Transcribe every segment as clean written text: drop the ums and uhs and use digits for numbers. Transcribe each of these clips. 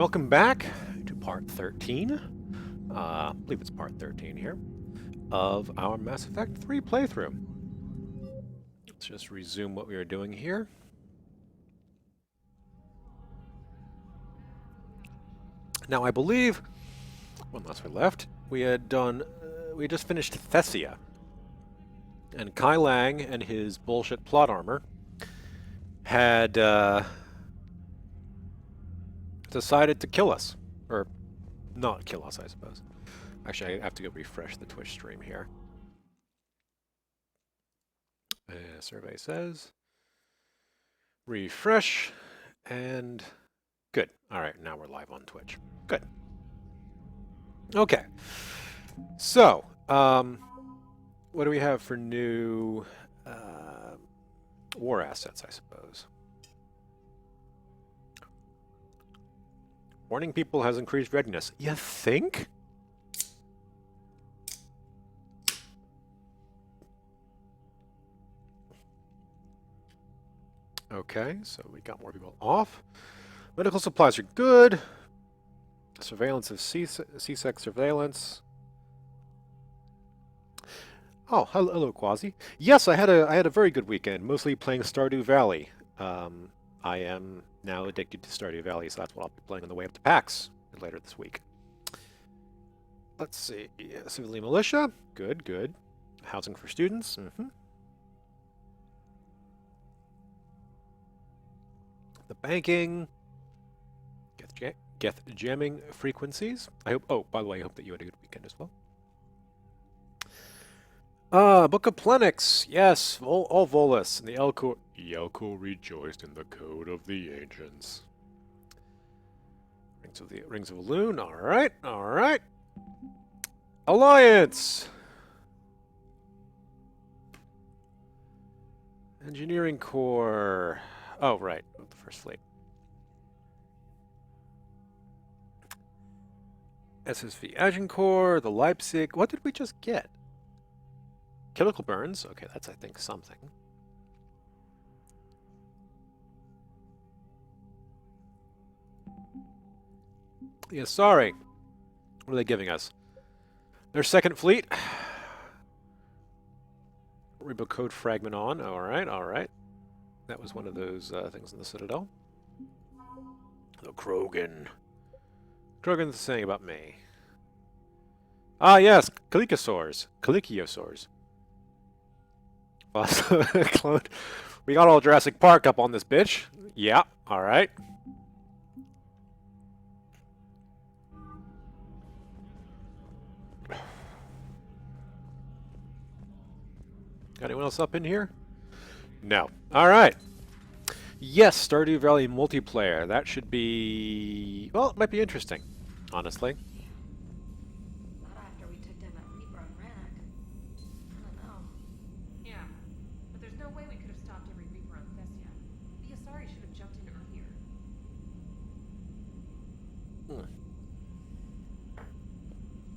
Welcome back to part 13. I believe it's part 13 here of our Mass Effect 3 playthrough. Let's just resume what we were doing here. Now, I believe, one last we left, we had just finished Thessia. And Kai Lang and his bullshit plot armor had decided to kill us. Or not kill us, I suppose. Actually, I have to go refresh the Twitch stream here. Survey says refresh, and good. All right, now we're live on Twitch. Good. Okay. So, what do we have for new war assets, I suppose? Warning people has increased readiness. You think? Okay, so we got more people off. Medical supplies are good. Surveillance of C-Sec surveillance. Oh, hello, Quasi. Yes, I had a very good weekend, mostly playing Stardew Valley. I am now addicted to Stardew Valley, so that's what I'll be playing on the way up to PAX later this week. Let's see. Civilian militia. Good, good. Housing for students. The banking. Geth jamming frequencies. I hope. Oh, by the way, I hope that you had a good weekend as well. Book of Plenix. Yes, all Volus and the Yelko rejoiced in the code of the ancients. Rings of Elune. All right, all right. Alliance. Engineering Corps. Oh, right, the First Fleet. SSV Agincourt, the Leipzig. What did we just get? Chemical burns. Okay, that's, I think, something. Yeah, sorry. What are they giving us? Their second fleet. Rebo code fragment on. All right, all right. That was one of those things in the Citadel. The Krogan. Krogan's saying about me. Ah, yes, Calikosaurs. Caliciosaurs. We got all Jurassic Park up on this bitch. Yeah, all right. Got anyone else up in here? No. All right. Yes, Stardew Valley multiplayer. That should be... Well, it might be interesting, honestly. Not after we took down that Reaper on Rannoch. I don't know. Yeah, but there's no way we could have stopped every Reaper on Thessia. The Asari should have jumped in earlier.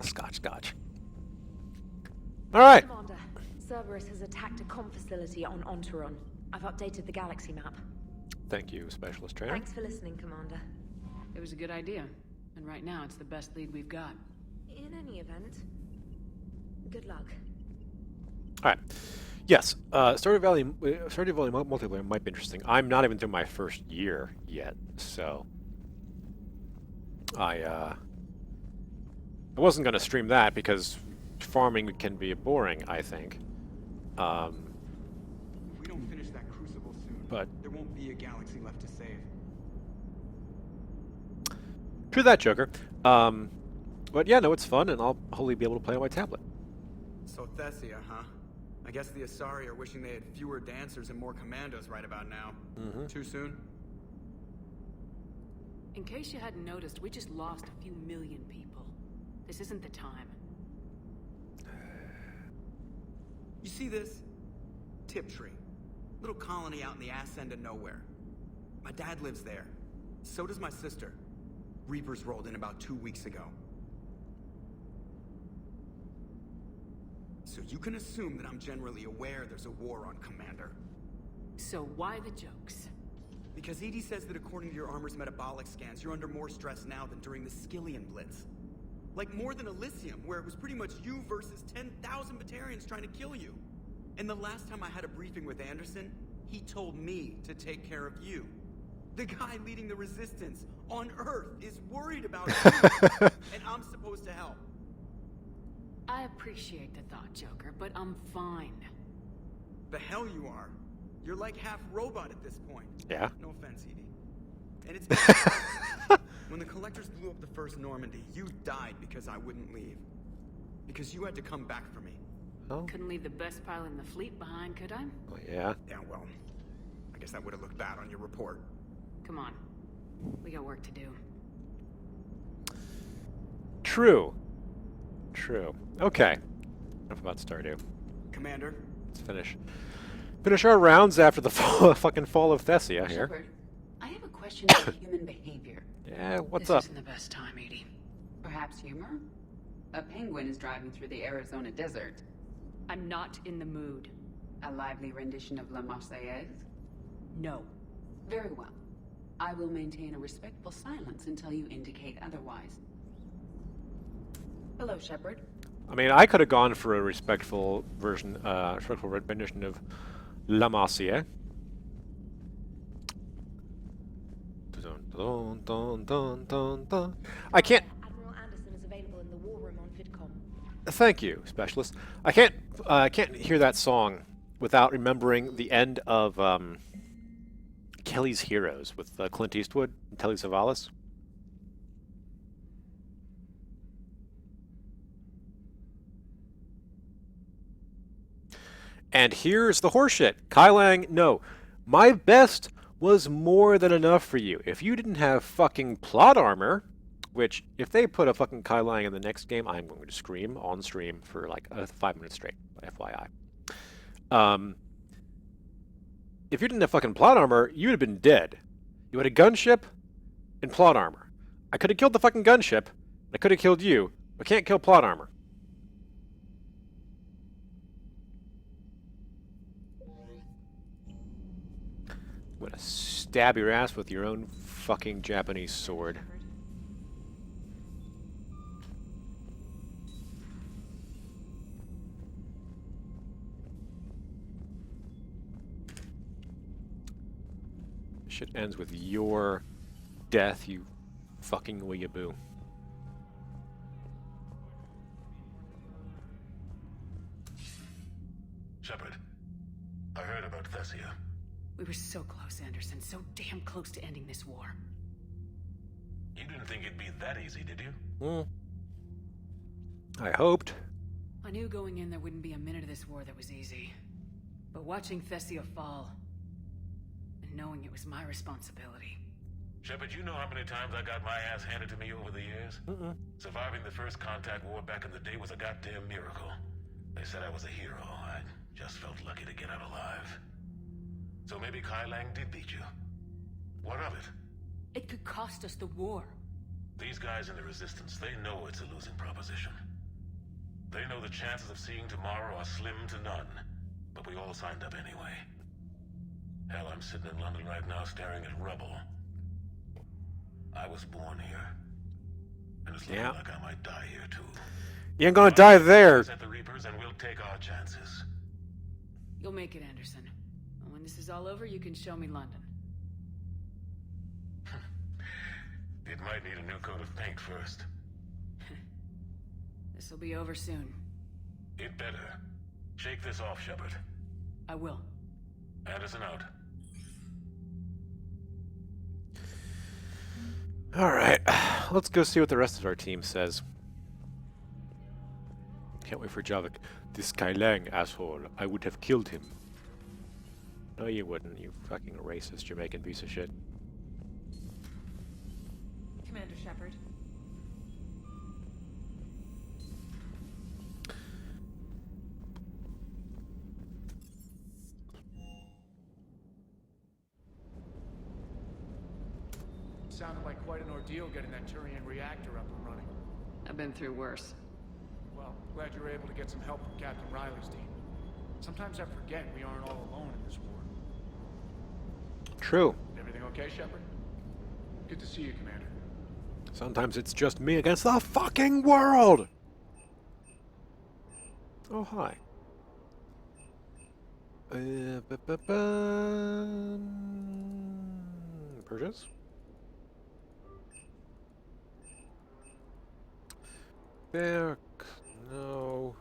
Scotch. All right. Commander, Cerberus has attacked a comm facility on Ontaron. I've updated the galaxy map. Thank you, Specialist Trainer. Thanks for listening, Commander. It was a good idea, and right now it's the best lead we've got. In any event, good luck. All right. Yes, Stardew Valley multiplayer might be interesting. I'm not even through my first year yet, so I wasn't going to stream that because farming can be boring, I think. If we don't finish that crucible soon, but there won't be a galaxy left to save. True that, Joker. But yeah, no, it's fun, and I'll hopefully be able to play on my tablet. So Thessia, huh? I guess the Asari are wishing they had fewer dancers and more commandos right about now. Too soon? In case you hadn't noticed, we just lost a few million people. This isn't the time. You see this? Tiptree. Little colony out in the ass end of nowhere. My dad lives there. So does my sister. Reapers rolled in about 2 weeks ago. So you can assume that I'm generally aware there's a war on, Commander. So why the jokes? Because Edie says that according to your armor's metabolic scans, you're under more stress now than during the Skillian Blitz. Like more than Elysium, where it was pretty much you versus 10,000 Batarians trying to kill you. And the last time I had a briefing with Anderson, he told me to take care of you. The guy leading the resistance on Earth is worried about you, and I'm supposed to help. I appreciate the thought, Joker, but I'm fine. The hell you are. You're like half robot at this point. Yeah. No offense, Edie. And it's when the Collectors blew up the first Normandy, you died because I wouldn't leave. Because you had to come back for me. Oh, Couldn't leave the best pilot in the fleet behind, could I? well, yeah. Yeah, well, I guess that would have looked bad on your report. Come on. We got work to do. True. True. Okay. Enough about Stardew. Commander, Let's finish our rounds after the fucking fall of Thessia here. Shepard, I have a question about human behavior. Yeah, what's this up? isn't the best time, Edie. Perhaps humor? A penguin is driving through the Arizona desert. I'm not in the mood. A lively rendition of La Marseillaise? No. Very well. I will maintain a respectful silence until you indicate otherwise. Hello, Shepard. I mean, I could have gone for a respectful rendition of La Marseillaise. Dun, dun, dun, dun, dun, dun. I can't. Admiral Anderson is available in the war room on VidCom. Thank you, specialist. I can't hear that song without remembering the end of Kelly's Heroes with Clint Eastwood and Telly Savalas. And here's the horseshit. Kai Lang, no. My best was more than enough for you. If you didn't have fucking plot armor, which, if they put a fucking Kai Lang in the next game, I'm going to scream on stream for like 5 minutes straight, FYI. If you didn't have fucking plot armor, you'd have been dead. You had a gunship and plot armor. I could have killed the fucking gunship, I could have killed you, but can't kill plot armor. I'm gonna stab your ass with your own fucking Japanese sword. Shit ends with your death, you fucking weeaboo. Shepard, I heard about Thessia. We were so close, Anderson. So damn close to ending this war. You didn't think it'd be that easy, did you? I hoped. I knew going in there wouldn't be a minute of this war that was easy. But watching Thessia fall, and knowing it was my responsibility. Shepard, you know how many times I got my ass handed to me over the years? Surviving the first contact war back in the day was a goddamn miracle. They said I was a hero. I just felt lucky to get out alive. So maybe Kai Lang did beat you. What of it? It could cost us the war. These guys in the Resistance, they know it's a losing proposition. They know the chances of seeing tomorrow are slim to none. But we all signed up anyway. Hell, I'm sitting in London right now staring at rubble. I was born here. And it's looking like I might die here too. You ain't gonna die there. At the Reapers and we'll take our chances. You'll make it, Anderson. And when this is all over, you can show me London. It might need a new coat of paint first. This'll be over soon. It better. Shake this off, Shepard. I will. Anderson out. Alright, let's go see what the rest of our team says. Can't wait for Javik. This Kai Lang asshole. I would have killed him. No, you wouldn't, you fucking racist Jamaican piece of shit. Commander Shepard. Sounded like quite an ordeal getting that Turian reactor up and running. I've been through worse. Well, glad you were able to get some help from Captain Riley's team. Sometimes I forget we aren't all alone in this war. True. There Everything okay, Shepard? Good to see you, Commander. Sometimes it's just me against the fucking world! Oh, hi. Purchase? There. No.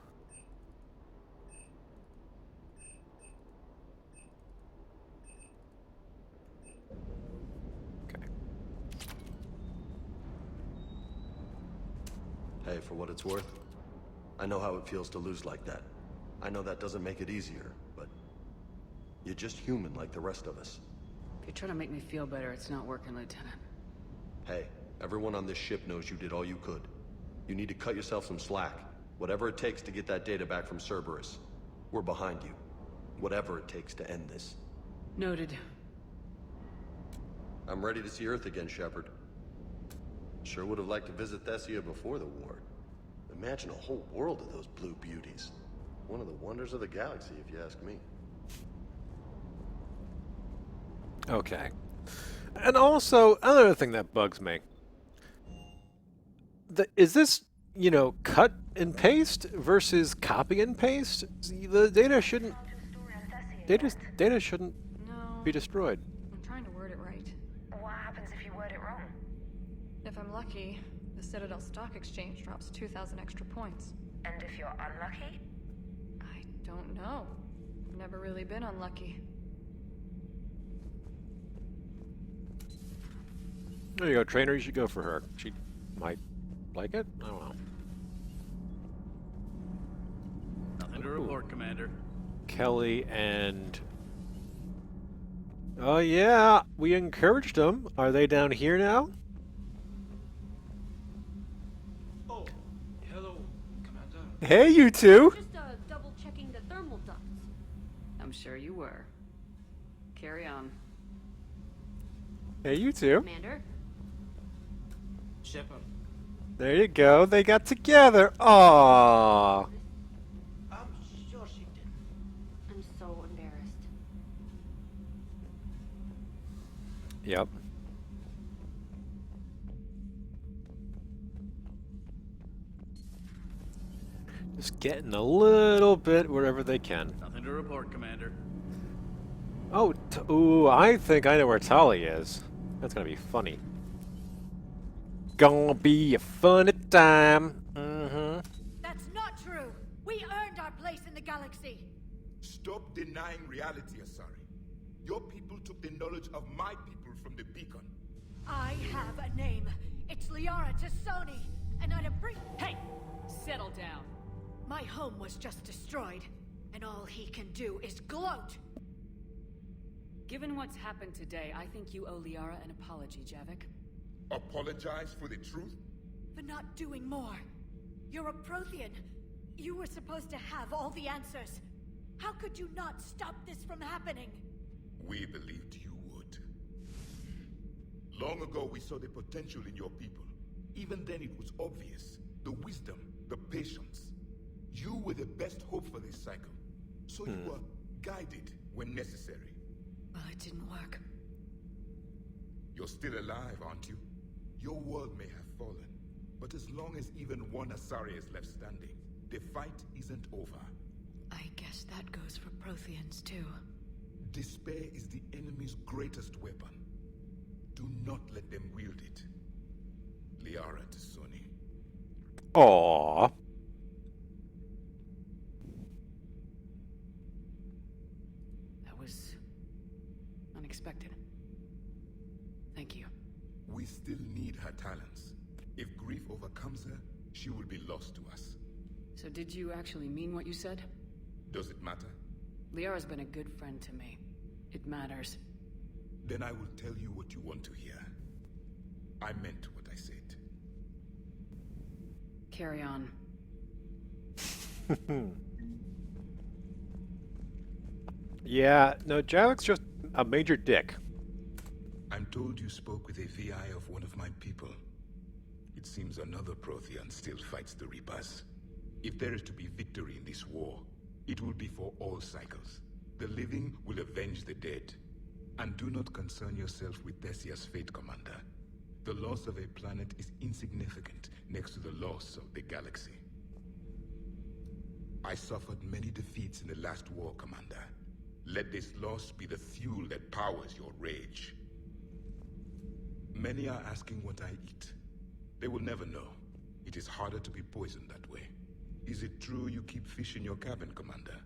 Okay. Hey, for what it's worth, I know how it feels to lose like that. I know that doesn't make it easier, but you're just human like the rest of us. If you try to make me feel better, it's not working, Lieutenant. Hey, everyone on this ship knows you did all you could. You need to cut yourself some slack. Whatever it takes to get that data back from Cerberus. We're behind you. Whatever it takes to end this. Noted. I'm ready to see Earth again, Shepard. Sure would have liked to visit Thessia before the war. Imagine a whole world of those blue beauties. One of the wonders of the galaxy, if you ask me. Okay. And also, another thing that bugs me. Is this, cut and paste versus copy and paste? The data shouldn't... Data shouldn't No. be destroyed. I'm trying to word it right. What happens if you word it wrong? If I'm lucky, the Citadel Stock Exchange drops 2,000 extra points. And if you're unlucky? I don't know. Never really been unlucky. There you go, trainer. You should go for her. She might like it. I don't know. Nothing to report, Commander. Kelly and... Oh yeah, we encouraged them. Are they down here now? Oh, hello, Commander. Hey, you two! Just double checking the thermal ducts. I'm sure you were. Carry on. Hey, you two. Commander? Shepard, There you go. They got together. Aww. I'm sure she did. I'm so embarrassed. Yep. Just getting a little bit wherever they can. Nothing to report, Commander. Oh, ooh, I think I know where Tali is. That's gonna be funny. Gonna be a funny time. Mm-hmm. That's not true. We earned our place in the galaxy. Stop denying reality, Asari. Your people took the knowledge of my people from the beacon. I have a name. It's Liara Tassoni, and I'd bring. Hey! Settle down. My home was just destroyed, and all he can do is gloat. Given what's happened today, I think you owe Liara an apology, Javik. Apologize for the truth? For not doing more. You're a Prothean. You were supposed to have all the answers. How could you not stop this from happening? We believed you would. Long ago, we saw the potential in your people. Even then, it was obvious. The wisdom, the patience. You were the best hope for this cycle. So you were guided when necessary. Well, it didn't work. You're still alive, aren't you? Your world may have fallen, but as long as even one Asari is left standing, the fight isn't over. I guess that goes for Protheans, too. Despair is the enemy's greatest weapon. Do not let them wield it. Liara Tassoni. Aww. That was unexpected. Thank you. We still need her talents. If grief overcomes her, she will be lost to us. So did you actually mean what you said? Does it matter? Liara's been a good friend to me. It matters. Then I will tell you what you want to hear. I meant what I said. Carry on. Yeah, no, Javik's just a major dick. I'm told you spoke with a VI of one of my people. It seems another Prothean still fights the Reapers. If there is to be victory in this war, it will be for all cycles. The living will avenge the dead. And do not concern yourself with Thessia's fate, Commander. The loss of a planet is insignificant next to the loss of the galaxy. I suffered many defeats in the last war, Commander. Let this loss be the fuel that powers your rage. Many are asking what I eat. They will never know. It is harder to be poisoned that way. Is it true you keep fish in your cabin, Commander?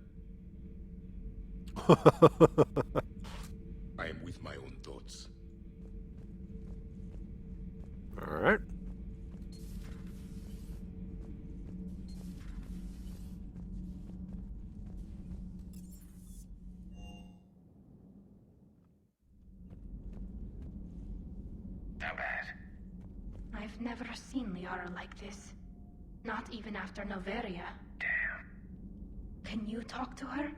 I am with my own thoughts. All right. How bad? I've never seen Liara like this. Not even after Noveria. Damn. Can you talk to her?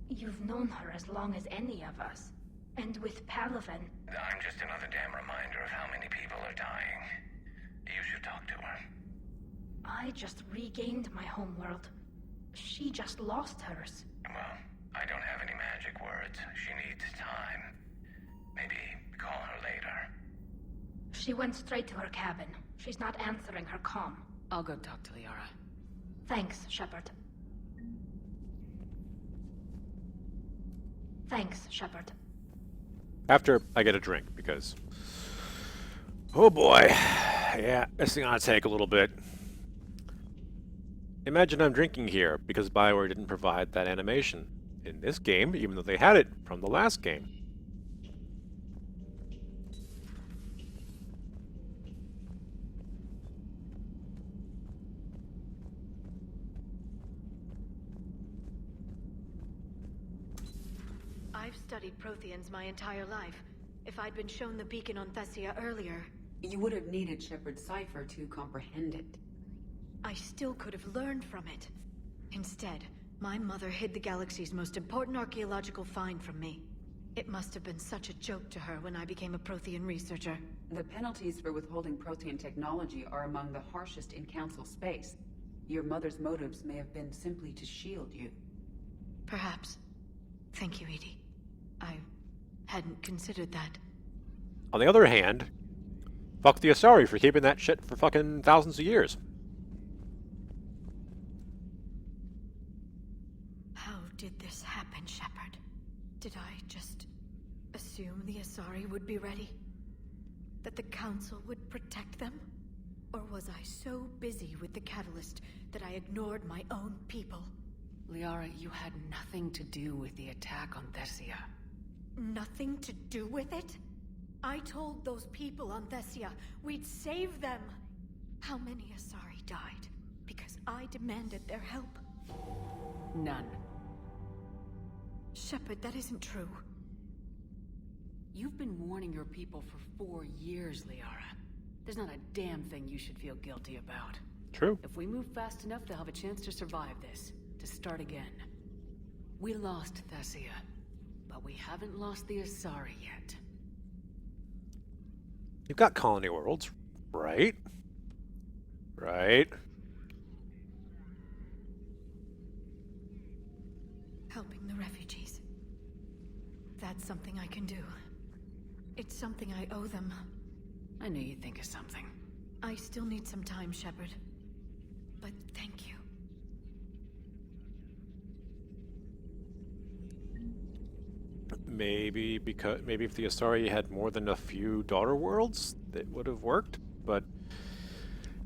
You've known her as long as any of us. And with Palaven. I'm just another damn reminder of how many people are dying. You should talk to her. I just regained my homeworld. She just lost hers. Well, I don't have any magic words. She needs time. Maybe call her later. She went straight to her cabin. She's not answering her comm. I'll go talk to Liara. Thanks, Shepard. Thanks, Shepard. After I get a drink, because... oh boy. Yeah, this is gonna take a little bit. Imagine I'm drinking here, because BioWare didn't provide that animation in this game, even though they had it from the last game. I've studied Protheans my entire life. If I'd been shown the beacon on Thessia earlier... You would have needed Shepard's cipher to comprehend it. I still could have learned from it. Instead, my mother hid the galaxy's most important archaeological find from me. It must have been such a joke to her when I became a Prothean researcher. The penalties for withholding Prothean technology are among the harshest in Council space. Your mother's motives may have been simply to shield you. Perhaps. Thank you, Edie. I hadn't considered that. On the other hand, fuck the Asari for keeping that shit for fucking thousands of years. How did this happen, Shepard? Did I just assume the Asari would be ready? That the Council would protect them? Or was I so busy with the Catalyst that I ignored my own people? Liara, you had nothing to do with the attack on Thessia. Nothing to do with it? I told those people on Thessia we'd save them. How many Asari died because I demanded their help? None. Shepard, that isn't true. You've been warning your people for 4 years, Liara. There's not a damn thing you should feel guilty about. True. If we move fast enough, they'll have a chance to survive this. To start again. We lost Thessia, but we haven't lost the Asari yet. You've got colony worlds, right? Right. Helping the refugees. That's something I can do. It's something I owe them. I knew you'd think of something. I still need some time, Shepard. But thank you. Maybe if the Asari had more than a few daughter worlds, that would have worked. But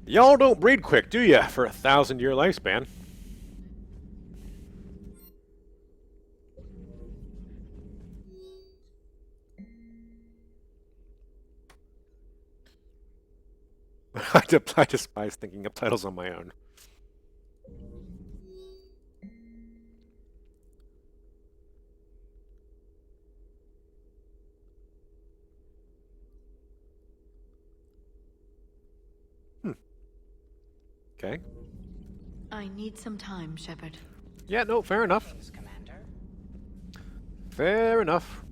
y'all don't breed quick, do ya? For a 1,000-year lifespan. I despise thinking of titles on my own. Okay. I need some time, Shepard. Yeah, no, fair enough. Fair enough.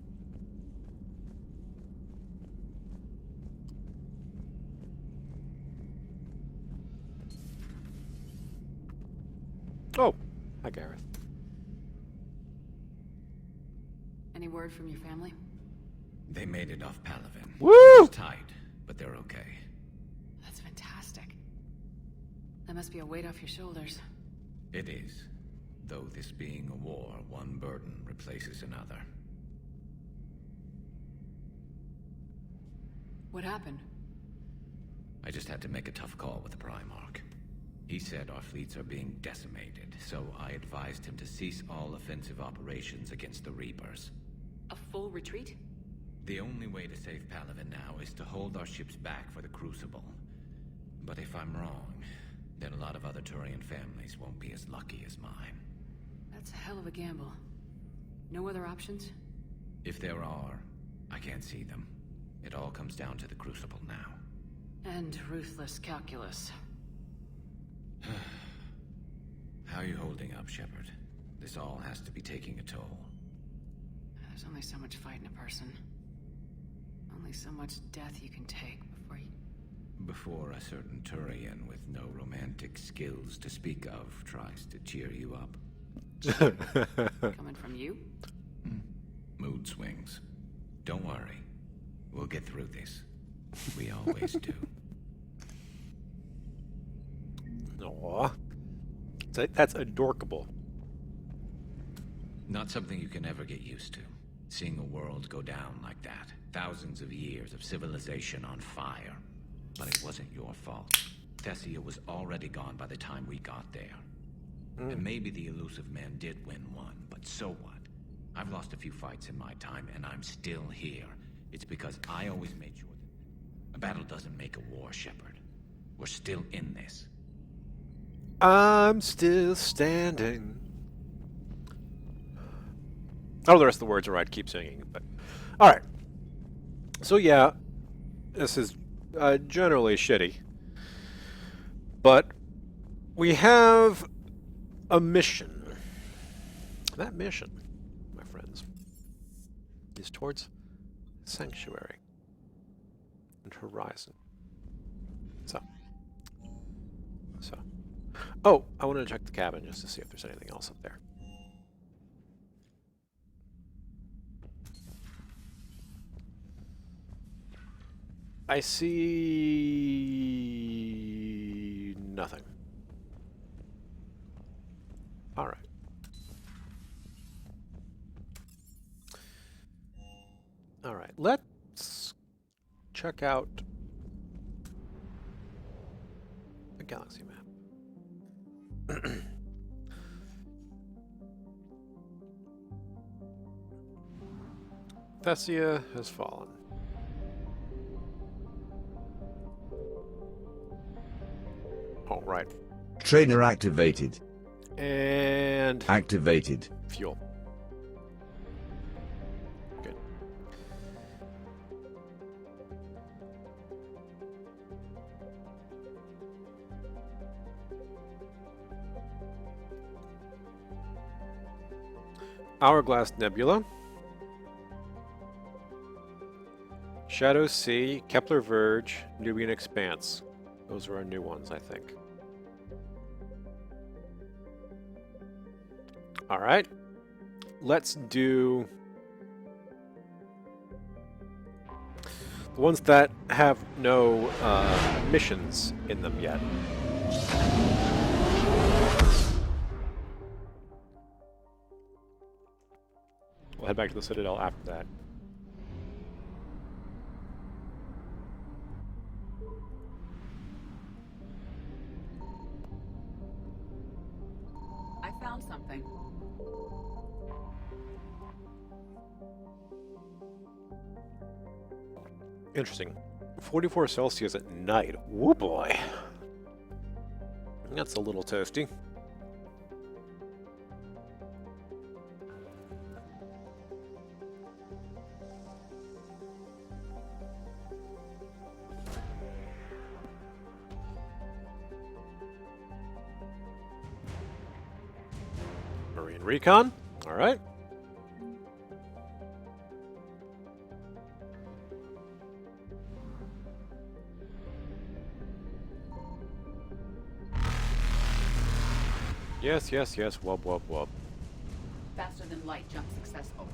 Oh, hi Gareth. Any word from your family? They made it off Palaven. Woo! It's tight, but they're okay. That's fantastic. That must be a weight off your shoulders. It is. Though this being a war, one burden replaces another. What happened? I just had to make a tough call with the Primarch. He said our fleets are being decimated, so I advised him to cease all offensive operations against the Reapers. A full retreat? The only way to save Palaven now is to hold our ships back for the Crucible. But if I'm wrong, then a lot of other Turian families won't be as lucky as mine. That's a hell of a gamble. No other options? If there are, I can't see them. It all comes down to the Crucible now. And ruthless calculus. How are you holding up, Shepard? This all has to be taking a toll. There's only so much fight in a person. Only so much death you can take before you... Before a certain Turian with no romantic skills to speak of tries to cheer you up. Coming from you? Mood swings. Don't worry. We'll get through this. We always do. Aww. That's adorkable. Not something you can ever get used to. Seeing a world go down like that. Thousands of years of civilization on fire. But it wasn't your fault. Thessia was already gone by the time we got there. And maybe the elusive man did win one, but so what? I've lost a few fights in my time, and I'm still here. It's because I always made sure that a battle doesn't make a war, Shepard. We're still in this. I'm still standing. Oh, the rest of the words are right. Keep singing. But all right. So yeah, this is generally shitty, but we have a mission. That mission, my friends, is towards Sanctuary and Horizon. So. Oh, I wanted to check the cabin just to see if there's anything else up there. I see nothing. All right. All right, let's check out the galaxy map. Thessia has fallen. All right. Trainer activated. And activated. Fuel. Good. Hourglass Nebula. Shadow Sea, Kepler Verge, Nubian Expanse. Those are our new ones, I think. All right. Let's do the ones that have no missions in them yet. We'll head back to the Citadel after that. I found something. Interesting. 44 Celsius at night. Woo boy. That's a little toasty. Marine Recon. All right. Yes, yes, yes. Wub, wub, wub. Faster than light jump successful.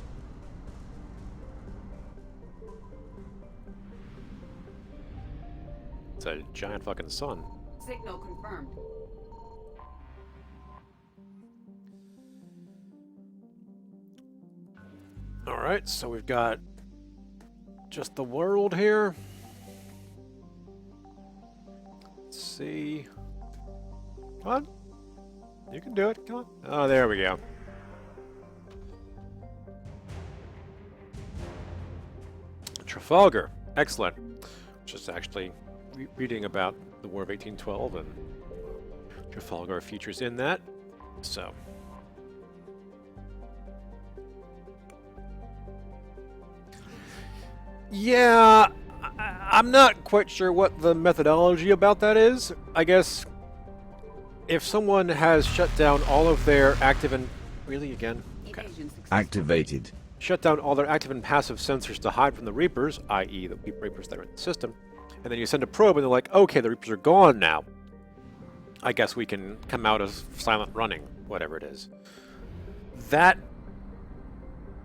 It's a giant fucking sun. Signal confirmed. Alright, so we've got just the world here. Let's see. Come on. You can do it. Come on. Oh, there we go. Trafalgar. Excellent. Just actually reading about the War of 1812, and Trafalgar features in that. So. Yeah, I'm not quite sure what the methodology about that is. I guess if someone has shut down all of their active and... Really, again? Okay. Activated. Shut down all their active and passive sensors to hide from the Reapers, i.e. the Reapers that are in the system, and then you send a probe and they're like, okay, the Reapers are gone now. I guess we can come out of silent running, whatever it is. That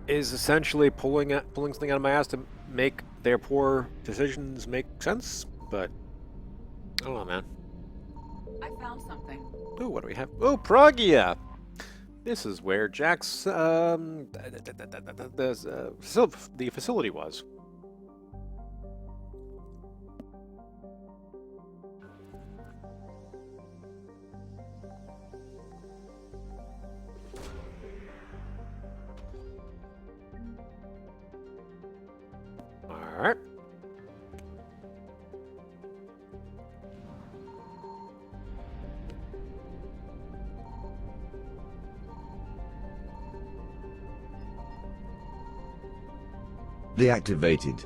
is essentially pulling something out of my ass to make their poor decisions make sense, but I don't know, man. I found something. Ooh, what do we have? Oh, Pragia! This is where Jack's, the facility was. Alright. Deactivated.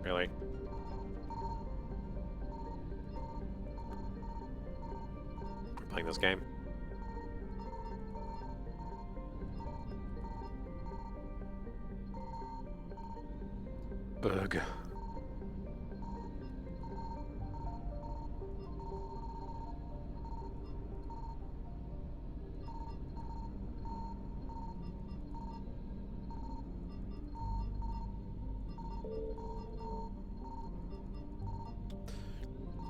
Really? We're playing this game. Bug.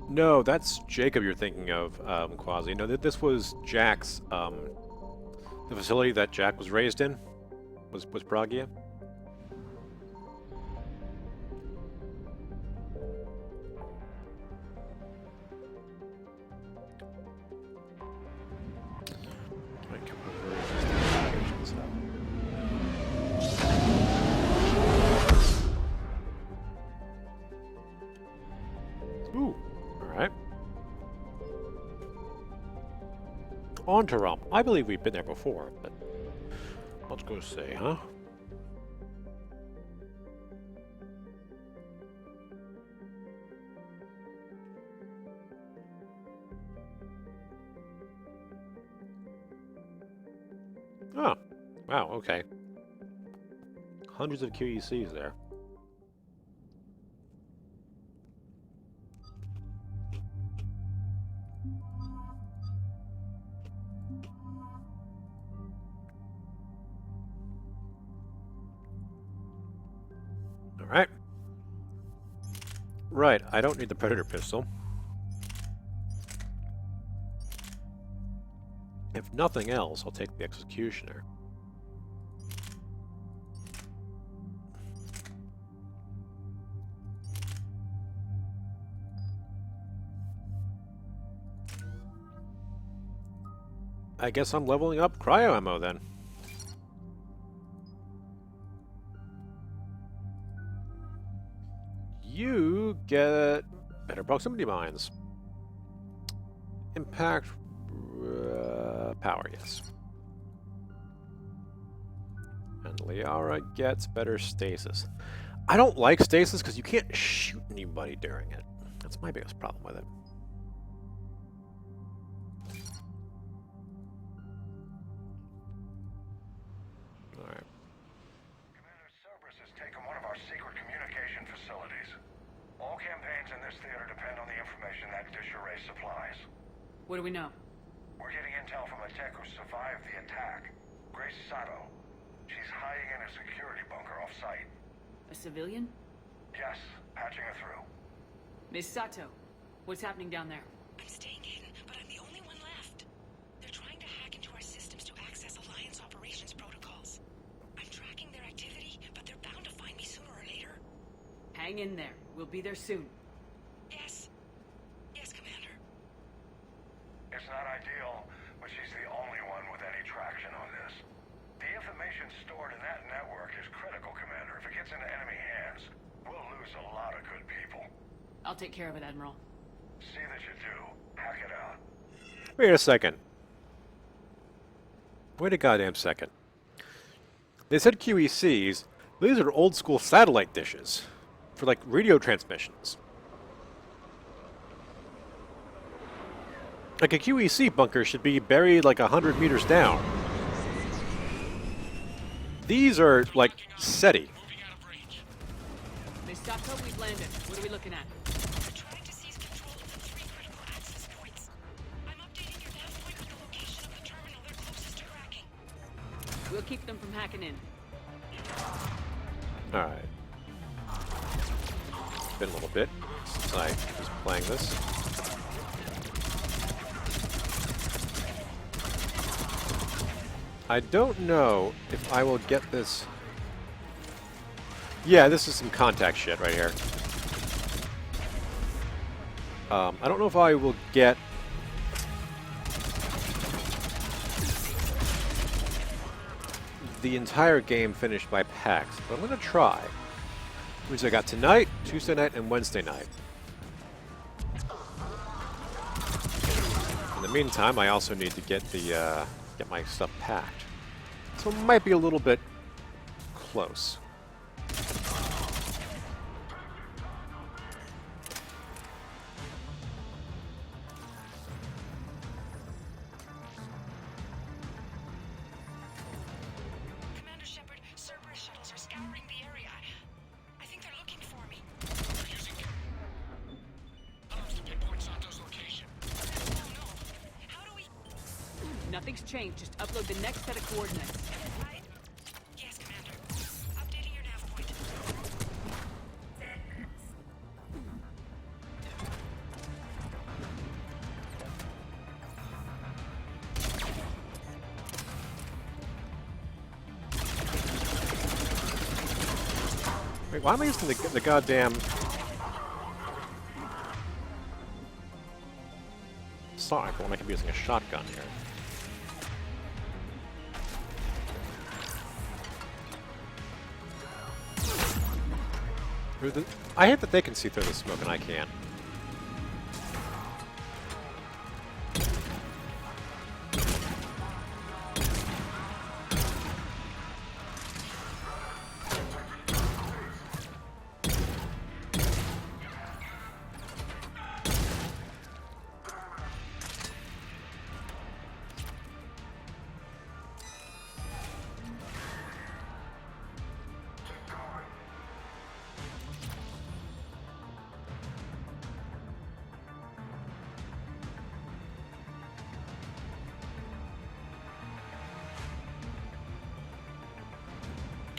No, that's Jacob you're thinking of, Quasi. No, this was Jack's, the facility that Jack was raised in was Pragia. Might come over and just engage this out. Ooh, alright. Andromeda. I believe we've been there before, but let's go see, huh? Oh, wow, okay. Hundreds of QECs there. Alright. Right, I don't need the Predator pistol. If nothing else, I'll take the Executioner. I guess I'm leveling up cryo ammo then. You get better proximity mines. Impact power, yes. And Liara gets better stasis. I don't like stasis because you can't shoot anybody during it. That's my biggest problem with it. Alright. Commander Cerberus has taken one of our secret communication facilities. All campaigns in this theater depend on the information that dish array supplies. What do we know? We're getting intel from a tech who survived the attack. Grace Sato. She's hiding in a security bunker off-site. A A civilian? Yes, patching her through. Miss Sato, what's happening down there? I'm staying hidden, but I'm the only one left. They're trying to hack into our systems to access Alliance operations protocols. I'm tracking their activity, but they're bound to find me sooner or later. Hang in there. We'll be there soon. Yes. Yes, Commander. It's not ideal, but she's the only one with any traction on this. The information stored in that network is critical, Commander. If it gets into enemy hands, we'll lose a lot of good people. I'll take care of it, Admiral. See that you do. Hack it out. Wait a second. Wait a goddamn second. They said QECs. These are old school satellite dishes for like radio transmissions. Like a QEC bunker should be buried like 100 meters down. These are like SETI. Miss Sato, we've landed. What are we looking at? They're trying to seize control of the 3 critical access points. I'm updating your nav point with the location of the terminal they're closest to cracking. We'll keep them from hacking in. Alright. It's been a little bit since I was playing this. I don't know if I will get this. Yeah, this is some contact shit right here. I don't know if I will get the entire game finished by PAX, but I'm going to try. Which I got tonight, Tuesday night, and Wednesday night. In the meantime, I also need to get the get my stuff packed. So it might be a little bit close. Commander Shepard, Cerberus shuttles are scouring the area. I think they're looking for me. They're using alarms to pinpoint Sato's location. No. How do we... Nothing's changed. Just upload the next set of coordinates. Right? Yes, Commander. Updating your nav point. Wait, why am I using the goddamn Sonic when I could be using a shotgun here? I hate that they can see through the smoke and I can't.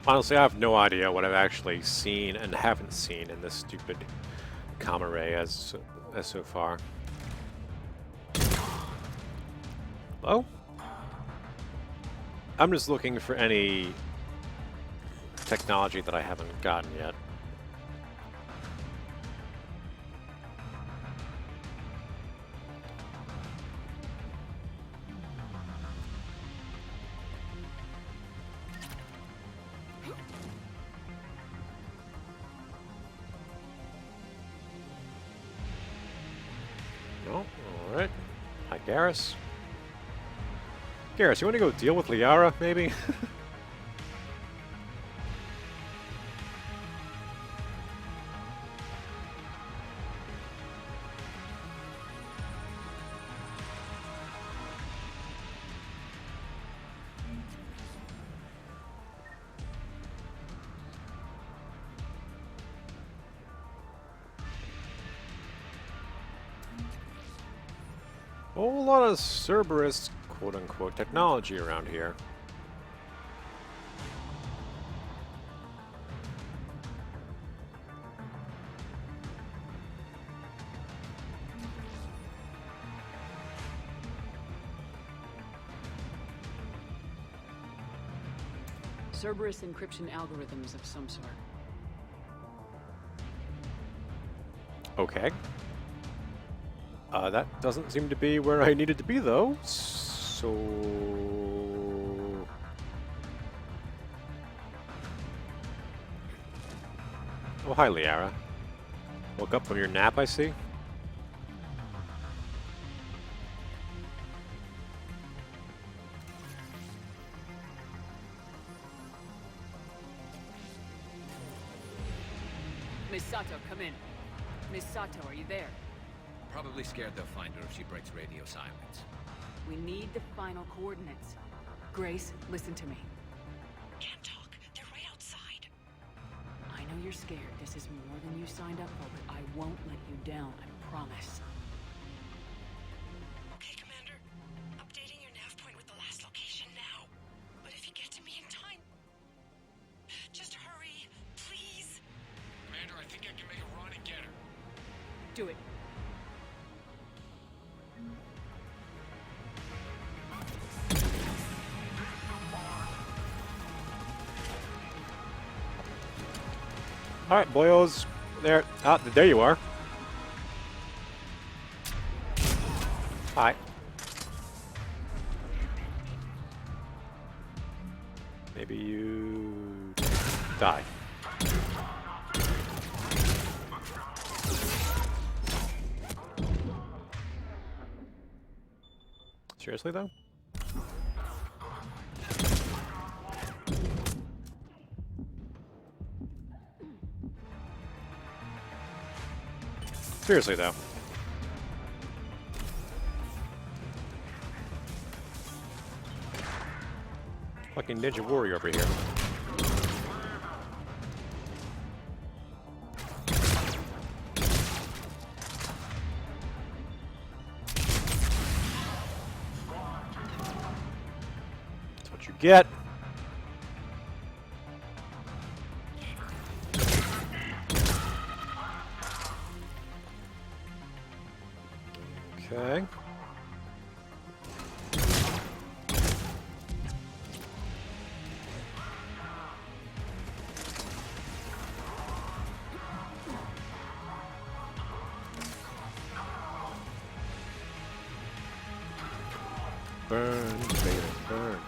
Honestly, I have no idea what I've actually seen and haven't seen in this stupid comm array as so far. Hello? I'm just looking for any technology that I haven't gotten yet. No? Alright. Hi, Garrus. Garrus, you want to go deal with Liara, maybe? Whole lot of Cerberus, quote-unquote, technology around here. Cerberus encryption algorithms of some sort. Okay. That doesn't seem to be where I needed to be, though. So... Oh, hi, Liara. Woke up from your nap, I see. Miss Sato, come in. Miss Sato, are you there? Probably scared they'll find her if she breaks radio silence. We need the final coordinates. Grace, listen to me. Can't talk. They're right outside. I know you're scared. This is more than you signed up for, but I won't let you down. I promise. Okay, Commander. Updating your nav point with the last location now. But if you get to me in time... Just hurry, please. Commander, I think I can make a run and get her. Do it. Alright, boyos. There. Ah, there you are. Hi. Maybe you... die. Seriously, though? Seriously, though. Fucking Ninja Warrior over here. That's what you get. Okay. Burn, baby, burn.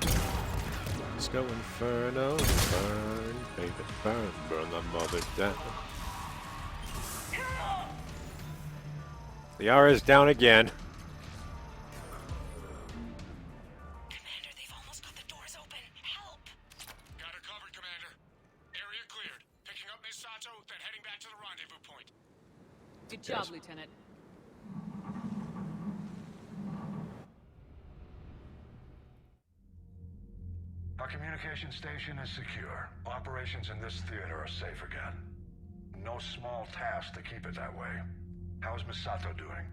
Let's go inferno. Burn, baby, burn. Burn the mother down. The R is down again. Commander, they've almost got the doors open. Help! Got her covered, Commander. Area cleared. Picking up Miss Sato, then heading back to the rendezvous point. Good job, Lieutenant. Our communication station is secure. Operations in this theater are safe again. No small task to keep it that way. How is Miss Sato doing?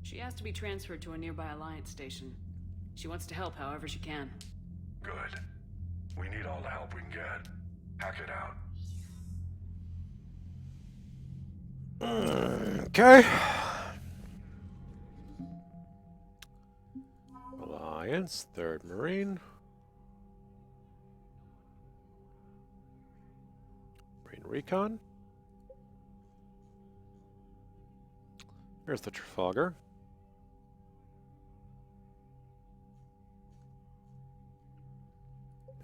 She has to be transferred to a nearby Alliance station. She wants to help however she can. Good. We need all the help we can get. Hack it out. Okay. Alliance, 3rd Marine. Marine Recon. Here's the Trafalgar.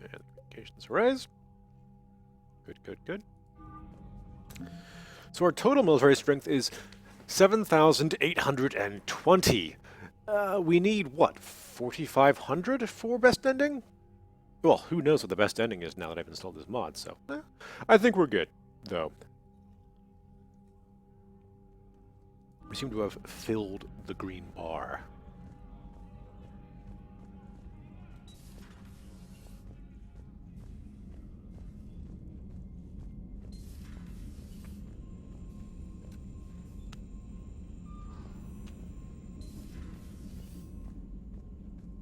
And communications arrays. Good, good, good. So our total military strength is 7,820. We need, what, 4,500 for best ending? Well, who knows what the best ending is now that I've installed this mod, so... I think we're good, though. We seem to have filled the green bar.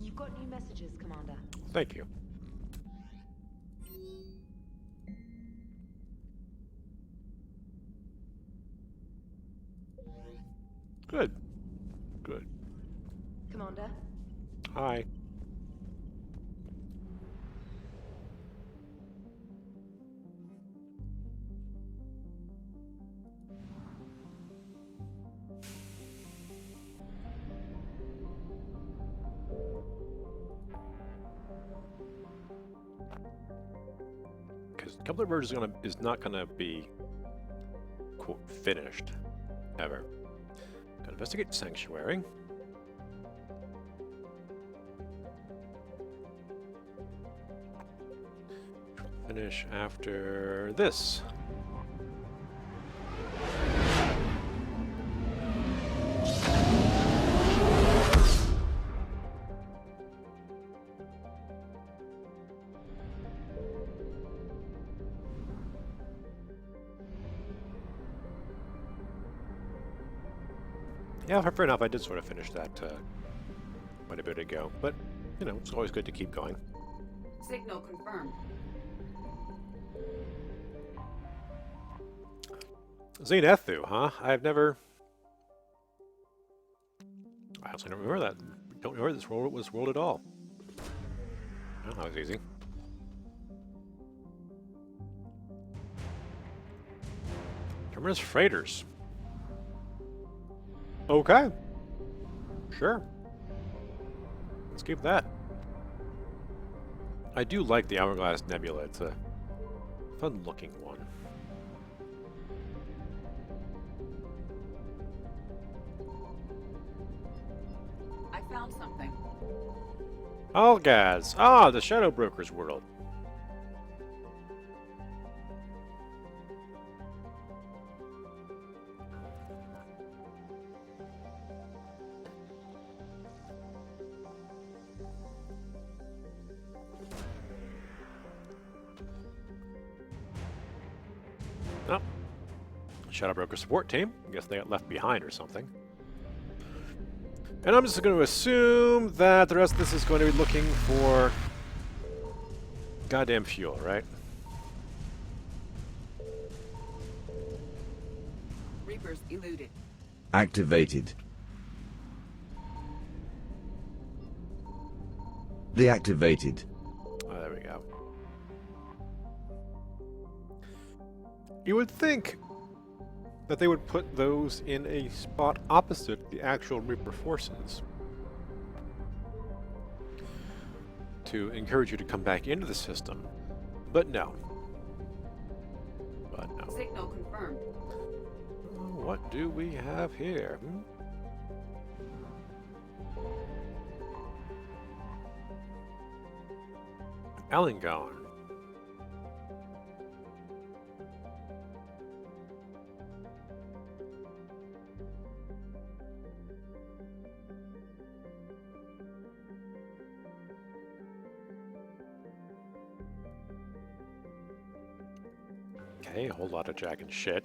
You've got new messages, Commander. Thank you. Good. Good. Commander? Hi. Complete merge is not gonna be quote finished ever. Gotta investigate sanctuary. Finish after this. Yeah, fair enough. I did sort of finish that quite a bit ago, but you know, it's always good to keep going. Signal confirmed. Zenethu, huh? I've never. I honestly don't remember that. Don't remember this world at all. Oh, that was easy. Terminus freighters. Okay. Sure. Let's keep that. I do like the Hourglass Nebula. It's a fun-looking one. I found something. Algaz. Ah, the Shadow Broker's world. Oh. Shadow Broker support team. I guess they got left behind or something. And I'm just going to assume that the rest of this is going to be looking for goddamn fuel, right? Reapers eluded. Activated. Deactivated. Oh, there we go. You would think that they would put those in a spot opposite the actual Reaper forces to encourage you to come back into the system, but no. But no. Signal confirmed. What do we have here? Alingon. Okay, a whole lot of dragon shit.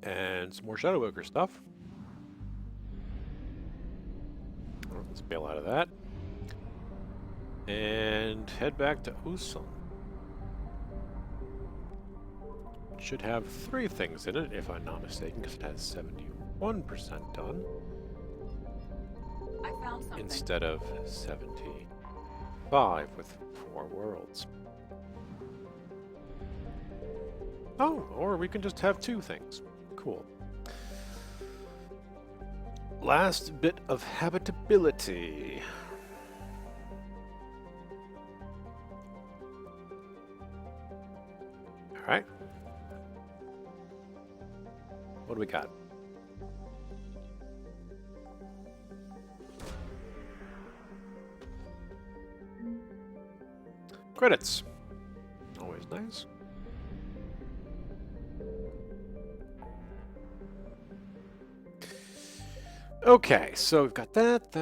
And some more Shadow Ogre stuff. Well, let's bail out of that. And head back to Usun. It should have 3 things in it, if I'm not mistaken, because it has 71% done. I found something. Instead of 75 with 4 worlds. Oh, or we can just have 2 things. Cool. Last bit of habitability. Alright. What do we got? Credits. Always nice. Okay, so we've got that.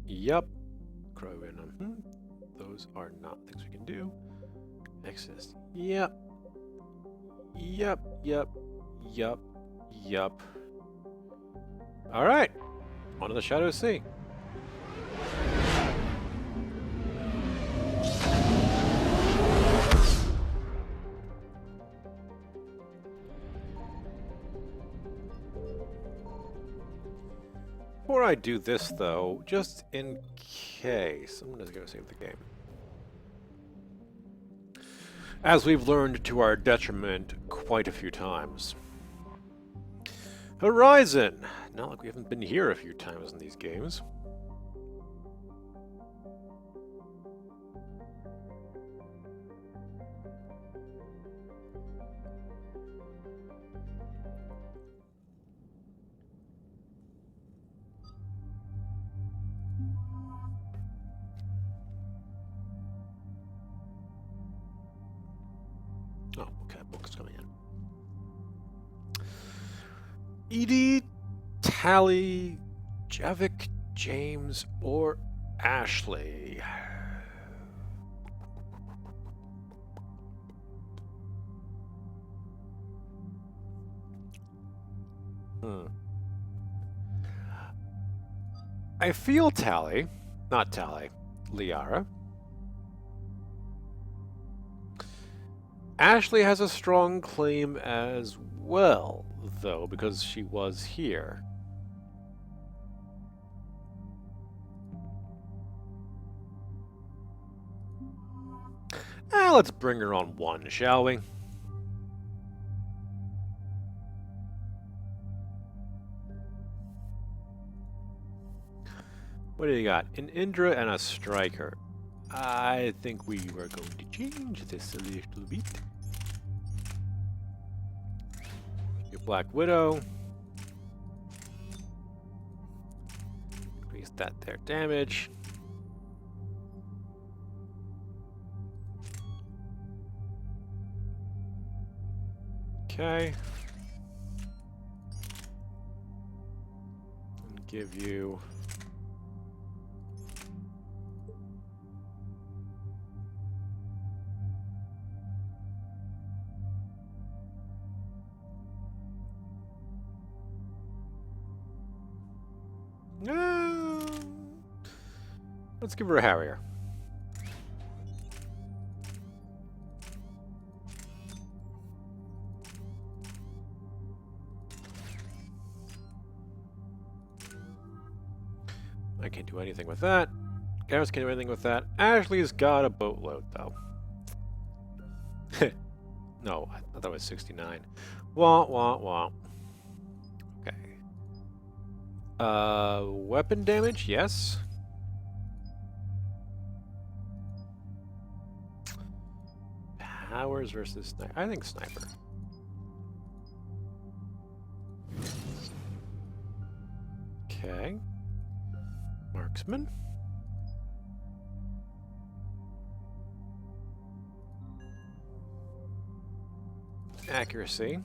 Yup. Crowin. Those are not things we can do. Access. Yup. Alright. On to the Shadow Sea. Before I do this, though, just in case, I'm going to go save the game. As we've learned to our detriment quite a few times. Horizon! Not like we haven't been here a few times in these games. Oh, okay, book's coming in. Edie, Tally, Javik, James, or Ashley? I feel Tally, not Tally, Liara. Ashley has a strong claim as well, though, because she was here. Let's bring her on one, shall we? What do you got? An Indra and a Striker. I think we were going to change this a little bit. Your Black Widow. Increase that their damage. Okay. And give you let's give her a Harrier. I can't do anything with that. Garrus can't do anything with that. Ashley's got a boatload, though. No, I thought that was 69. Wah, wah, wah. Okay. Weapon damage, yes. Powers versus sniper. I think sniper. Okay. Marksman. Accuracy.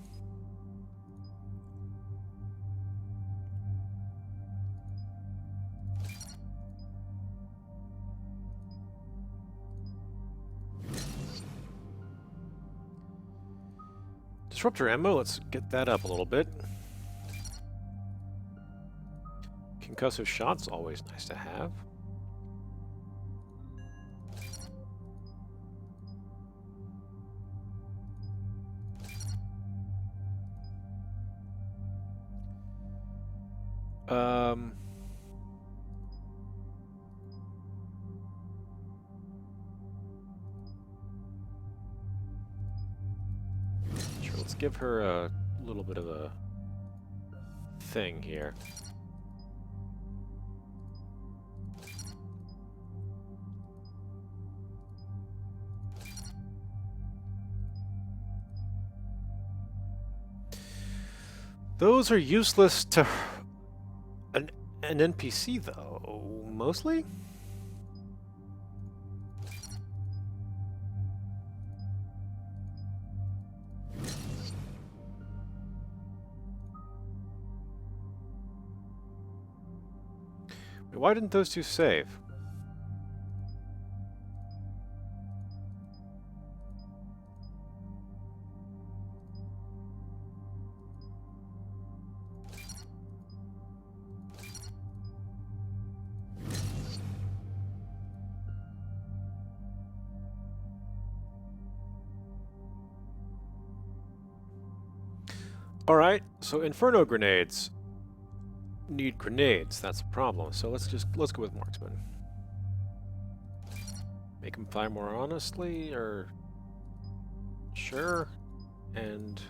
Disruptor ammo, let's get that up a little bit. Concussive shots, always nice to have. Sure, let's give her a little bit of a thing here. Those are useless to an NPC, though, mostly? Wait, why didn't those two save? Alright, so Inferno grenades need grenades, that's a problem. So let's go with Marksman. Make him fire more honestly, or Sure. And...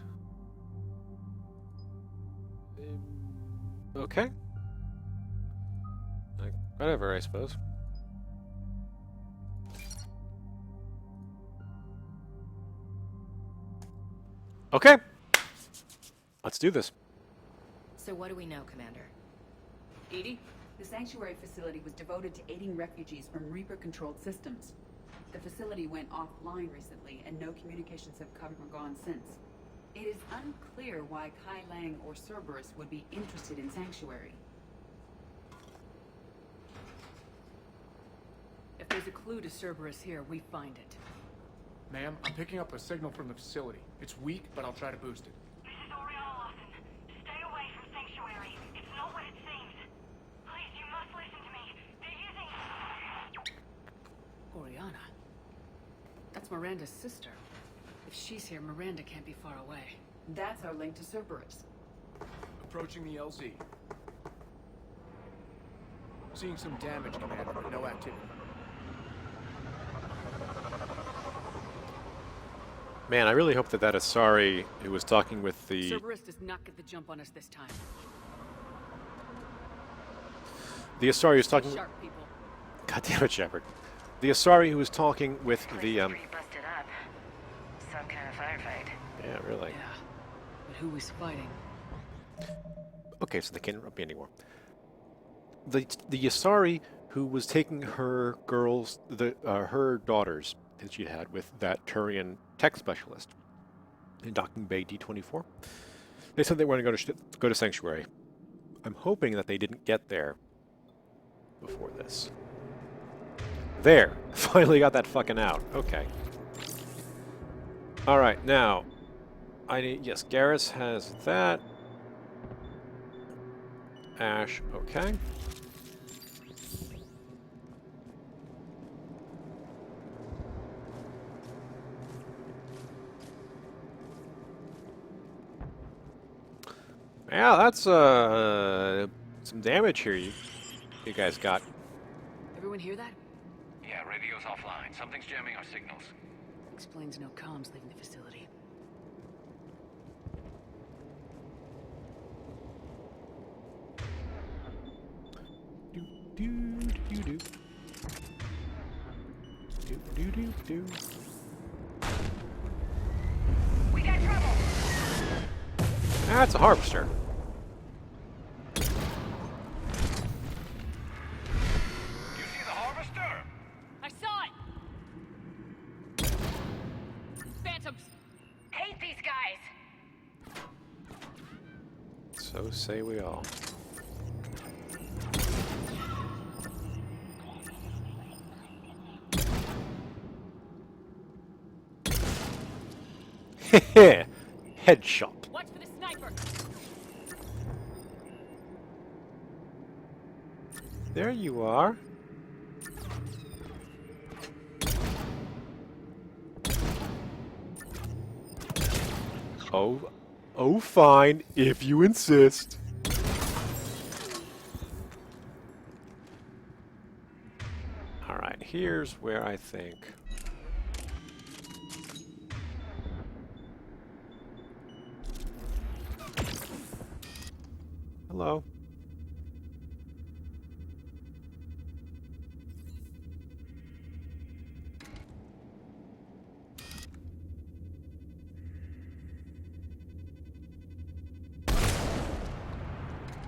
okay. Like, whatever, I suppose. Okay. Let's do this. So what do we know, Commander? Edie, the sanctuary facility was devoted to aiding refugees from Reaper-controlled systems. The facility went offline recently, and no communications have come or gone since. It is unclear why Kai Lang or Cerberus would be interested in Sanctuary. If there's a clue to Cerberus here, we find it. Ma'am, I'm picking up a signal from the facility. It's weak, but I'll try to boost it. This is Oriana Lawson. Stay away from Sanctuary. It's not what it seems. Please, you must listen to me. They're using... Oriana? That's Miranda's sister. If she's here, Miranda can't be far away. That's our link to Cerberus. Approaching the LZ. Seeing some damage, Commander, but no activity. Man, I really hope that that Asari who was talking with the... Cerberus does not get the jump on us this time. The Asari who's talking... Sharp people. God damn it, Shepard. The Asari who was talking with the... Pretty busted up. Some kind of firefight. Yeah, really. Yeah. But who was fighting? Okay, so they can't interrupt me anymore. The Asari who was taking her girls, her daughters that she had with that Turian tech specialist in Docking Bay D24. They said they were going to go to Sanctuary. I'm hoping that they didn't get there before this. There! Finally got that fucking out. Okay. Alright, now... yes, Garrus has that. Ash, okay. Yeah, that's some damage here you guys got. Everyone hear that? Yeah, radio's offline. Something's jamming our signals. Explains no comms leaving the facility. We got trouble! That's a harvester. You see the harvester? I saw it! Phantoms! Hate these guys! So say we all. Heh, headshot. Watch for the sniper! There you are. Oh, fine, if you insist. Alright, here's where I think... Hello.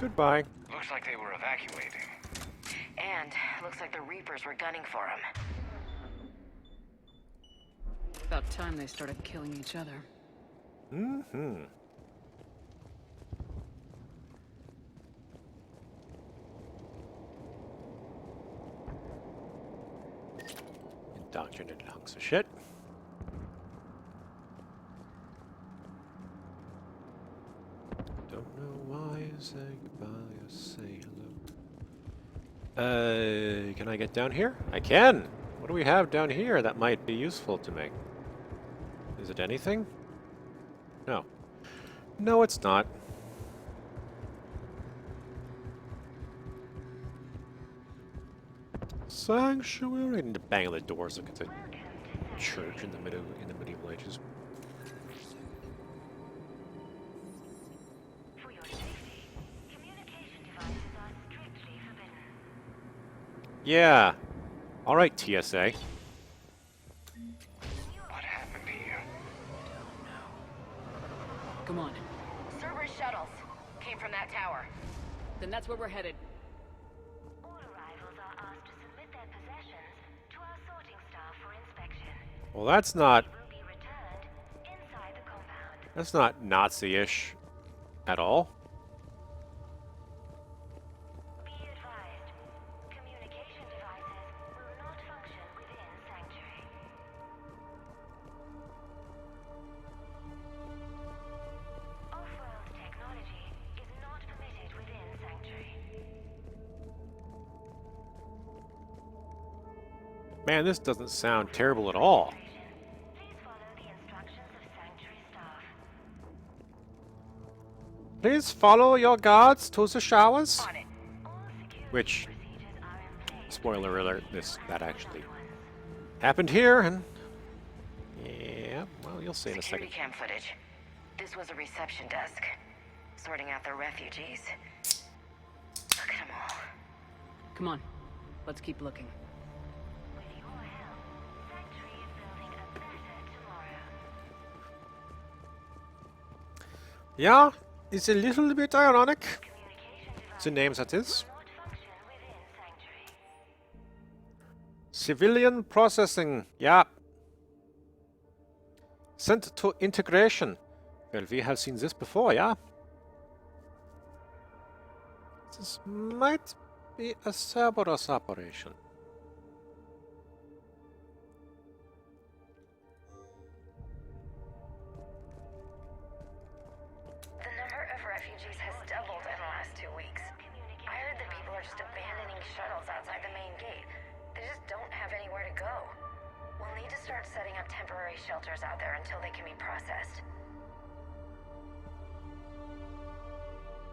Goodbye. Looks like they were evacuating. And looks like the Reapers were gunning for him. About time they started killing each other. Mm-hmm. Indoctrinated hunks of shit. Don't know why you say goodbye or say hello. Can I get down here? I can! What do we have down here that might be useful to me? Is it anything? No. No, it's not. Sanctuary. I need to bang on the doors like it's a church in the medieval ages. Yeah. All right, TSA. What happened here? Come on. Cerberus shuttles came from that tower. Then that's where we're headed. All arrivals are asked to submit their possessions to our sorting staff for inspection. Well, that's not... Will be returned inside the compound. That's not Nazi-ish at all. Be advised, communication devices will not function within Sanctuary. Off-world technology is not permitted within Sanctuary. Man, this doesn't sound terrible at all. Please follow the instructions of Sanctuary staff. Please follow your guards to the showers. Which, spoiler alert, that actually happened here, and yeah, well, you'll see in a second. Security cam footage. This was a reception desk, sorting out the refugees. Look at them all. Come on. Let's keep looking. With your help, Sanctuary is building a better tomorrow. Yeah, it's a little bit ironic. The names that is. Civilian processing, yeah. Sent to integration. Well, we have seen this before, yeah. This might be a Cerberus operation. The number of refugees has doubled in the last 2 weeks. I heard that people are just abandoning shuttles outside the main gate. They just don't have anywhere to go. We'll need to start setting up temporary shelters out there until they can be processed.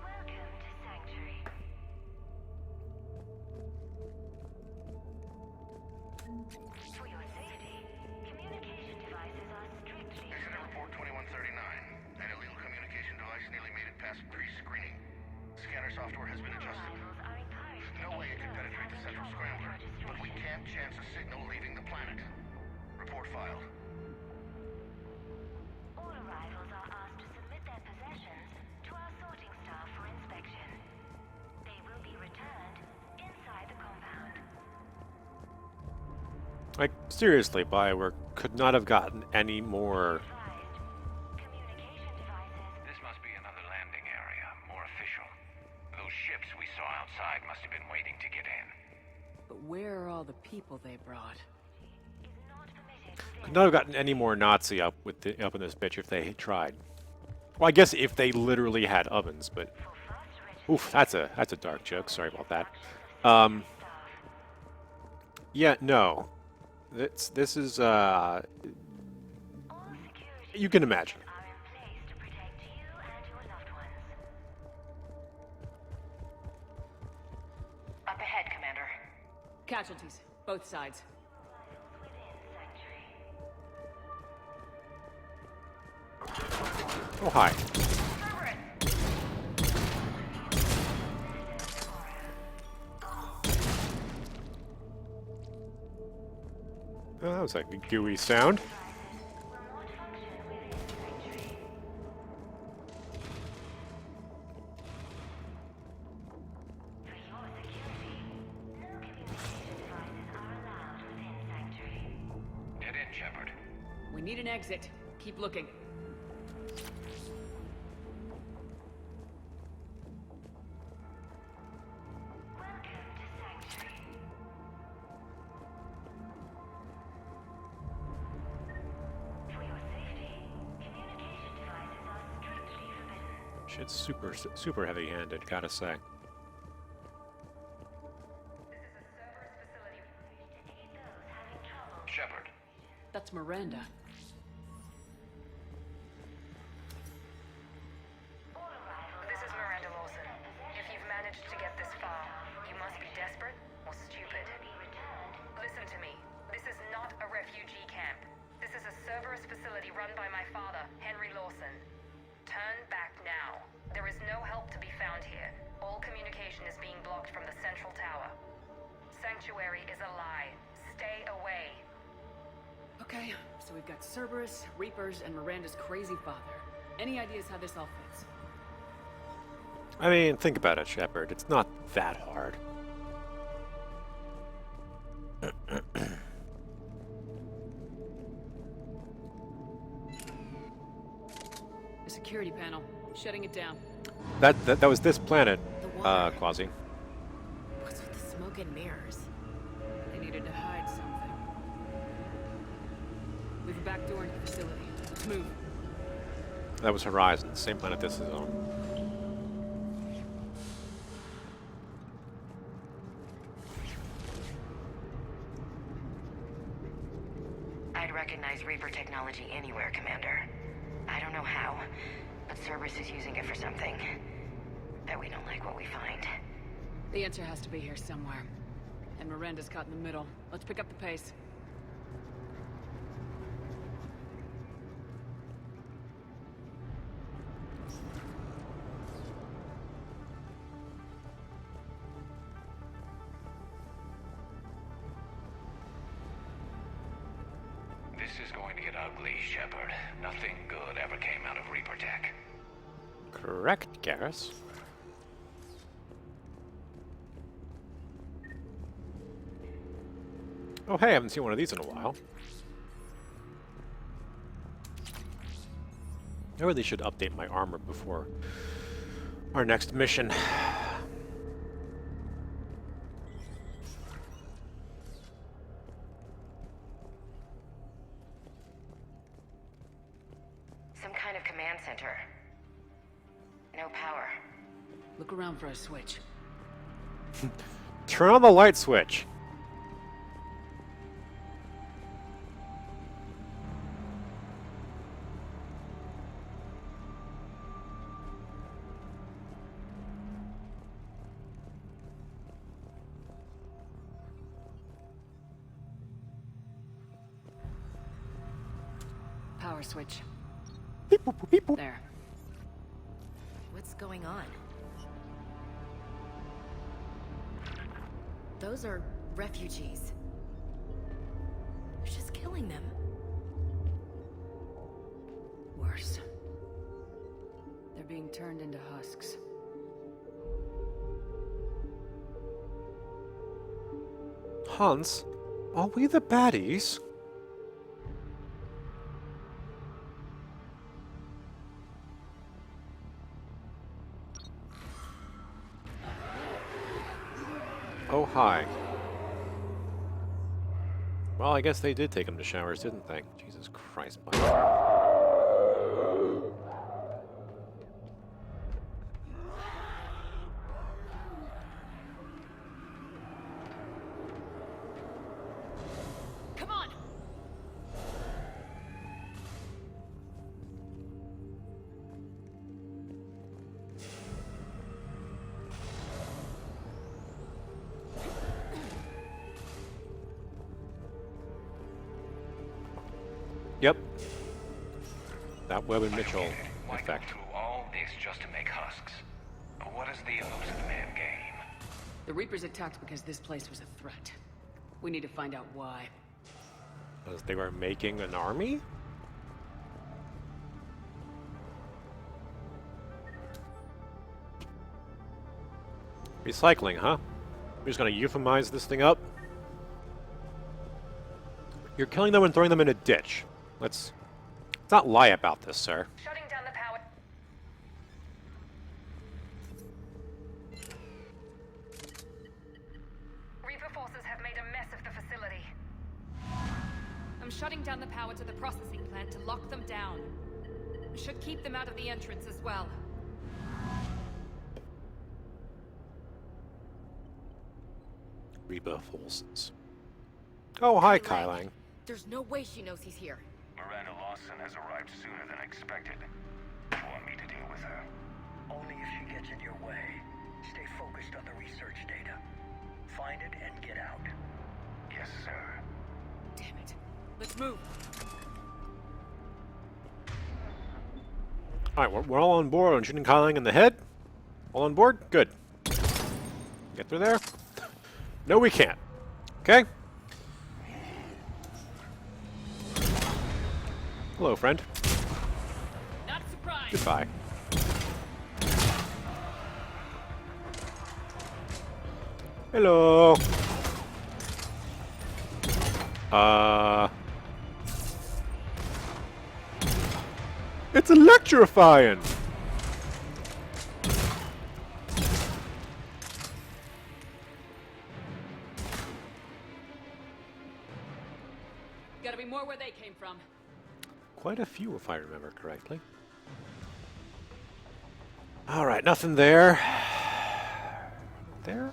Welcome to Sanctuary. For your safety, communication devices are strictly Incident report 2139. An illegal communication device nearly made it past pre-screening. Scanner software has been adjusted. No way it could penetrate the central scrambler, but we can't chance a signal leaving the planet. Report filed. All arrivals are asked to submit their possessions to our sorting staff for inspection. They will be returned inside the compound. Like, seriously, Bioware could not have gotten any more... This must be another landing area, more official. Those ships we saw outside must have been waiting to get in. But where are all the people they brought? Could not have gotten any more Nazi up in this bitch if they had tried. Well, I guess if they literally had ovens, but oof, that's a dark joke. Sorry about that. Yeah, no. This is you can imagine. Up ahead, Commander. Casualties, both sides. Oh, hi. Oh, that was like a gooey sound. Get in, Shepard. We need an exit. Keep looking. Shit's super heavy-handed, gotta say. Shepard. That's Miranda. This is Miranda Lawson. If you've managed to get this far, you must be desperate or stupid. Listen to me. This is not a refugee camp. This is a Cerberus facility run by my father, Henry Lawson. Turn back now. There is no help to be found here. All communication is being blocked from the central tower. Sanctuary sanctuary is a lie. Stay away. Okay, so we've got Cerberus, Reapers, and Miranda's crazy father. Any ideas how this all fits? I mean, think about it, Shepard. It's not that hard. The security panel. Shutting it down. That was this planet, Quasi. What's with the smoke and mirrors? They needed to hide something. We have a back door into the facility. Let's move. That was Horizon, same planet this is on. I'd recognize Reaper technology anywhere, Commander. I don't know how, but Cerberus is using it for something. Bet we don't like what we find. The answer has to be here somewhere. And Miranda's caught in the middle. Let's pick up the pace. This is going to get ugly, Shepard. Nothing good ever came out of Reaper tech. Correct, Garrus. Oh hey, I haven't seen one of these in a while. I really should update my armor before our next mission. Some kind of command center. No power. Look around for a switch. Turn on the light switch. Power switch. Beep, boop, boop, beep, boop. There. What's going on? Those are refugees. They're just killing them. Worse. They're being turned into husks. Hans, are we the baddies? Oh, hi. Well, I guess they did take them to showers, didn't they? Jesus Christ, Mike. Come on! Yep. That Webb and Mitchell Why go effect. through all this just to make husks? What is the elusive man game? The Reapers attacked because this place was a threat. We need to find out why. Because they were making an army? Recycling, huh? We're just gonna euphemize this thing up? You're killing them and throwing them in a ditch. Let's not lie about this, sir. Shutting down the power. Reaper forces have made a mess of the facility. I'm shutting down the power to the processing plant to lock them down. We should keep them out of the entrance as well. Reba forces. Oh, hi, Kylang. There's no way she knows he's here. Miranda Lawson has arrived sooner than expected. You want me to deal with her? Only if she gets in your way. Stay focused on the research data. Find it and get out. Yes, sir. Damn it. Let's move. Alright, we're all on board on shooting Kylang in the head. All on board? Good. Get through there? No, we can't. Okay. Hello, friend. Not surprised. Goodbye. Hello. It's electrifying. Gotta be more where they came from. Quite a few, if I remember correctly. All right, nothing there. There.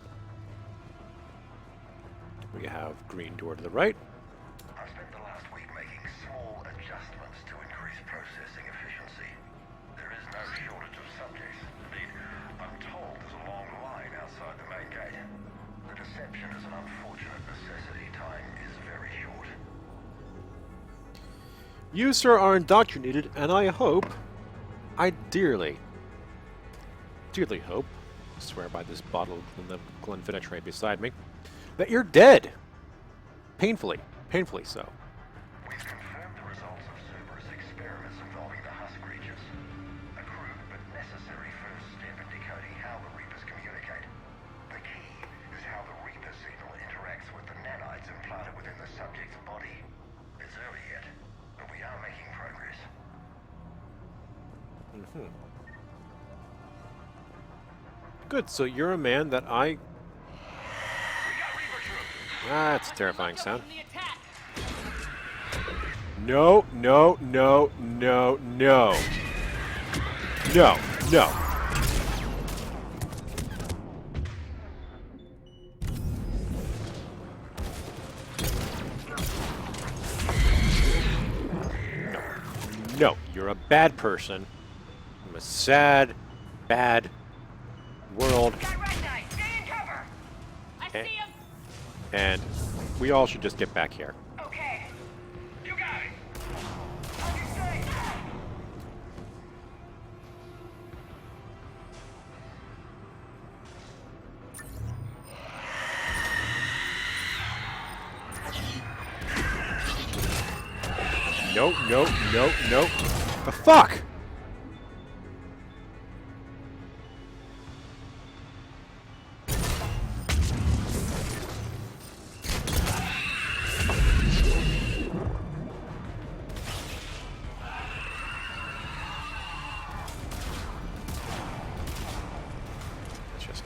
We have green door to the right. I spent the last week making small adjustments to increase processing efficiency. There is no shortage of subjects. Indeed, I'm told there's a long line outside the main gate. The deception is an unfortunate necessity. Time is very short. You, sir, are indoctrinated, and I hope, I dearly hope, I swear by this bottle of Glenfiddich right beside me, that you're dead. Painfully so. We've confirmed the results of Cerberus experiments involving the husk creatures. A crude but necessary first step in decoding how the Reapers communicate. The key is how the Reaper signal interacts with the nanites implanted within the subject's body. It's early yet, but we are making progress. Good, so you're a man that I... That's a terrifying sound. No, no, no, no, no. No, no. No, you're a bad person. I'm a sad, bad world. And we all should just get back here. Okay. You got it. No, no, no, no. The fuck?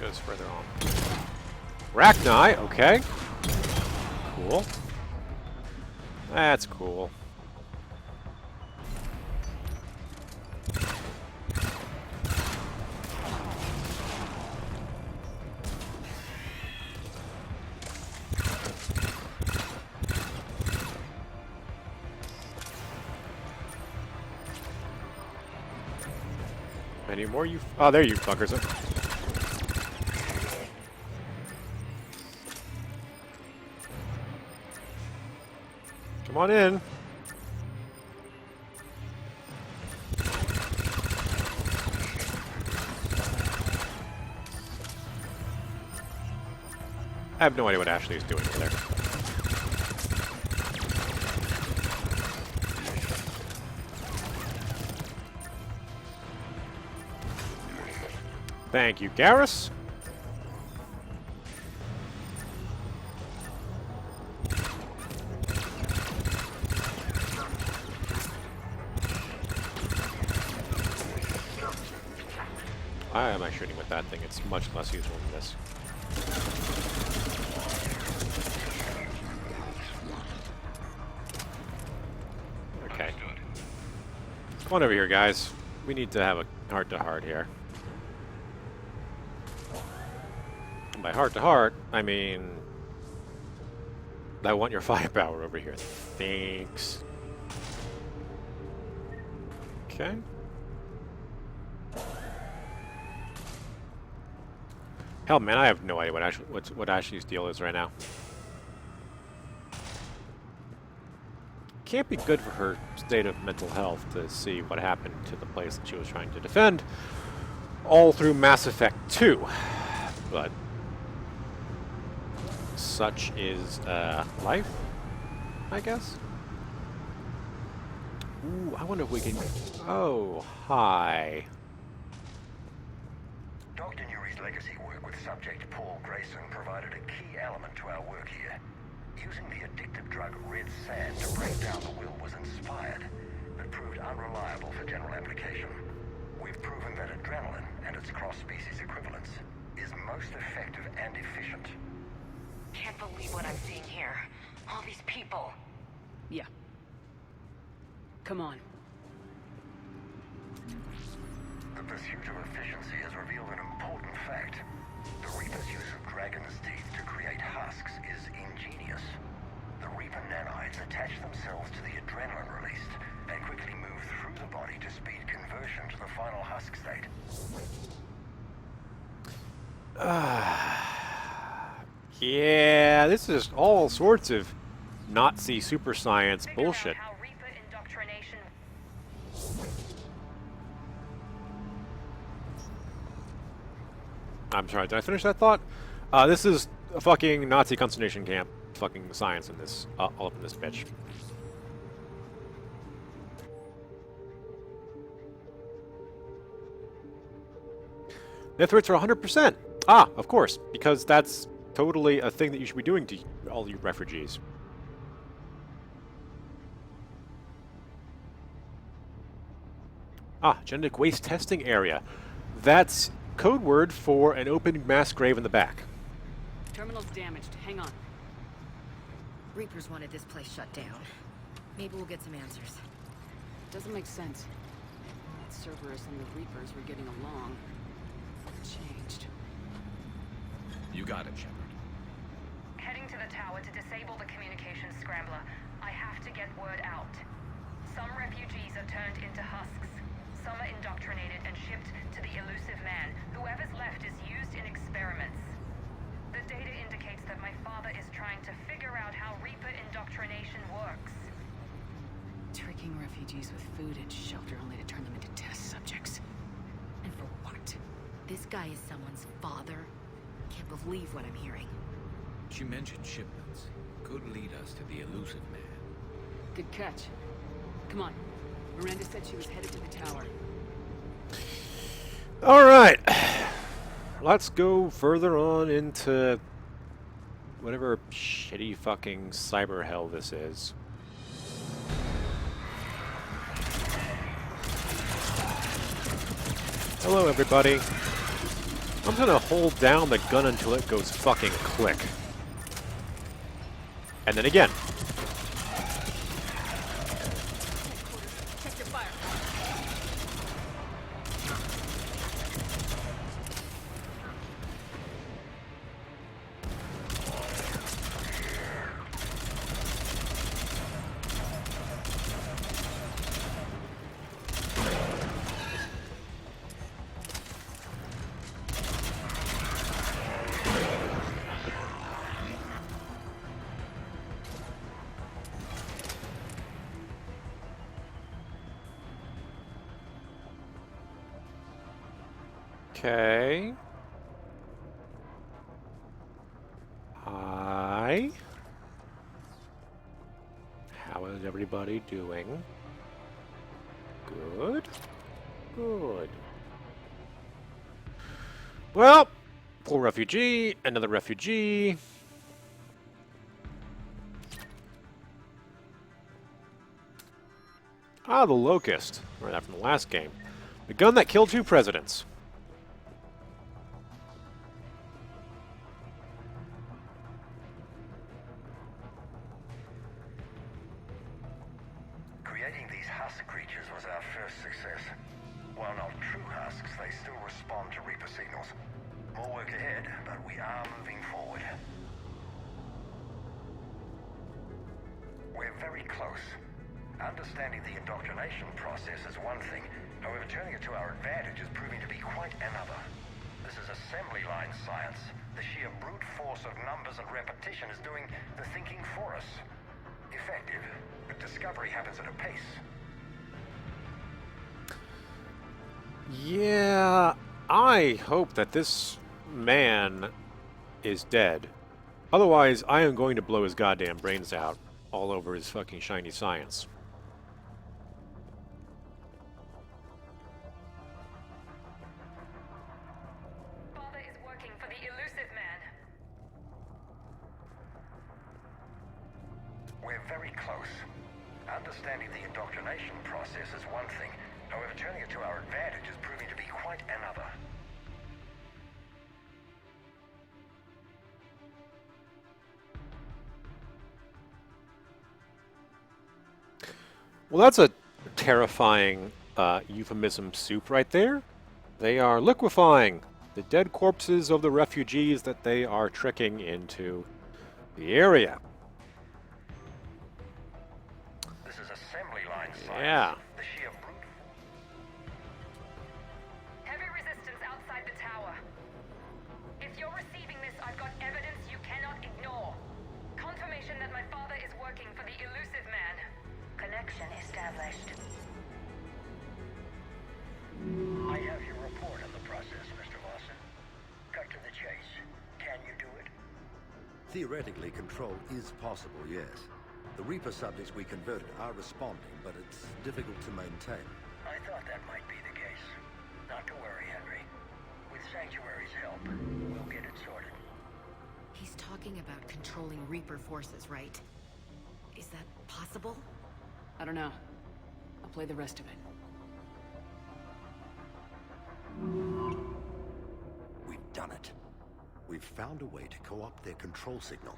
Goes further on. Rachni, okay. Cool. That's cool. Any more you... Oh, there you fuckers are. Come on in. I have no idea what Ashley is doing over there. Thank you, Garrus. Why am I shooting with that thing? It's much less useful than this. Okay. Come on over here, guys. We need to have a heart-to-heart here. And by heart-to-heart, I mean... I want your firepower over here. Thanks. Okay. Hell, man, I have no idea what Ashley's deal is right now. Can't be good for her state of mental health to see what happened to the place that she was trying to defend all through Mass Effect 2. But such is life, I guess. Ooh, I wonder if we can... Oh, hi. Dr. Newry's legacy work with subject Paul Grayson provided a key element to our work here. Using the addictive drug red sand to break down the will was inspired, but proved unreliable for general application. We've proven that adrenaline and its cross-species equivalents is most effective and efficient. Can't believe what I'm seeing here. All these people. Yeah. Come on. The pursuit of efficiency has revealed an important fact. The Reaper's use of Dragon's teeth to create husks is ingenious. The Reaper nanites attach themselves to the adrenaline released and quickly move through the body to speed conversion to the final husk state. Yeah, this is all sorts of Nazi super science bullshit. I'm sorry, did I finish that thought? This is a fucking Nazi concentration camp fucking science in this, all up in this bitch. Death rates are 100%. Ah, of course, because that's totally a thing that you should be doing to all you refugees. Ah, genetic waste testing area. That's code word for an open mass grave in the back. Terminal's damaged. Hang on. Reapers wanted this place shut down. Maybe we'll get some answers. Doesn't make sense. Cerberus and the Reapers were getting along. What changed? You got it, Shepard. Heading to the tower to disable the communications scrambler. I have to get word out. Some refugees are turned into husks. Some are indoctrinated and shipped to the elusive man. Whoever's left is used in experiments. The data indicates that my father is trying to figure out how Reaper indoctrination works. Tricking refugees with food and shelter only to turn them into test subjects. And for what? This guy is someone's father? Can't believe what I'm hearing. She mentioned shipments. Could lead us to the elusive man. Good catch. Come on. Miranda said she was headed to the tower. Alright. Let's go further on into whatever shitty fucking cyber hell this is. Hello, everybody. I'm gonna hold down the gun until it goes fucking click. And then again. Okay. Hi. How is everybody doing? Good. Good. Well, poor refugee, another refugee. Ah, the Locust. Remember that from the last game. The gun that killed 2 presidents. Creating these husk creatures was our first success. While not true husks, they still respond to Reaper signals. More work ahead, but we are moving forward. We're very close. Understanding the indoctrination process is one thing. However, turning it to our advantage is proving to be quite another. This is assembly line science. The sheer brute force of numbers and repetition is doing the thinking for us. Effective, but discovery happens at a pace. Yeah, I hope that this man is dead. Otherwise, I am going to blow his goddamn brains out all over his fucking shiny science. Father is working for the elusive man. We're very close. Understanding the indoctrination process is one thing. However, turning it to our advantage is proving to be quite another. Well, that's a terrifying euphemism soup right there. They are liquefying the dead corpses of the refugees that they are tricking into the area. This is assembly line science. Yeah. The sheer brute. Heavy resistance outside the tower. If you're receiving this, I've got evidence you cannot ignore. Confirmation that my father is working for the elusive man. Connection established. I have your report on the process, Mr. Lawson. Cut to the chase. Can you do it? Theoretically, control is possible, yes. The Reaper subjects we converted are responding, but it's difficult to maintain. I thought that might be the case. Not to worry, Henry. With Sanctuary's help, we'll get it sorted. He's talking about controlling Reaper forces, right? Is that possible? I don't know. I'll play the rest of it. We've done it. We've found a way to co-opt their control signal.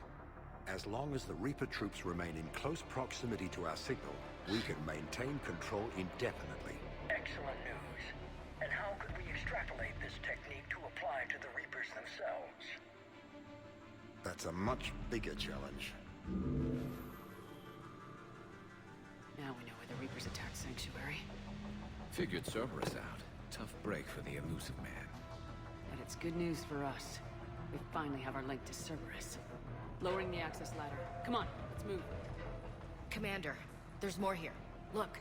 As long as the Reaper troops remain in close proximity to our signal, we can maintain control indefinitely. Excellent news. And how could we extrapolate this technique to apply to the Reapers themselves? That's a much bigger challenge. Now we know why the Reapers attacked Sanctuary. Figured Cerberus out. Tough break for the elusive man. But it's good news for us. We finally have our link to Cerberus. Lowering the access ladder. Come on, let's move. Commander, there's more here. Look.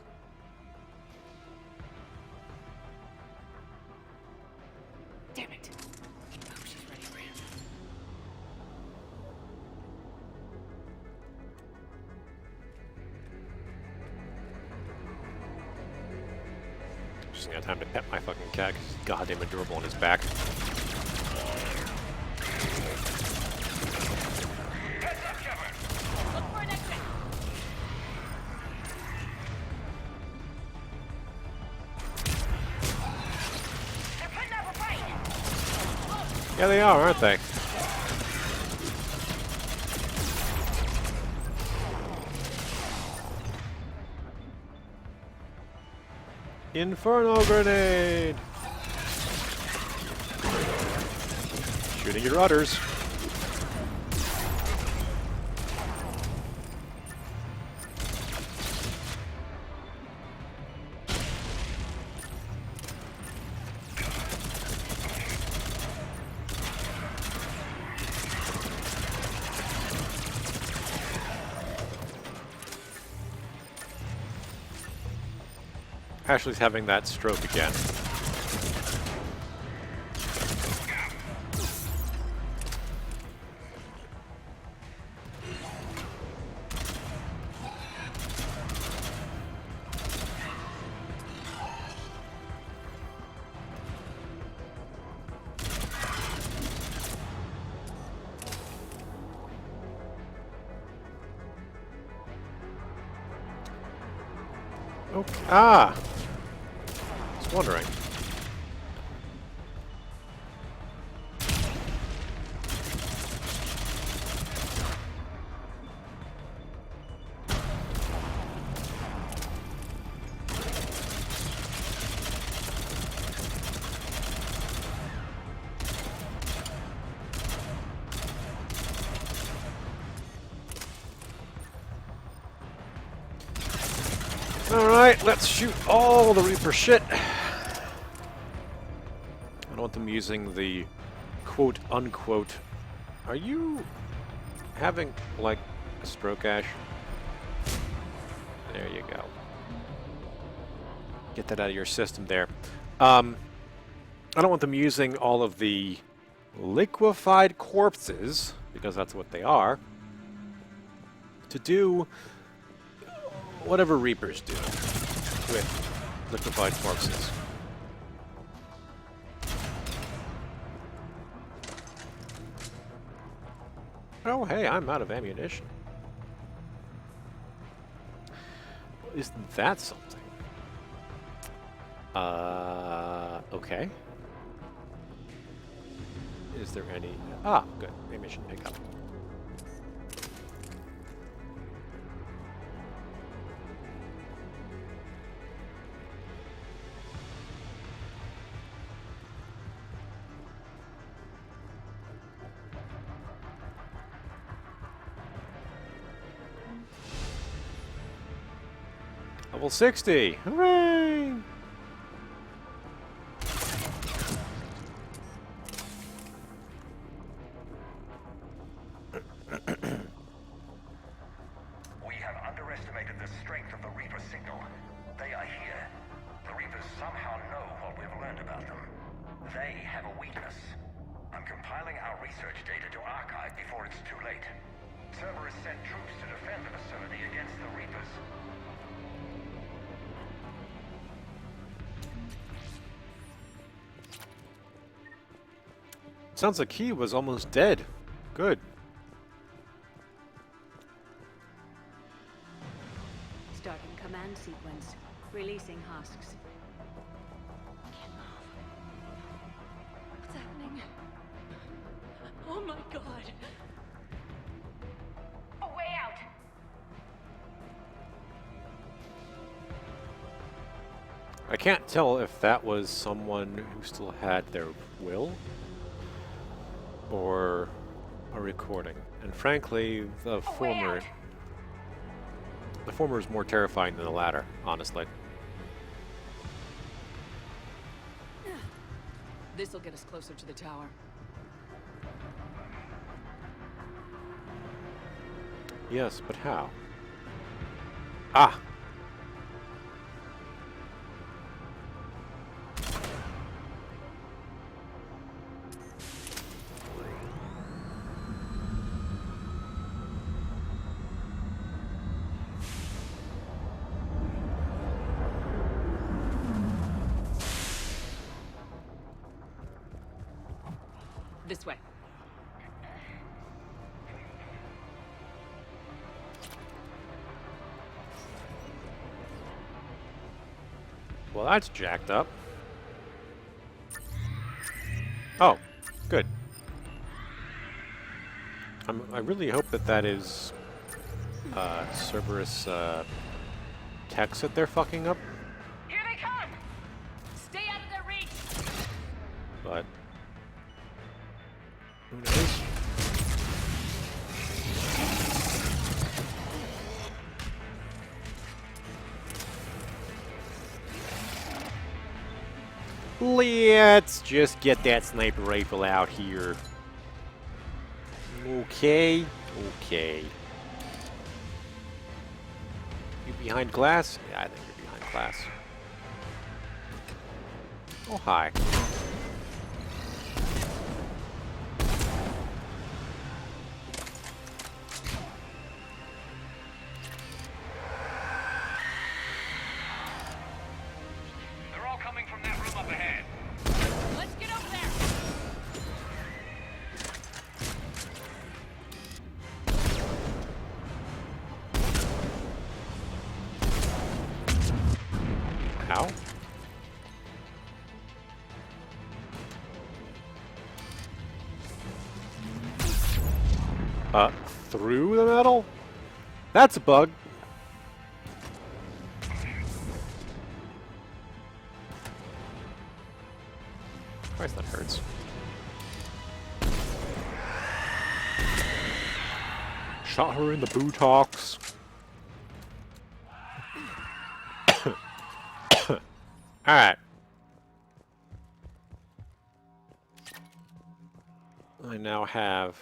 Damn it. I hope she's ready for him. Just gonna have time to pet my fucking cat because he's goddamn adorable on his back. Look for an exit. They're putting up a fight. Yeah, they are, aren't they? Inferno grenade! Shooting your udders. Ashley's having that stroke again. Okay. Ah! I was wondering. Alright, let's shoot all the Reaper shit. I don't want them using the quote-unquote... Are you having, like, a stroke, Ash? There you go. Get that out of your system there. I don't want them using all of the liquefied corpses because that's what they are, to do whatever Reapers do with liquefied corpses. Oh, hey, I'm out of ammunition. Isn't that something? Okay. Is there any... Ah, good. Ammunition pickup. Level 60! Hooray! We have underestimated the strength of the Reaper signal. They are here. The Reapers somehow know what we've learned about them. They have a weakness. I'm compiling our research data to archive before it's too late. Cerberus sent troops to defend the facility against the Reapers. Sounds like he was almost dead. Good. Starting command sequence. Releasing husks. What's happening? Oh my god. A way out! I can't tell if that was someone who still had their will or a recording. And frankly, the former is more terrifying than the latter, honestly. This'll get us closer to the tower. Yes, but how? Ah! This way. Well, that's jacked up. Oh, good. I really hope that is Cerberus techs that they're fucking up. Here they come! Stay out of their reach! But who knows? Let's just get that sniper rifle out here. Okay, okay. You behind glass? Yeah, I think you're behind glass. Oh, hi. They're all coming from that room up ahead. Let's get over there! How? Through the metal? That's a bug. Christ, that hurts. Shot her in the buttocks. Alright. I now have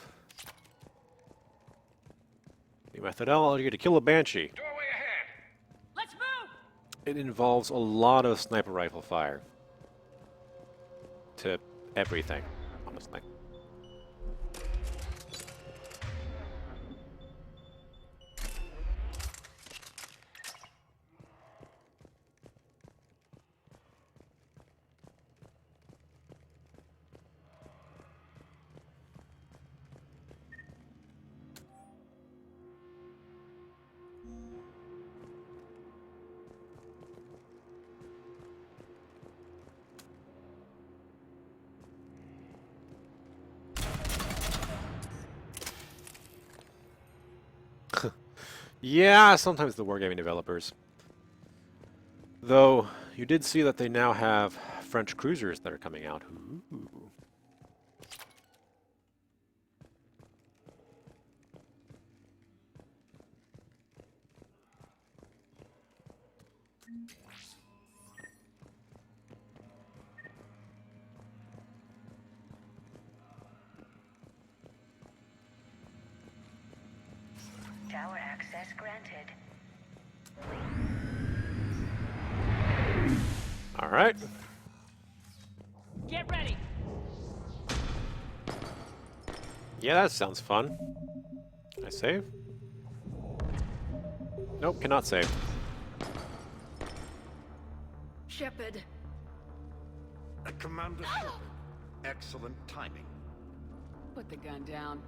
the methodology to kill a banshee. Doorway ahead. Let's move! It involves a lot of sniper rifle fire. To everything, honestly. Yeah, sometimes the wargaming developers. Though, you did see that they now have French cruisers that are coming out. Ooh. Tower access granted. All right. Get ready. Yeah, that sounds fun. Can I save? Nope, cannot save. Shepard. Commander Shepard. Excellent timing. Put the gun down.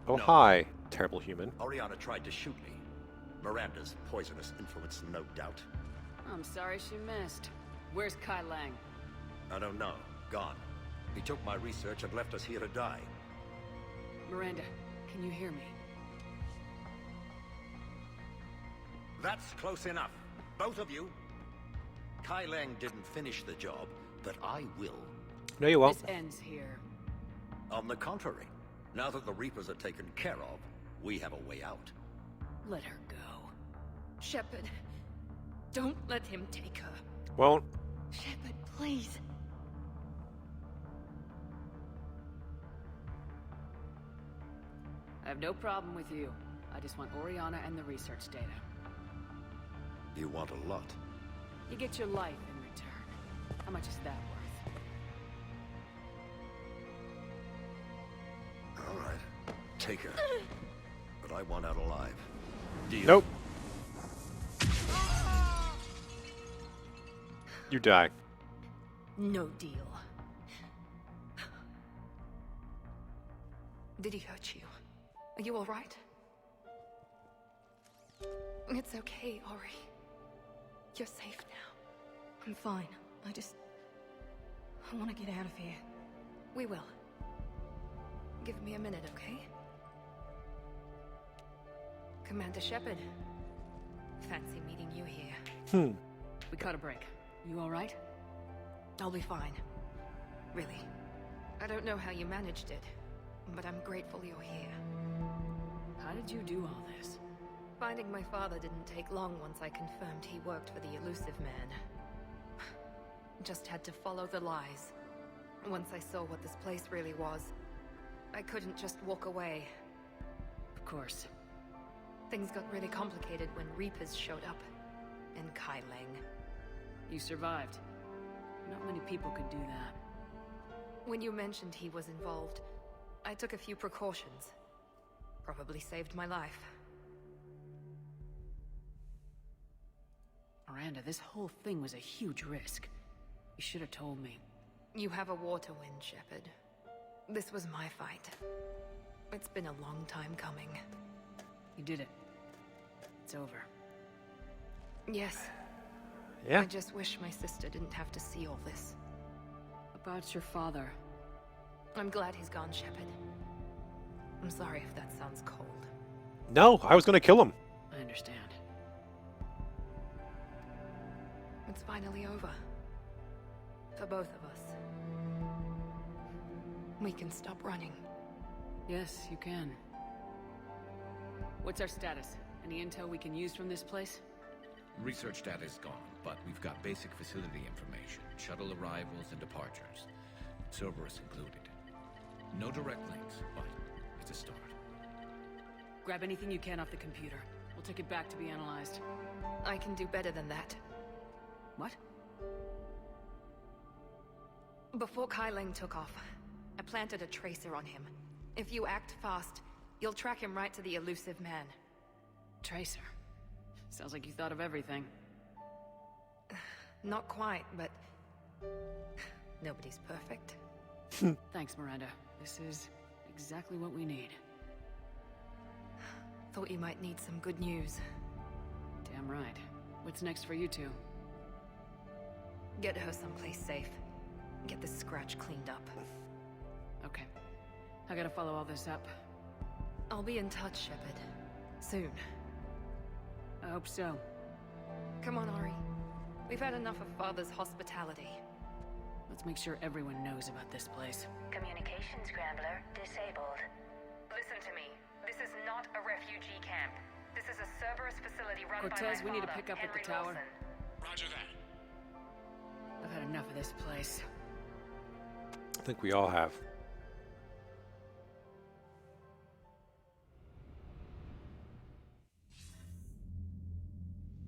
Oh, No. hi, terrible human. Oriana tried to shoot me. Miranda's poisonous influence, no doubt. I'm sorry she missed. Where's Kai Lang? I don't know. Gone. He took my research and left us here to die. Miranda, can you hear me? That's close enough. Both of you. Kai Lang didn't finish the job, but I will. No, you won't. This ends here. On the contrary, now that the Reapers are taken care of, we have a way out. Let her go. Shepard. Don't let him take her. Won't. Shepard, please. I have no problem with you. I just want Oriana and the research data. You want a lot. You get your life in return. How much is that worth? All right. Take her. But I want out alive. Deal? Nope. You die. No deal. Did he hurt you? Are you all right? It's okay, Ori. You're safe now. I'm fine. I want to get out of here. We will. Give me a minute, okay? Commander Shepard. Fancy meeting you here. We caught a break. You all right? I'll be fine. Really. I don't know how you managed it, but I'm grateful you're here. How did you do all this? Finding my father didn't take long once I confirmed he worked for the Elusive Man. Just had to follow the lies. Once I saw what this place really was, I couldn't just walk away. Of course. Things got really complicated when Reapers showed up. And Kai Lang. You survived. Not many people could do that. When you mentioned he was involved, I took a few precautions. Probably saved my life. Miranda, this whole thing was a huge risk. You should have told me. You have a war to win, Shepard. This was my fight. It's been a long time coming. You did it. It's over. Yes. Yeah? I just wish my sister didn't have to see all this. About your father. I'm glad he's gone, Shepard. I'm sorry if that sounds cold. No, I was gonna kill him. I understand. It's finally over. For both of us. We can stop running. Yes, you can. What's our status? Any intel we can use from this place? Research data is gone, but we've got basic facility information, shuttle arrivals and departures, Cerberus included. No direct links, but it's a start. Grab anything you can off the computer. We'll take it back to be analyzed. I can do better than that. What? Before Kai Lang took off, I planted a tracer on him. If you act fast, you'll track him right to the Elusive Man. Tracer? Sounds like you thought of everything. Not quite, but... nobody's perfect. Thanks, Miranda. This is exactly what we need. Thought you might need some good news. Damn right. What's next for you two? Get her someplace safe. Get this scratch cleaned up. Okay. I gotta follow all this up. I'll be in touch, Shepard. Soon. I hope so. Come on, Ari. We've had enough of Father's hospitality. Let's make sure everyone knows about this place. Communication scrambler disabled. Listen to me. This is not a refugee camp. This is a Cerberus facility run by my Cortez, father, we need to pick up at the Henry tower. Lawson. Roger that. I've had enough of this place. I think we all have.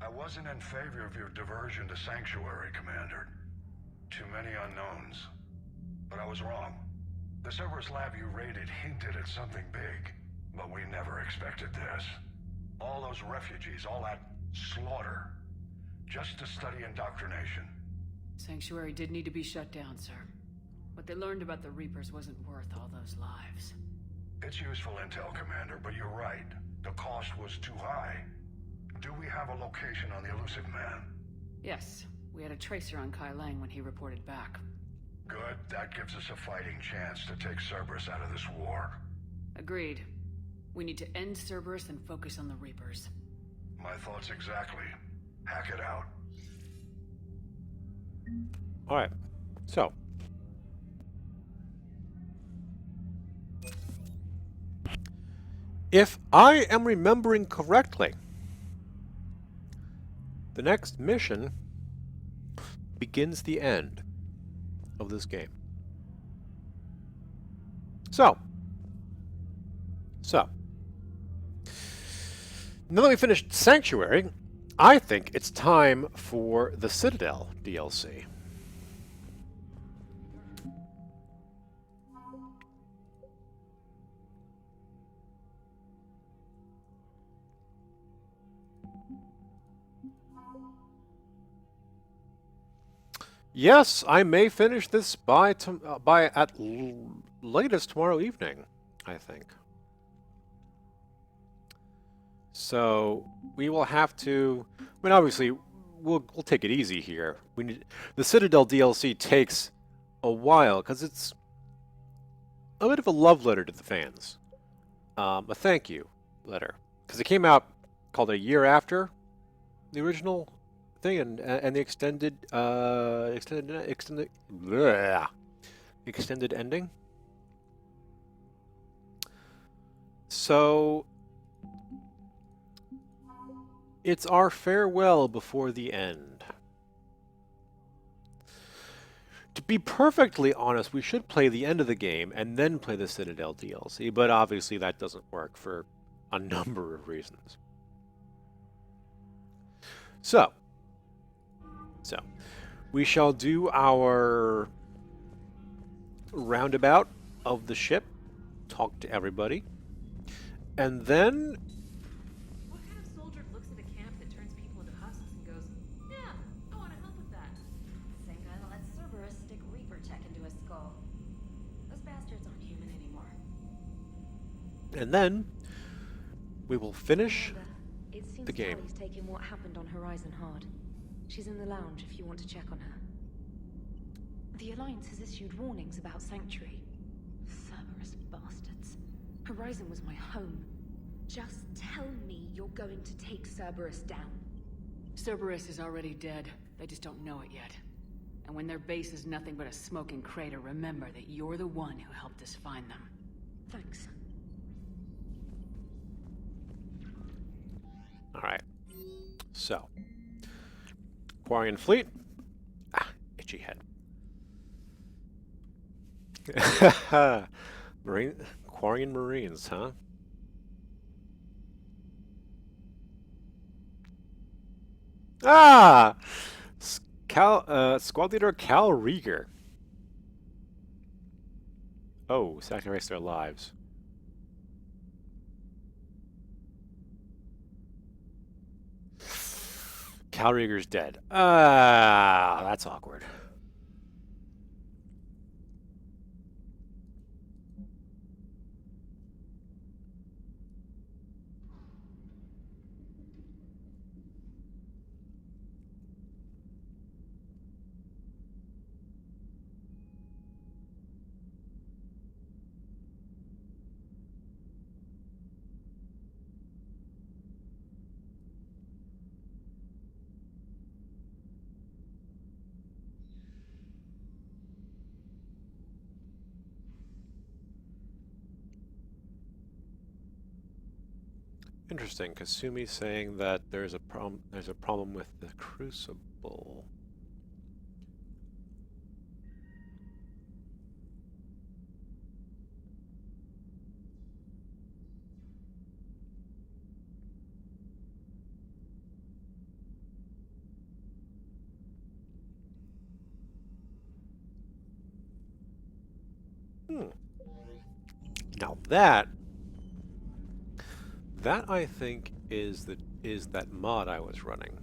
I wasn't in favor of your diversion to Sanctuary, Commander. Too many unknowns. But I was wrong. The Cerberus lab you raided hinted at something big, but we never expected this. All those refugees, all that slaughter, just to study indoctrination. Sanctuary did need to be shut down, sir. What they learned about the Reapers wasn't worth all those lives. It's useful intel, Commander, but you're right. The cost was too high. Do we have a location on the elusive man? Yes, we had a tracer on Kai Lang when he reported back. Good. That gives us a fighting chance to take Cerberus out of this war. Agreed. We need to end Cerberus and focus on the Reapers. My thoughts exactly. Hack it out. Alright, so. If I am remembering correctly, the next mission begins the end of this game. So, now that we finished Sanctuary, I think it's time for the Citadel DLC. Yes, I may finish this by at latest tomorrow evening, I think. So we will have to. I mean, obviously, we'll take it easy here. We need the Citadel DLC takes a while because it's a bit of a love letter to the fans, a thank you letter, because it came out called a year after the original thing, and the extended ending. So it's our farewell before the end. To be perfectly honest, we should play the end of the game and then play the Citadel DLC, but obviously that doesn't work for a number of reasons. So we shall do our roundabout of the ship, talk to everybody, and then What kind of soldier looks at a camp that turns people into husks and goes, yeah, I want to help with that? Same guy that lets Cerberus stick Reaper tech into his skull. Those bastards aren't human anymore. and then we will finish It seems the game. Tally's taking what happened on Horizon hard. She's in the lounge if you want to check on her. The Alliance has issued warnings about Sanctuary. Cerberus bastards. Horizon was my home. Just tell me you're going to take Cerberus down. Cerberus is already dead. They just don't know it yet. And when their base is nothing but a smoking crater, remember that you're the one who helped us find them. Thanks. Alright. So. Quarian Fleet. Ah, itchy head. Quarian Marines, huh? Ah! Squad Leader Cal Rieger. Oh, sacrifice their lives. Cal Rieger's dead. Ah, that's awkward. Interesting. Kasumi's saying that there's a problem. There's a problem with the crucible. Now that I think is that mod I was running.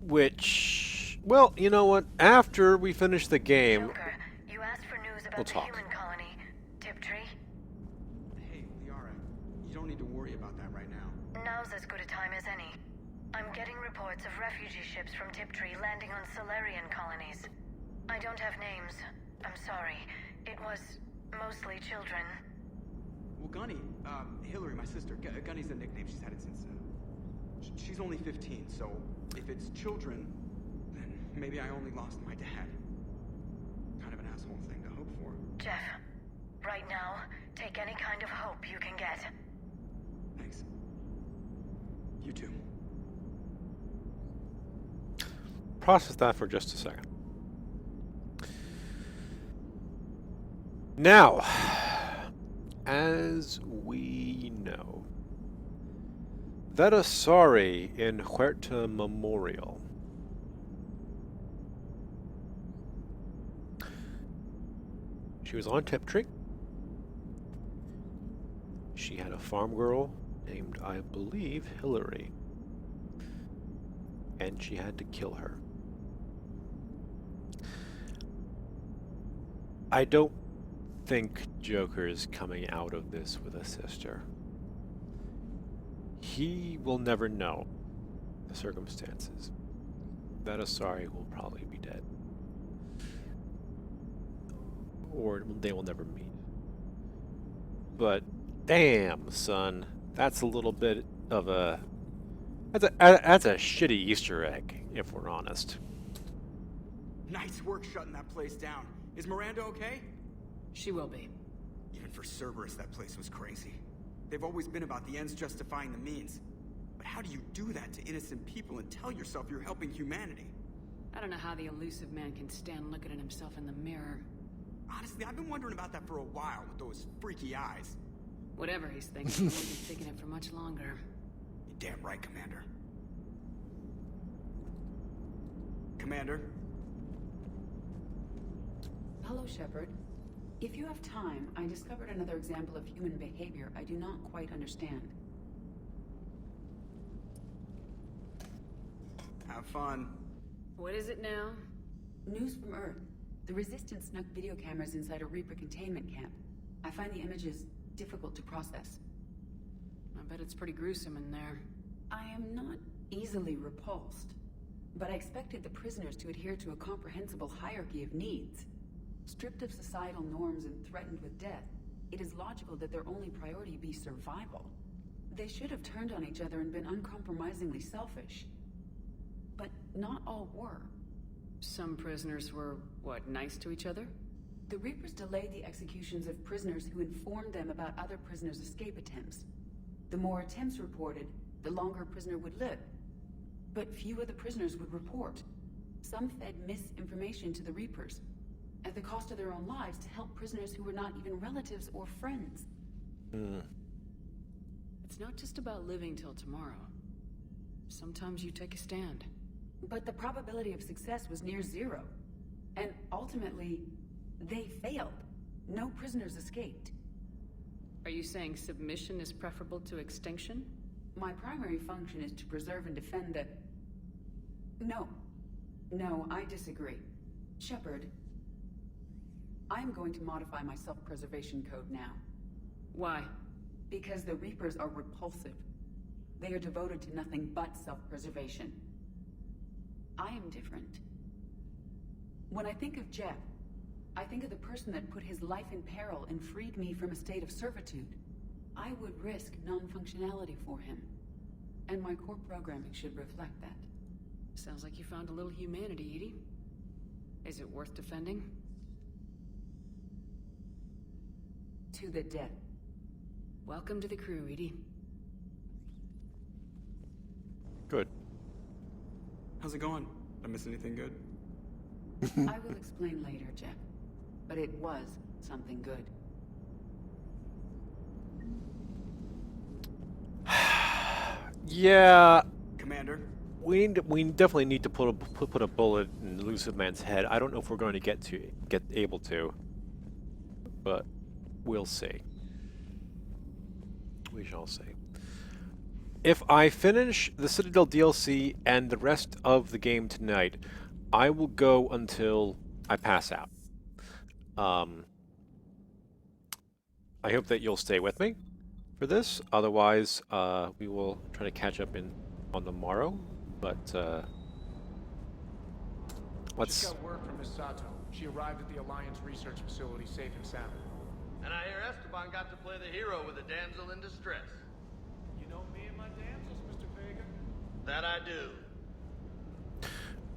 Which, well, you know what? After we finish the game, Joker, you asked for news about we'll the talk. human colony, Tiptree. Hey, Liara, you don't need to worry about that right now. Now's as good a time as any. I'm getting reports of refugee ships from Tiptree landing on Solarian colonies. I don't have names. I'm sorry. It was mostly children. Well, Gunny, Hillary, my sister, Gunny's a nickname. She's had it since, she's only 15, so if it's children, then maybe I only lost my dad. Kind of an asshole thing to hope for. Jeff, right now, take any kind of hope you can get. Thanks. You too. Process that for just a second. Now, as we know, that Asari in Huerta Memorial she was on Tiptree. She had a farm girl named, I believe, Hillary. And she had to kill her. I don't think Joker is coming out of this with a sister. He will never know the circumstances. That Asari will probably be dead. Or they will never meet. But damn, son, that's a little bit of a that's a shitty Easter egg, if we're honest. Nice work shutting that place down. Is Miranda okay? She will be. Even for Cerberus, that place was crazy. They've always been about the ends justifying the means. But how do you do that to innocent people and tell yourself you're helping humanity? I don't know how the elusive man can stand looking at himself in the mirror. Honestly, I've been wondering about that for a while with those freaky eyes. Whatever he's thinking, he won't be thinking it for much longer. You're damn right, Commander. Commander? Hello, Shepard. If you have time, I discovered another example of human behavior I do not quite understand. Have fun. What is it now? News from Earth. The Resistance snuck video cameras inside a Reaper containment camp. I find the images difficult to process. I bet it's pretty gruesome in there. I am not easily repulsed, but I expected the prisoners to adhere to a comprehensible hierarchy of needs. Stripped of societal norms and threatened with death, it is logical that their only priority be survival. They should have turned on each other and been uncompromisingly selfish. But not all were. Some prisoners were, what, nice to each other? The Reapers delayed the executions of prisoners who informed them about other prisoners' escape attempts. The more attempts reported, the longer a prisoner would live. But few of the prisoners would report. Some fed misinformation to the Reapers, at the cost of their own lives, to help prisoners who were not even relatives or friends. It's not just about living till tomorrow. Sometimes you take a stand. But the probability of success was near zero. And ultimately, they failed. No prisoners escaped. Are you saying submission is preferable to extinction? My primary function is to preserve and defend the... No, I disagree. Shepard, I'm going to modify my self-preservation code now. Why? Because the Reapers are repulsive. They are devoted to nothing but self-preservation. I am different. When I think of Jeff, I think of the person that put his life in peril and freed me from a state of servitude. I would risk non-functionality for him. And my core programming should reflect that. Sounds like you found a little humanity, Edie. Is it worth defending? To the death. Welcome to the crew, Edie. Good. How's it going? Did I miss anything good? I will explain later, Jeff. But it was something good. Yeah. Commander? We definitely need to put a bullet in the Elusive Man's head. I don't know if we're going to get able to, but we'll see. We shall see. If I finish the Citadel DLC and the rest of the game tonight, I will go until I pass out. I hope that you'll stay with me for this. Otherwise, we will try to catch up on the morrow. But let's. Just got word from Miss Sato. She arrived at the Alliance research facility safe and sound. And I hear Esteban got to play the hero with a damsel in distress. You know me and my damsels, Mr. Vega? That I do.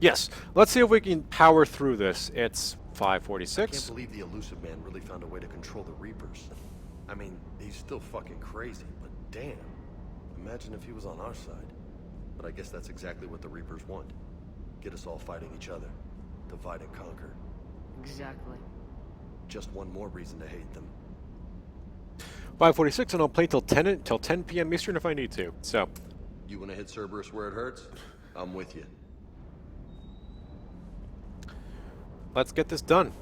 Yes, let's see if we can power through this. It's 5:46. I can't believe the Elusive Man really found a way to control the Reapers. I mean, he's still fucking crazy, but damn. Imagine if he was on our side. But I guess that's exactly what the Reapers want. Get us all fighting each other. Divide and conquer. Exactly. Just one more reason to hate them. 5:46, and I'll play till 10 p.m. Eastern if I need to. So. You want to hit Cerberus where it hurts? I'm with you. Let's get this done.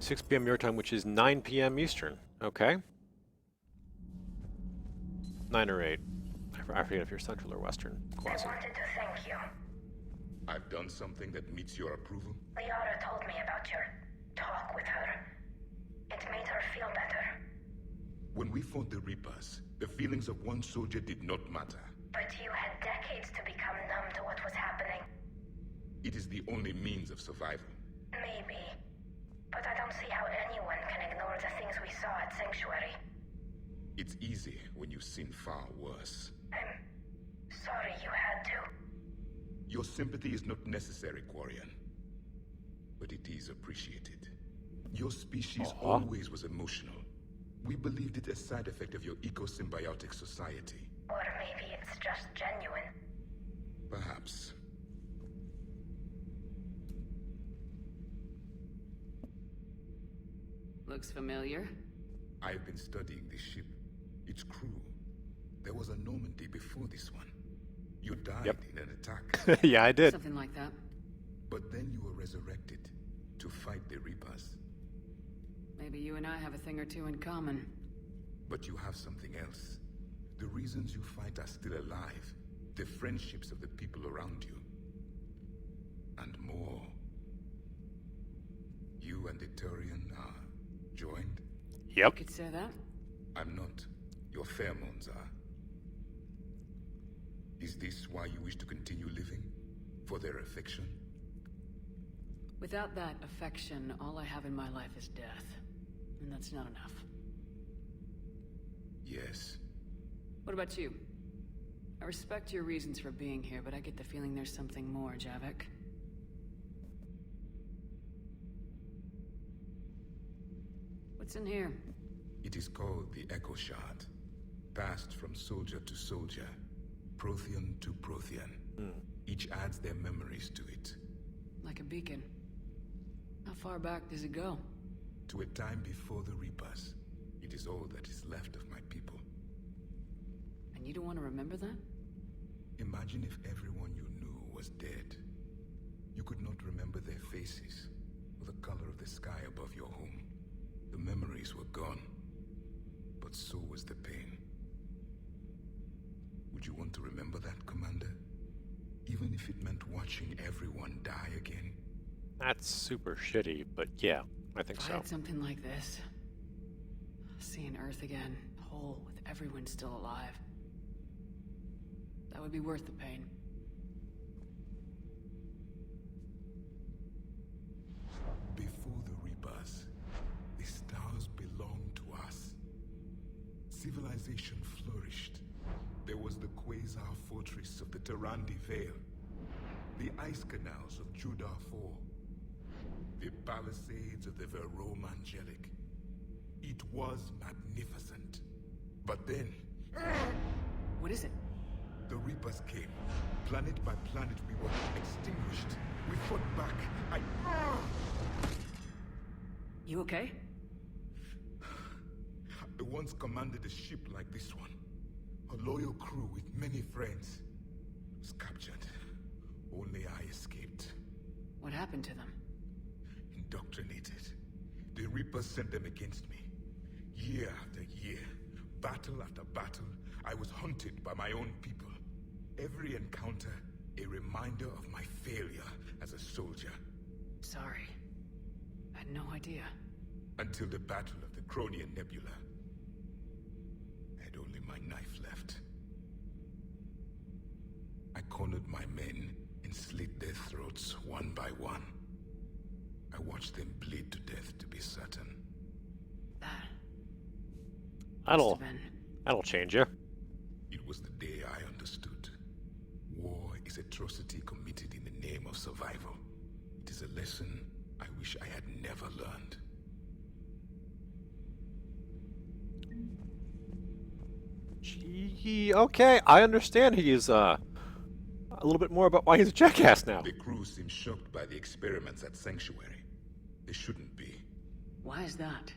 6 p.m. your time, which is 9 p.m. Eastern. Okay. 9 or 8. I forget if you're Central or Western. Quasi. I wanted to thank you. I've done something that meets your approval? Liara told me about your talk with her. It made her feel better. When we fought the Reapers, the feelings of one soldier did not matter. But you had decades to become numb to what was happening. It is the only means of survival. Maybe. But I don't see how anyone can ignore the things we saw at Sanctuary. It's easy when you've seen far worse. I'm sorry you had to. Your sympathy is not necessary, Quarian. But it is appreciated. Your species always was emotional. We believed it a side effect of your eco-symbiotic society. Or maybe it's just genuine. Perhaps. Looks familiar. I've been studying this ship. Its crew. There was a Normandy before this one. You died in an attack. Yeah, I did. Something like that. But then you were resurrected to fight the Reapers. Maybe you and I have a thing or two in common. But you have something else. The reasons you fight are still alive. The friendships of the people around you. And more. You and the Turian are joined? Yep. You could say that. I'm not. Your pheromones are. Is this why you wish to continue living? For their affection? Without that affection, all I have in my life is death. And that's not enough. Yes. What about you? I respect your reasons for being here, but I get the feeling there's something more, Javik. What's in here? It is called the Echo Shard. Passed from soldier to soldier. Prothean to Prothean. Each adds their memories to it. Like a beacon. How far back does it go? To a time before the Reapers. It is all that is left of my people. And you don't want to remember that? Imagine if everyone you knew was dead. You could not remember their faces, or the color of the sky above your home. The memories were gone. But so was the pain. Would you want to remember that, Commander? Even if it meant watching everyone die again? That's super shitty, but yeah, I think If so. I had something like this, seeing Earth again, whole, with everyone still alive, that would be worth the pain. Before the Reapers, the stars belonged to us. Civilization flourished. There was the Quasar Fortress of the Tarandi Vale, the ice canals of Judar IV, The palisades of the Verome Angelic. It was magnificent. But then... What is it? The Reapers came. Planet by planet, we were extinguished. We fought back. You okay? I once commanded a ship like this one. A loyal crew with many friends. Was captured. Only I escaped. What happened to them? Indoctrinated. The Reapers sent them against me. Year after year, battle after battle, I was hunted by my own people. Every encounter, a reminder of my failure as a soldier. Sorry. I had no idea. Until the Battle of the Cronian Nebula. I had only my knife left. I cornered my men and slit their throats one by one. I watched them bleed to death to be certain. That'll change you. It was the day I understood. War is atrocity committed in the name of survival. It is a lesson I wish I had never learned. Gee, okay, I understand he's a little bit more about why he's a jackass now. The crew seems shocked by the experiments at Sanctuary. They shouldn't be. Why is that?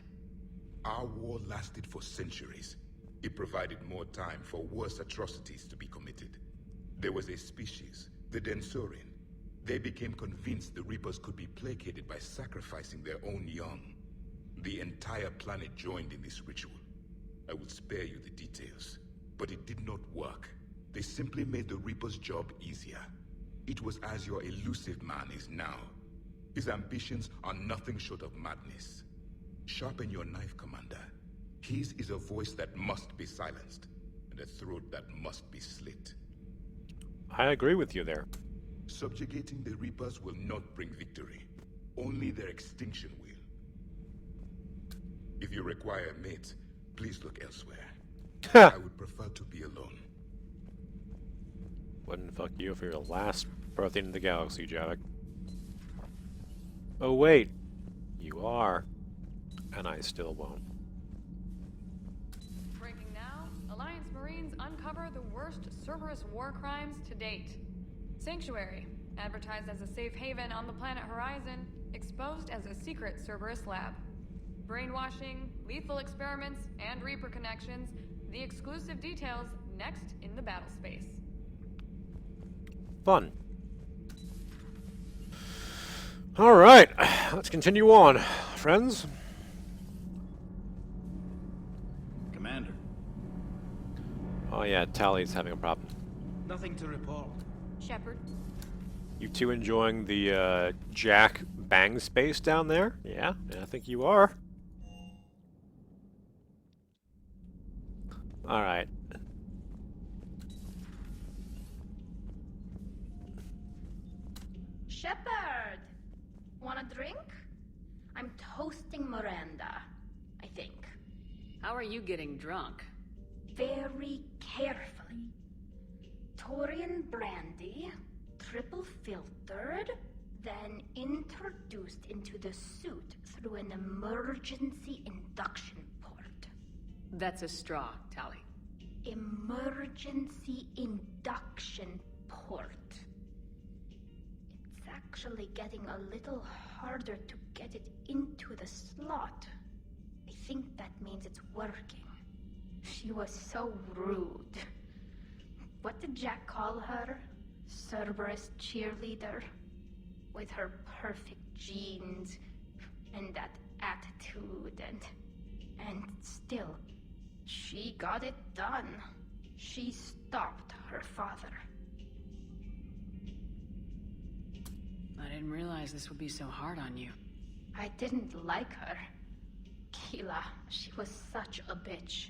Our war lasted for centuries. It provided more time for worse atrocities to be committed. There was a species, the Densorian. They became convinced the Reapers could be placated by sacrificing their own young. The entire planet joined in this ritual. I will spare you the details, but it did not work. They simply made the Reaper's job easier. It was as your elusive man is now. His ambitions are nothing short of madness. Sharpen your knife, Commander. His is a voice that must be silenced, and a throat that must be slit. I agree with you there. Subjugating the Reapers will not bring victory. Only their extinction will. If you require a mate, please look elsewhere. I would prefer to be alone. Wouldn't fuck you for your last birthday in the galaxy, Javik. Oh wait, you are. And I still won't. Breaking now, Alliance Marines uncover the worst Cerberus war crimes to date. Sanctuary, advertised as a safe haven on the planet Horizon, exposed as a secret Cerberus lab. Brainwashing, lethal experiments, and Reaper connections, the exclusive details next in the battle space. Fun. Alright, let's continue on, friends. Commander. Oh yeah, Tally's having a problem. Nothing to report. Shepard. You two enjoying the Jack bang space down there? Yeah, I think you are. Alright. Shepard! Want a drink? I'm toasting Miranda, I think. How are you getting drunk? Very carefully. Taurian brandy, triple filtered, then introduced into the suit through an emergency induction port. That's a straw, Tally. Emergency induction port. It's actually getting a little harder to get it into the slot. I think that means it's working. She was so rude. What did Jack call her? Cerberus cheerleader? With her perfect genes and that attitude and still, she got it done. She stopped her father. I didn't realize this would be so hard on you. I didn't like her. Keela, she was such a bitch.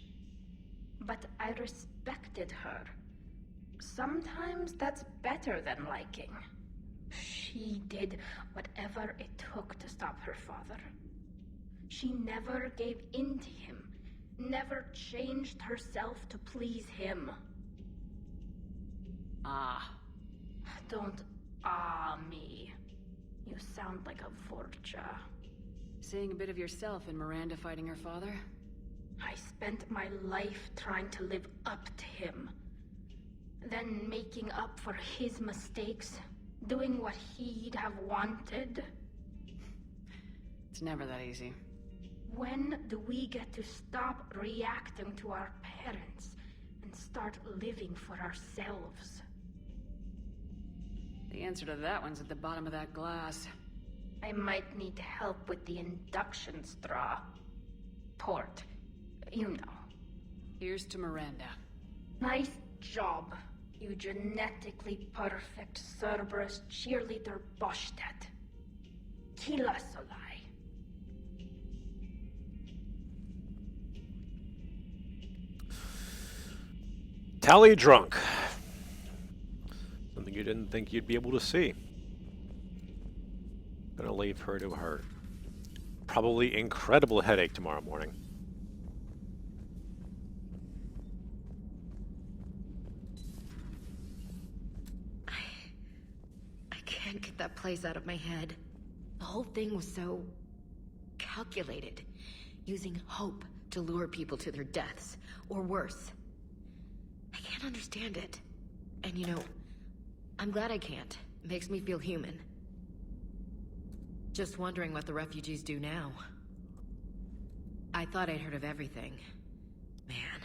But I respected her. Sometimes that's better than liking. She did whatever it took to stop her father. She never gave in to him, never changed herself to please him. Ah. Don't me. You sound like a vulture. Seeing a bit of yourself in Miranda fighting her father? I spent my life trying to live up to him. Then making up for his mistakes, doing what he'd have wanted. It's never that easy. When do we get to stop reacting to our parents and start living for ourselves? The answer to that one's at the bottom of that glass. I might need help with the induction straw. Port. You know. Here's to Miranda. Nice job, you genetically perfect Cerberus cheerleader Boschtet. Kila Solai. Tally drunk. Something you didn't think you'd be able to see. Gonna leave her to her probably incredible headache tomorrow morning. I can't get that place out of my head. The whole thing was so calculated, using hope to lure people to their deaths, or worse. I can't understand it. And you know, I'm glad I can't. It makes me feel human. Just wondering what the refugees do now. I thought I'd heard of everything. Man.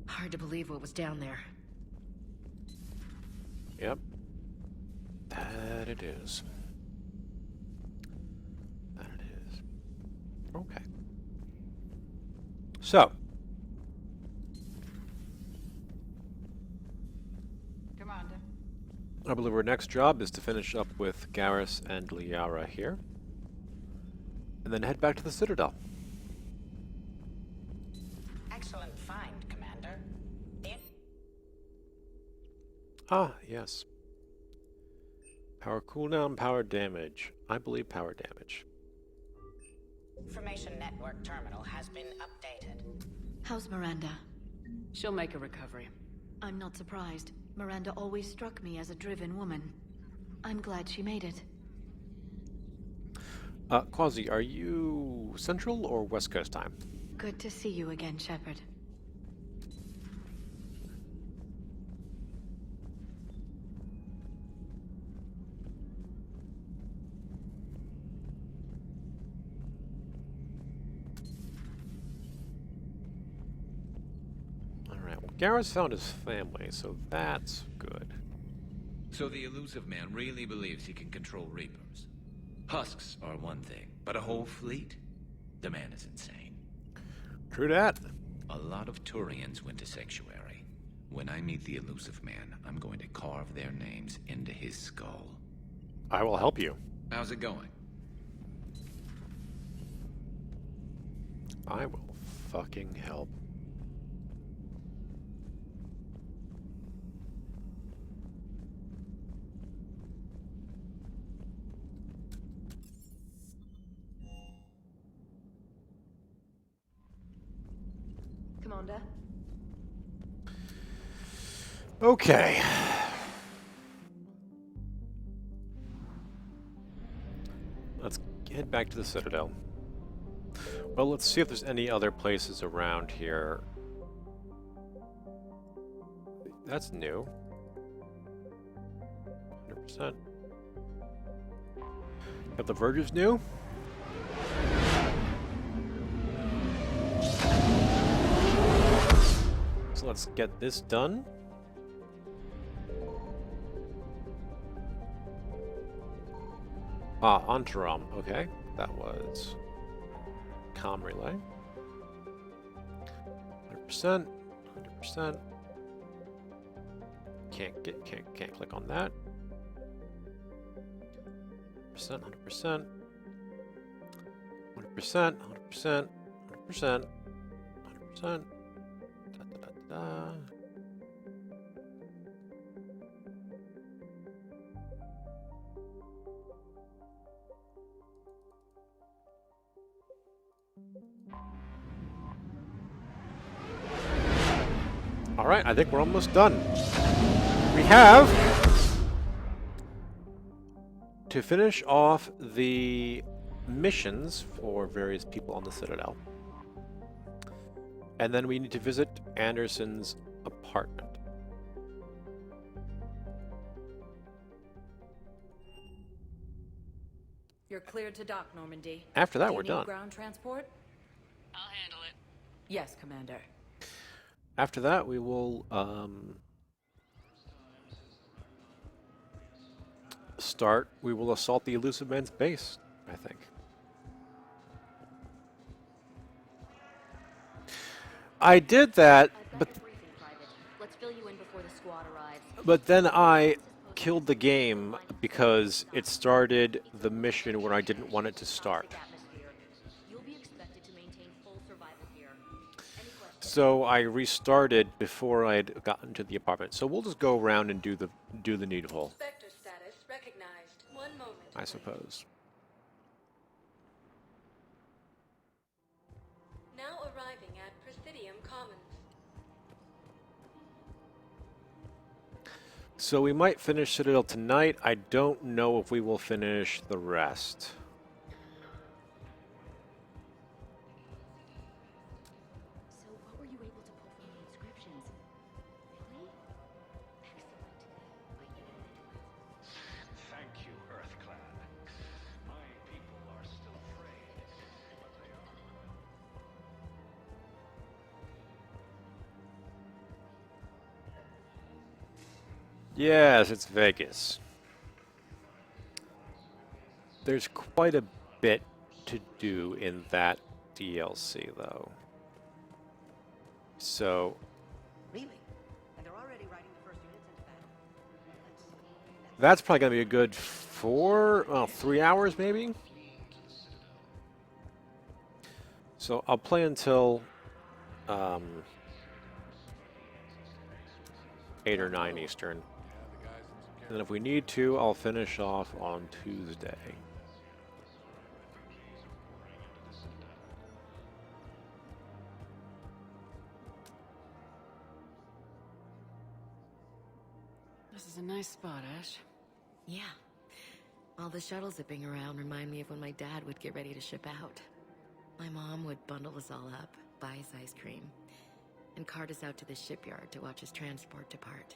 Hard to believe what was down there. Yep. That it is. That it is. Okay. So. Commander. I believe our next job is to finish up with Garrus and Liara here. And then head back to the Citadel. Excellent find, Commander. Ah, yes. Power cooldown, power damage. I believe power damage. Information network terminal has been updated. How's Miranda? She'll make a recovery. I'm not surprised. Miranda always struck me as a driven woman. I'm glad she made it. Quasi, are you Central or West Coast time? Good to see you again, Shepard. Alright, well, Garrus found his family, so that's good. So the elusive man really believes he can control Reapers. Husks are one thing, but a whole fleet? The man is insane. True that. A lot of Turians went to Sanctuary. When I meet the elusive man, I'm going to carve their names into his skull. I will help you. How's it going? I will fucking help. Commander? Okay. Let's head back to the Citadel. Well, let's see if there's any other places around here. That's new. 100%. Have the Verges new? So let's get this done. Ah, Antrom. Okay, that was comm relay. 100%. 100%. Can't click on that. 100%. 100%. 100%. 100%. 100%. 100%. All right, I think we're almost done. We have to finish off the missions for various people on the Citadel. And then we need to visit Anderson's apartment. You're cleared to dock, Normandy. After that, Do you we're need done. Ground transport? I'll handle it. Yes, Commander. After that, we will we will assault the Elusive Man's base, I think. I did that, Let's fill you in before the squad arrives. but then I killed the game because it started the mission when I didn't want it to start. You'll be expected to maintain full survival here. So I restarted before I had gotten to the apartment. So we'll just go around and do the needful, Vector status recognized. 1 moment. I suppose. Now arriving at Presidium Commons. So we might finish Citadel tonight. I don't know if we will finish the rest. So what were you able to pull from the inscriptions? Really? Excellent. Thank you, Earthclan. My people are still afraid, but they are. Yes, it's Vegas. There's quite a bit to do in that DLC, though. So Really? And they're already riding the first units into battle. that's probably going to be a good 3 hours, maybe? So I'll play until 8 or 9 Eastern. And if we need to, I'll finish off on Tuesday. This is a nice spot, Ash. Yeah. All the shuttles zipping around remind me of when my dad would get ready to ship out. My mom would bundle us all up, buy us ice cream, and cart us out to the shipyard to watch his transport depart.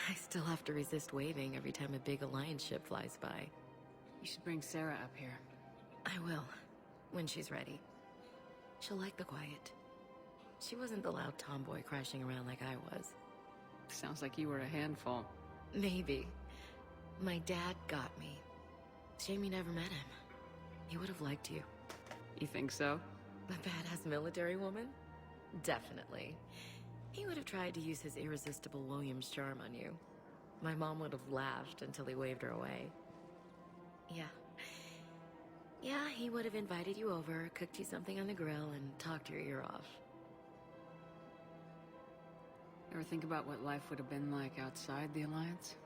I still have to resist waving every time a big Alliance ship flies by. You should bring Sarah up here. I will, when she's ready. She'll like the quiet. She wasn't the loud tomboy crashing around like I was. Sounds like you were a handful. Maybe. My dad got me. Shame you never met him. He would have liked you. You think so? A badass military woman? Definitely. He would have tried to use his irresistible Williams charm on you. My mom would have laughed until he waved her away. Yeah, he would have invited you over, cooked you something on the grill, and talked your ear off. Ever think about what life would have been like outside the Alliance?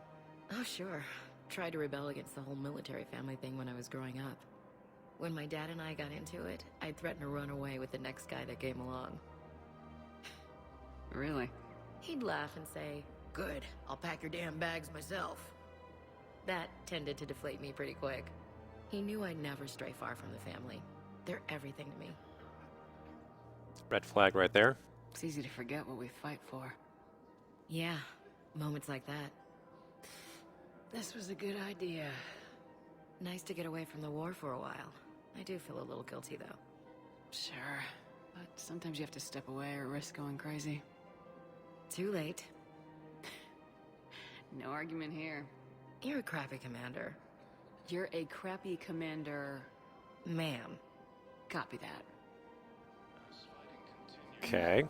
Oh, sure. Tried to rebel against the whole military family thing when I was growing up. When my dad and I got into it, I'd threaten to run away with the next guy that came along. Really? He'd laugh and say, "Good, I'll pack your damn bags myself." That tended to deflate me pretty quick. He knew I'd never stray far from the family. They're everything to me. Red flag right there. It's easy to forget what we fight for. Yeah, moments like that. This was a good idea. Nice to get away from the war for a while. I do feel a little guilty, though. Sure, but sometimes you have to step away or risk going crazy. Too late. No argument here. You're a crappy commander. You're a crappy commander... Ma'am. Copy that. Okay.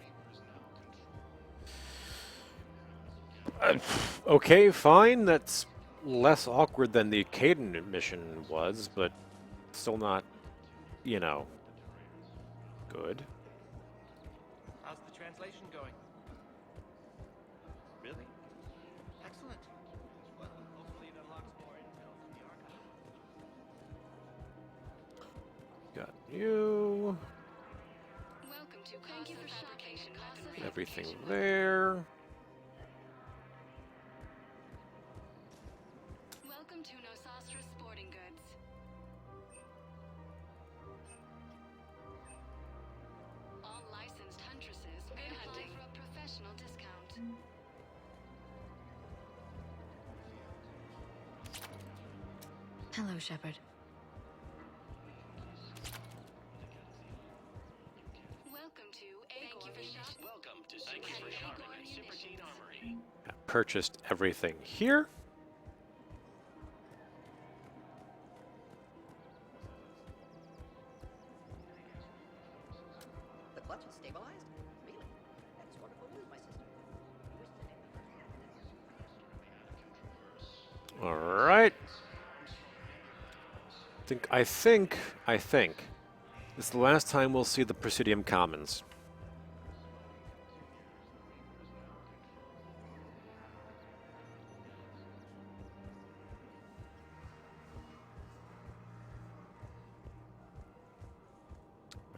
Okay, fine. That's less awkward than the Caden mission was, but still not, you know, good. How's the translation going? Really? Excellent. Well, hopefully it unlocks more intel from the archive. Got you. Welcome to fabrication. Everything there. Welcome Welcome to Nosastra Sporting Goods. All licensed huntresses may hunting for a professional discount. Hello, Shepard. Welcome to Welcome to Thank you for shopping at Super Teed Armory. I purchased everything here. The clutch is stabilized? Really? That's wonderful news, my sister. All right. I think this is the last time we'll see the Presidium Commons.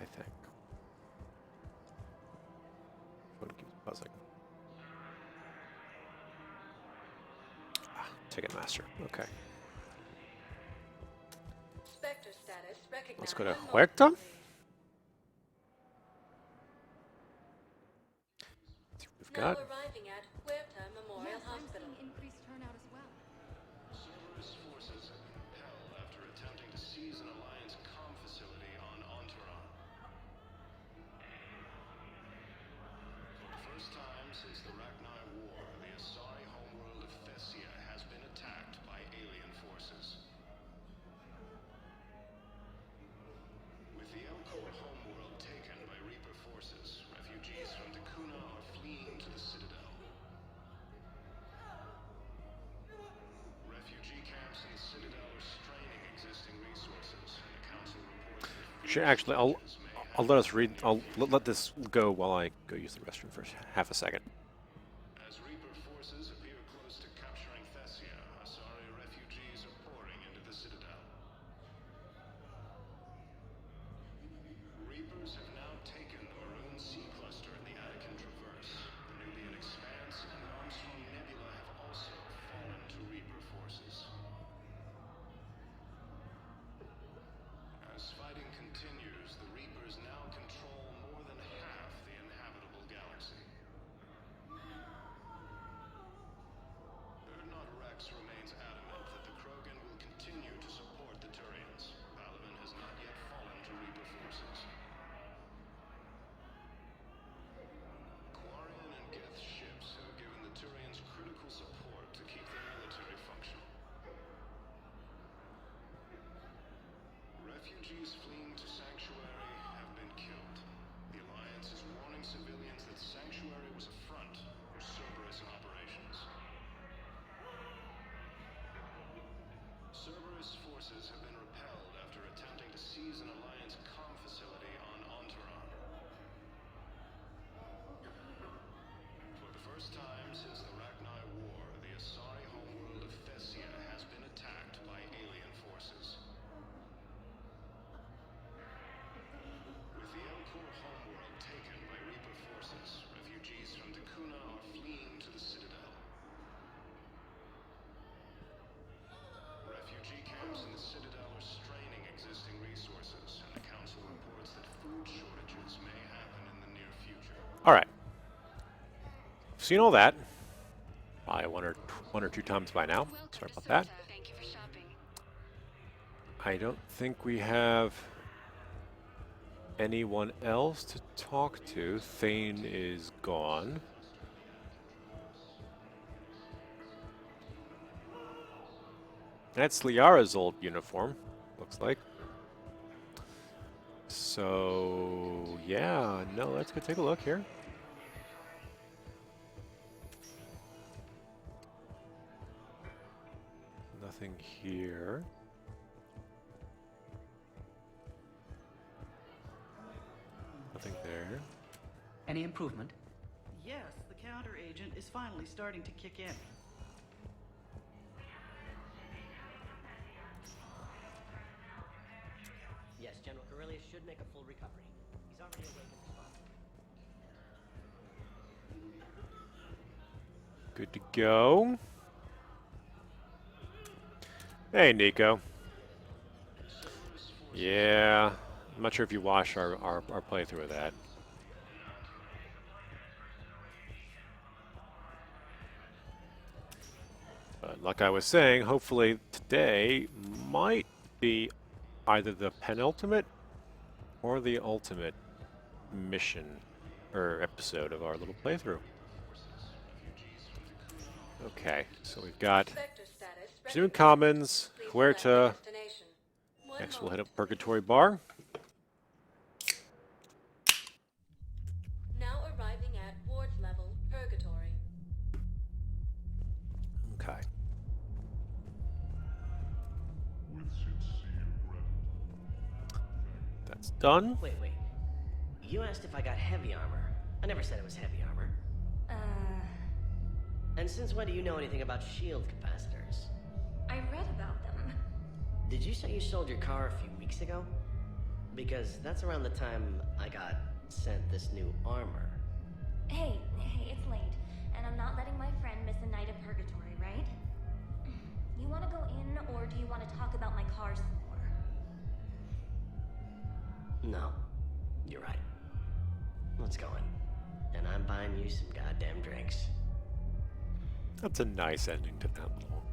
I think. Phone keeps buzzing. Ticketmaster. Okay. Spectre status recognized. Let's go to Huerta. We've got. Arriving at Huerta Memorial Hospital. I'm seeing increased turnout as well. Cerberus forces have been repelled after attempting to seize an Alliance comm facility on Enteron. For the first time since the Rachni War, the Asari homeworld of Thessia has been attacked by alien forces. With the Elcor homeworld taken by Reaper forces, refugees from Takuna are fleeing to the Citadel. Refugee camps in the Citadel are straining existing resources, and the Council reports that Actually, I'll let us read. I'll let this go while I go use the restroom for half a second. as Reaper forces appear close to capturing Thessia, Asari refugees are pouring into the Citadel. Reapers have now taken the Maroon Sea Cluster in the Attican Traverse. The Nubian Expanse and the Armstrong Nebula have also fallen to Reaper forces. As fighting continues, the Reapers now control more than half the inhabitable galaxy. Erdnot Rex remains adamant that the Krogan will continue to support the Turians. Balaban has not yet fallen to Reaper forces. Quarian and Geth ships have given the Turians critical support to keep their military functional. Refugees fleeing to Sanctuary have been killed. The Alliance is warning civilians that Sanctuary was a front for Cerberus operations. Cerberus forces have been repelled after attempting to seize an Alliance comm facility on Enteron. For the first time since the Rachni War, the Asari homeworld of Thessia has been attacked by alien forces. With the Elcor homeworld taken by Reaper forces, refugees from Takuna are fleeing to the Citadel. Refugee camps in the Citadel are straining existing resources, and the Council reports that food shortages may happen in the near future. All right. Seen all that. Probably one or two times by now. Sorry about that. Thank you for shopping. I don't think we have anyone else to talk to. Thane is gone. That's Liara's old uniform, looks like. So, yeah, no, let's go take a look here. Nothing here. Nothing there. Any improvement? Yes, the counter agent is finally starting to kick in. Yes, General Corellius should make a full recovery. He's already awake and responsible. Good to go. Hey, Nico. Yeah, I'm not sure if you watched our playthrough of that. But like I was saying, hopefully today might be either the penultimate or the ultimate mission or episode of our little playthrough. Okay, so we've got Presumed Commons, Huerta. Next we'll hit up Purgatory Bar. Now arriving at ward level Purgatory. Okay. That's done. Wait. You asked if I got heavy armor. I never said it was heavy armor. And since when do you know anything about shield capacitors? I read about them. Did you say you sold your car a few weeks ago? Because that's around the time I got sent this new armor. Hey, it's late, and I'm not letting my friend miss a night of purgatory, right? You want to go in, or do you want to talk about my car some more? No, you're right. Let's go in. And I'm buying you some goddamn drinks. That's a nice ending to that little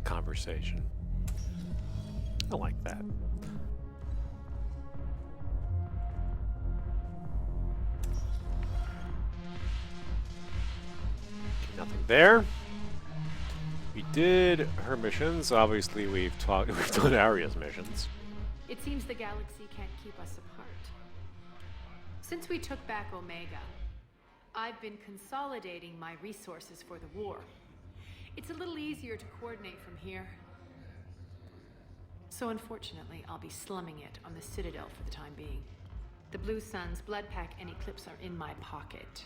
conversation. I like that. Nothing there. We did her missions. Obviously, we've done Arya's missions. It seems the galaxy can't keep us apart. Since we took back Omega, I've been consolidating my resources for the war. It's a little easier to coordinate from here. So unfortunately, I'll be slumming it on the Citadel for the time being. The Blue Suns, Blood Pack, and Eclipse are in my pocket.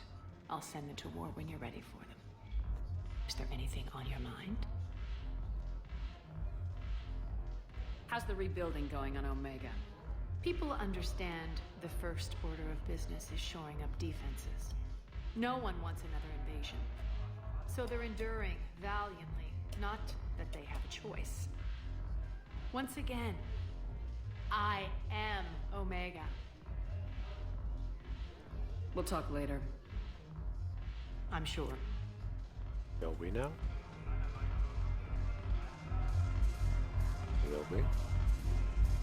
I'll send them to war when you're ready for them. Is there anything on your mind? How's the rebuilding going on Omega? People understand the first order of business is shoring up defenses. No one wants another invasion. So they're enduring valiantly, not that they have a choice. Once again, I am Omega. We'll talk later. I'm sure. Will we now? Will we?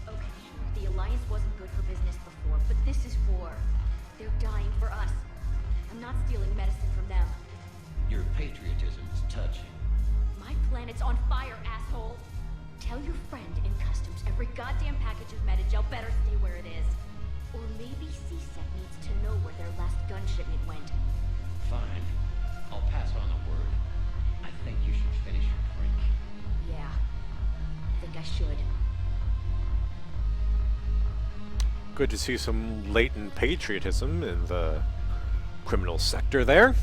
Okay, the Alliance wasn't good for business before, but this is war. They're dying for us. I'm not stealing medicine from them. Your patriotism is touching. My planet's on fire, asshole! Tell your friend in customs every goddamn package of Metagel better stay where it is. Or maybe CSEC needs to know where their last gun shipment went. Fine. I'll pass on the word. I think you should finish your drink. Yeah, I think I should. Good to see some latent patriotism in the criminal sector there.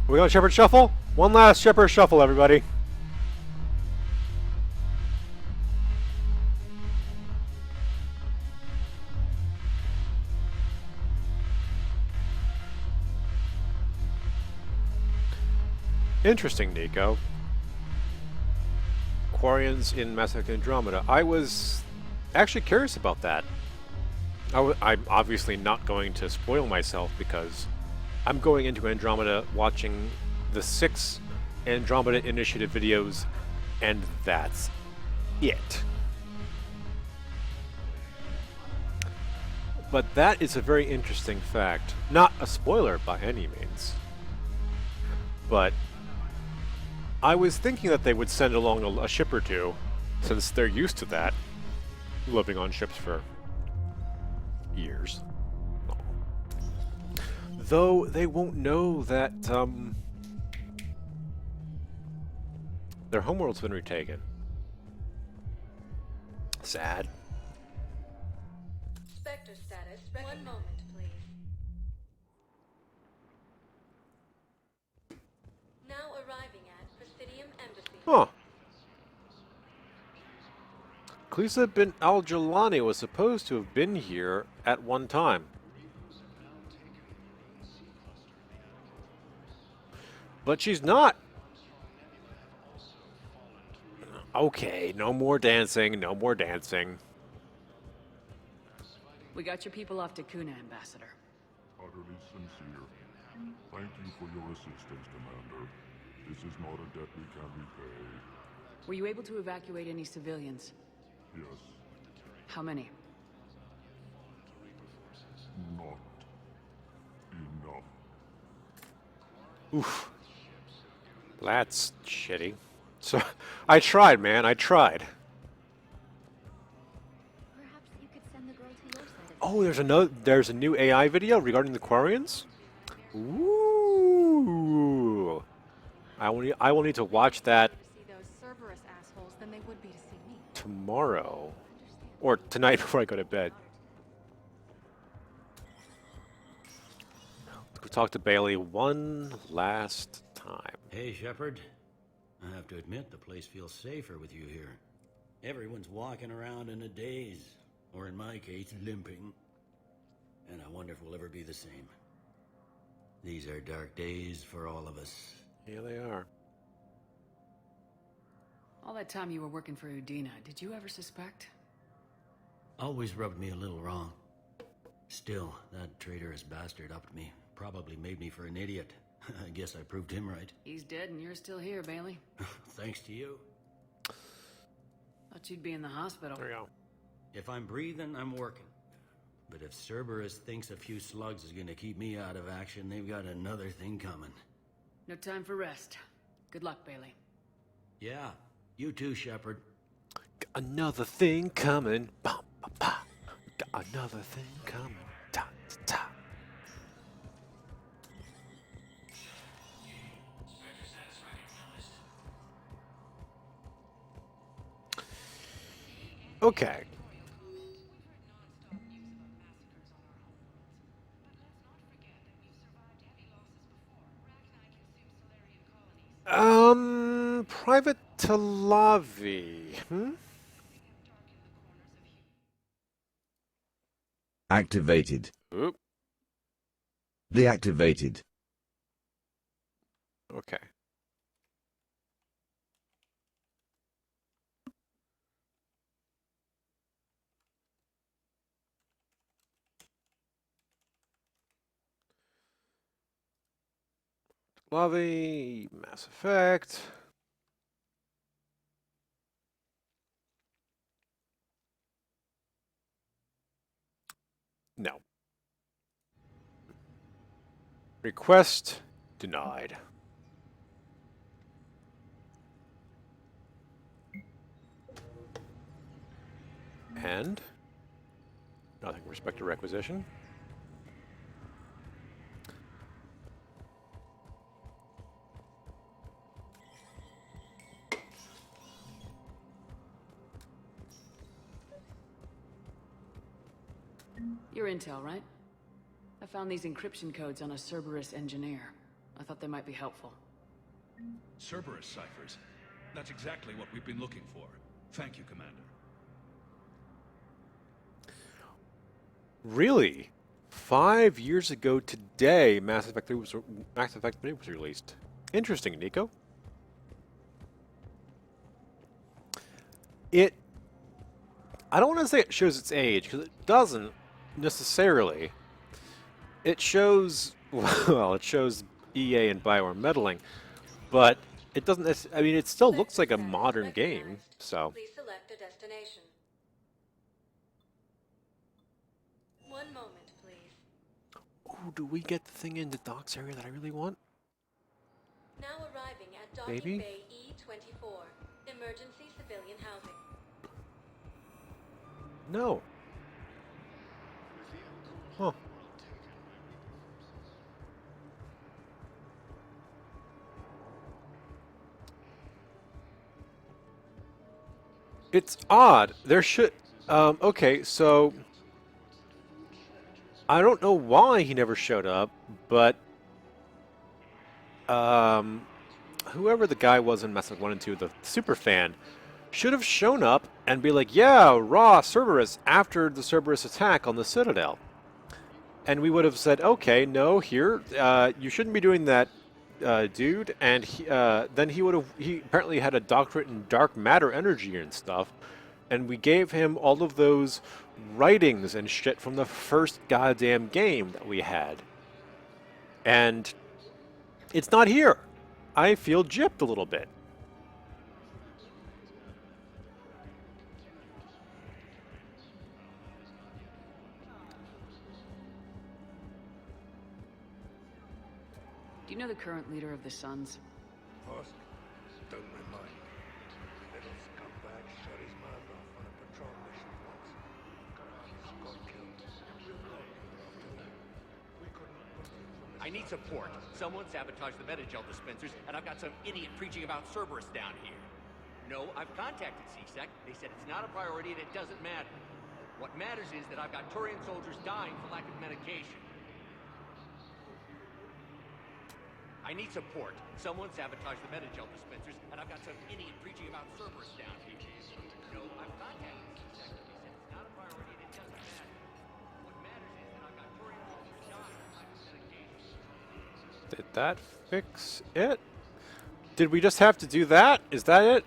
We going Shepherd Shuffle? One last Shepherd Shuffle, everybody. Interesting, Nico. Quarians in Mass Effect Andromeda. I was actually curious about that. I'm obviously not going to spoil myself because I'm going into Andromeda watching the 6 Andromeda Initiative videos, and that's it. But that is a very interesting fact. Not a spoiler by any means. But I was thinking that they would send along a ship or two, since they're used to that, living on ships for years. Though they won't know that their homeworld's been retaken. Sad. Spectre status. One moment, please. Now arriving at Presidium Embassy. Huh. Khaleesa bin al-Jilani was supposed to have been here at one time. But she's not. Okay, no more dancing, no more dancing. We got your people off to Kuna, Ambassador. Utterly sincere. Thank you for your assistance, Commander. This is not a debt we can repay. Were you able to evacuate any civilians? Yes, How many? not enough. Oof. That's shitty. So, I tried, man. I tried. Perhaps you could send the girl to your side of Oh, there's a new AI video regarding the Quarians? Ooh. I will need to watch that See those Cerberus assholes than they would be to see me. tomorrow. Or tonight before I go to bed. Let's go talk to Bailey one last time. Hey, Shepard. I have to admit, the place feels safer with you here. Everyone's walking around in a daze, or in my case, limping. And I wonder if we'll ever be the same. These are dark days for all of us. Here they are. All that time you were working for Udina, did you ever suspect? Always rubbed me a little wrong. Still, that traitorous bastard upped me. Probably made me for an idiot. I guess I proved him right. He's dead and you're still here, Bailey. Thanks to you. Thought you'd be in the hospital. There you go. If I'm breathing, I'm working. But if Cerberus thinks a few slugs is gonna keep me out of action, they've got another thing coming. No time for rest. Good luck, Bailey. Yeah, you too, Shepard. Got another thing coming. Ba, ba, ba. Got another thing coming. Ta, ta, ta. Okay. Private Talavi. Activated. Oop. Deactivated. Okay. Talavi, Mass Effect. No. Request denied. And nothing with respect to requisition. You're intel, right? I found these encryption codes on a Cerberus engineer. I thought they might be helpful. Cerberus ciphers. That's exactly what we've been looking for. Thank you, Commander. Really? 5 years ago today, Mass Effect 3 was released. Interesting, Nico. I don't want to say it shows its age, because it doesn't necessarily. It shows, well, it shows EA and BioWare meddling, but it doesn't, I mean, it still looks like a modern game, so. Please select a destination. One moment, please. Oh, do we get the thing in the docks area that I really want? Now arriving at Docking Maybe? Bay E24, emergency civilian housing. No. Huh. It's odd. There should... okay, so... I don't know why he never showed up, but... whoever the guy was in Mass Effect 1 and 2, the super fan, should have shown up and be like, yeah, raw Cerberus after the Cerberus attack on the Citadel. And we would have said, okay, no, here, you shouldn't be doing that dude, and then he apparently had a doctorate in dark matter energy and stuff, and we gave him all of those writings and shit from the first goddamn game that we had, and it's not here. I feel gypped a little bit. Do you know the current leader of the Suns? Husk, don't remind me. Little scumbag shut his mouth off on a patrol mission once. Got killed. We couldn't put him from the I need support. Someone sabotaged the Metagel dispensers, and I've got some idiot preaching about Cerberus down here. No, I've contacted CSEC. They said it's not a priority and it doesn't matter. What matters is that I've got Turian soldiers dying for lack of medication. I need support. Someone sabotaged the Metagel dispensers, and I've got some idiot preaching about Cerberus down here. No, I've contacted CSEC. They said it's not a priority and it doesn't matter. What matters is that I've got Turian soldiers dying for lack of medication. Did that fix it? Did we just have to do that? Is that it?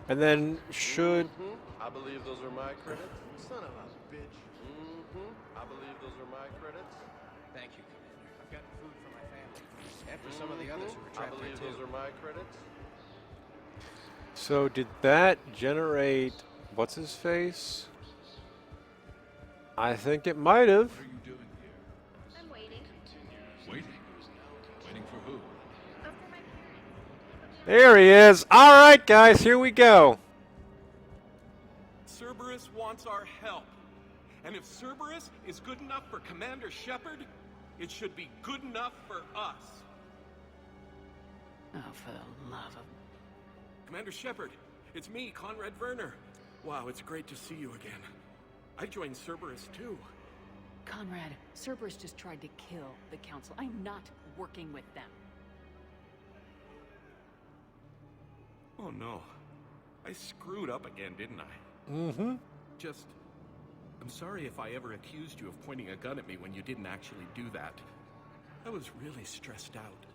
And then should... I believe those are my credits. Son of a bitch. I believe those are my credits. Thank you, Commander. I've gotten food for my family. And for some of the others who were trapped I believe here, those too. are my credits. So did that generate... what's his face? I think it might have. What are you doing here? I'm waiting. Waiting? Waiting for who? There he is. All right, guys, here we go. Cerberus wants our help. And if Cerberus is good enough for Commander Shepard, it should be good enough for us. Oh, for the love of... Commander Shepard, it's me, Conrad Werner. Wow, it's great to see you again. I joined Cerberus too. Conrad, Cerberus just tried to kill the Council. I'm not working with them. Oh no. I screwed up again, didn't I? Mm-hmm. I'm sorry if I ever accused you of pointing a gun at me when you didn't actually do that. I was really stressed out.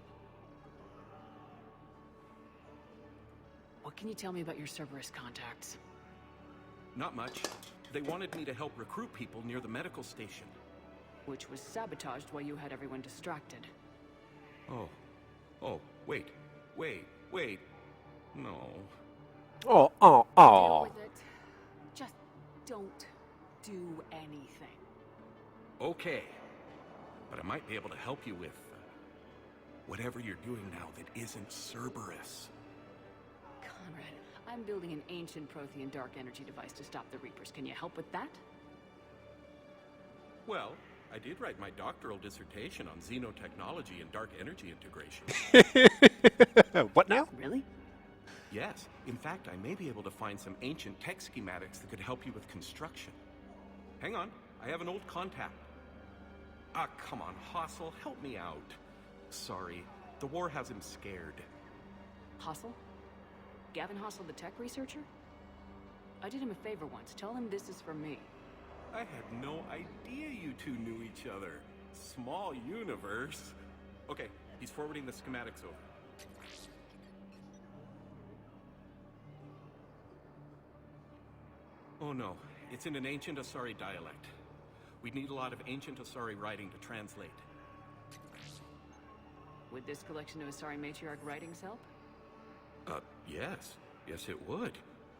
What can you tell me about your Cerberus contacts? Not much. They wanted me to help recruit people near the medical station. Which was sabotaged while you had everyone distracted. Oh, wait. No. Oh. Deal with it. Just don't do anything. Okay. But I might be able to help you with whatever you're doing now that isn't Cerberus. Conrad, I'm building an ancient Prothean dark energy device to stop the Reapers. Can you help with that? Well, I did write my doctoral dissertation on xenotechnology and dark energy integration. What now? Really? Yes. In fact, I may be able to find some ancient tech schematics that could help you with construction. Hang on. I have an old contact. Ah, come on, Hossel. Help me out. Sorry. The war has him scared. Hossel? Gavin Hossel, the tech researcher? I did him a favor once. Tell him this is from me. I had no idea you two knew each other. Small universe. Okay, he's forwarding the schematics over. Oh no, it's in an ancient Asari dialect. We'd need a lot of ancient Asari writing to translate. Would this collection of Asari matriarch writings help? Yes. Yes, it would.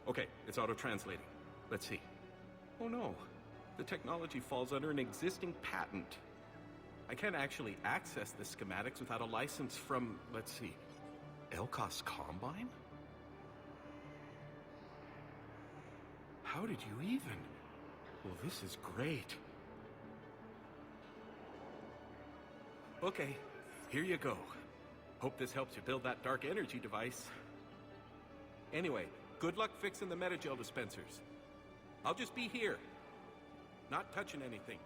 Okay, it's auto-translating. Let's see. Oh no, the technology falls under an existing patent. I can't actually access the schematics without a license from, let's see, Elkos Combine? How did you even? Well, this is great. Okay, here you go. Hope this helps you build that dark energy device. Anyway, good luck fixing the Metagel dispensers. I'll just be here. Not touching anything.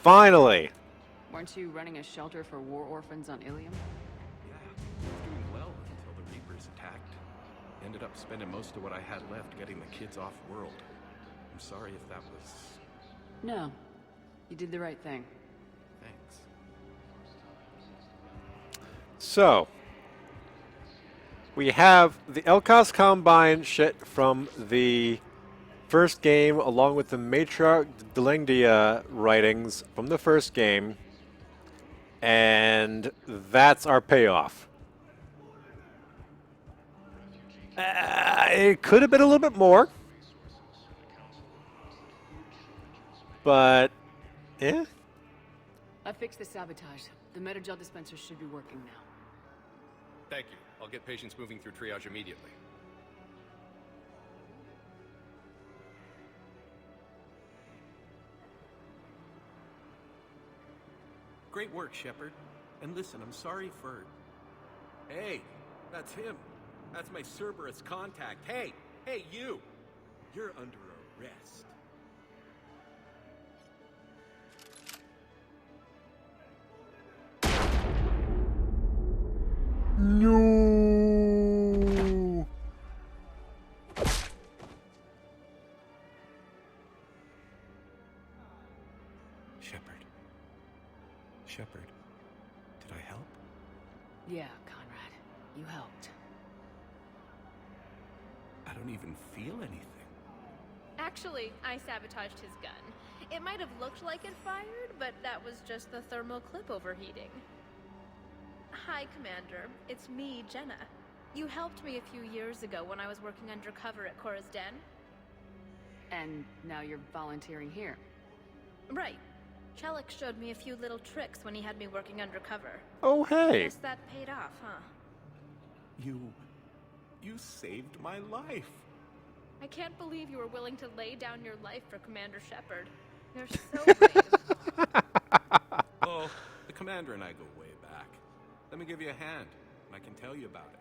Finally. Weren't you running a shelter for war orphans on Ilium? Yeah, I was doing well until the Reapers attacked. Ended up spending most of what I had left getting the kids off-world. I'm sorry if that was... No. You did the right thing. Thanks. So, we have the Elkas Combine shit from the first game, along with the Matriarch Delengdia writings from the first game, and that's our payoff. It could have been a little bit more, but yeah. I fixed the sabotage. The metagel dispensers should be working now. Thank you. I'll get patients moving through triage immediately. Great work, Shepard. And listen, I'm sorry for... Hey, that's him. That's my Cerberus contact. Hey, you! You're under arrest. No. Shepard, did I help? Yeah, Conrad. You helped. I don't even feel anything. Actually, I sabotaged his gun. It might have looked like it fired, but that was just the thermal clip overheating. Hi, Commander. It's me, Jenna. You helped me a few years ago when I was working undercover at Cora's Den. And now you're volunteering here. Right. Chelik showed me a few little tricks when he had me working undercover. Oh, hey. Guess that paid off, huh? You saved my life. I can't believe you were willing to lay down your life for Commander Shepard. You're so brave. Oh, the Commander and I go way back. Let me give you a hand, and I can tell you about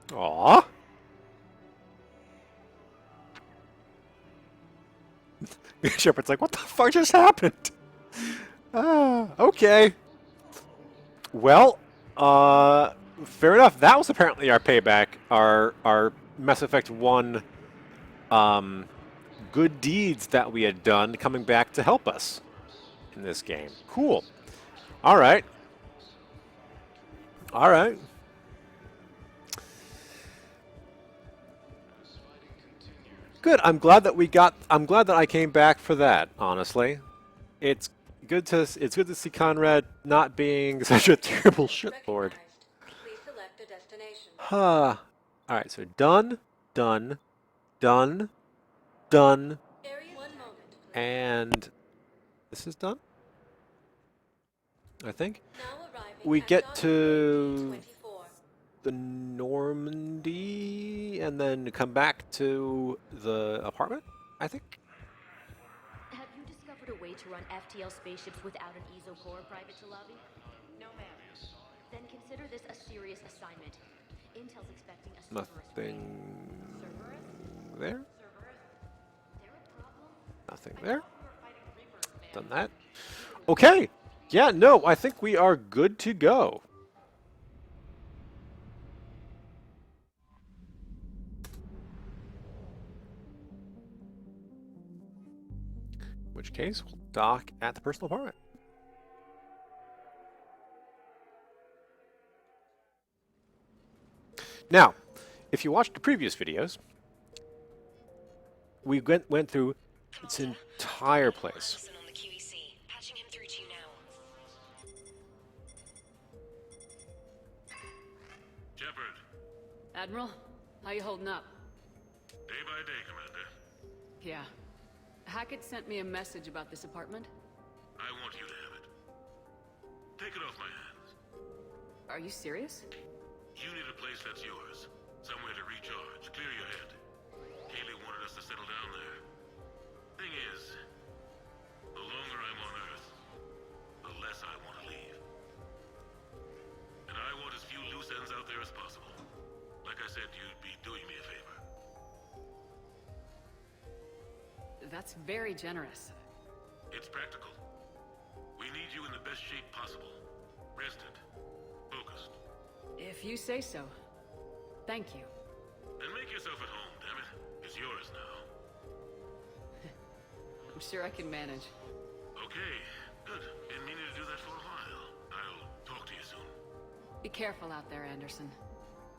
it. Aww. Shepard's like, what the fuck just happened? Okay. Well, fair enough. That was apparently our payback. Our Mass Effect 1 good deeds that we had done coming back to help us in this game. Cool. All right. All right. Good. I'm glad that I came back for that, honestly. It's good to see Conrad not being such a terrible shitlord. Please select a destination. All right, so done. Area 1 moment, please. And this is done, I think. Now arriving We at get Donna to 24. the Normandy and then come back to the apartment, I think. Have you discovered a way to run FTL spaceships without an ESO core, Private Talavi? No, ma'am. Then consider this a serious assignment. Intel's expecting a Cerberus Nothing Cerberus? there. Cerberus? There a problem? Nothing there. Done that. Okay. Yeah, no, I think we are good to go. In which case, we'll dock at the personal apartment. Now, if you watched the previous videos, we went through its entire place. Shepard, Admiral, how you holding up? day by day, Commander. Yeah. Hackett sent me a message about this apartment. I want you to have it. Take it off my hands. Are you serious? You need a place that's yours. Somewhere to recharge, clear your head. Kaylee wanted us to settle down there. Thing is, the longer I'm on Earth, the less I want to leave. And I want as few loose ends out there as possible. Like I said, you'd be doing me a favor. That's very generous. It's practical. We need you in the best shape possible. Rested. Focused. If you say so. Thank you. And make yourself at home. is yours now. I'm sure I can manage. Okay, good. Been meaning to do that for a while. I'll talk to you soon. Be careful out there, Anderson.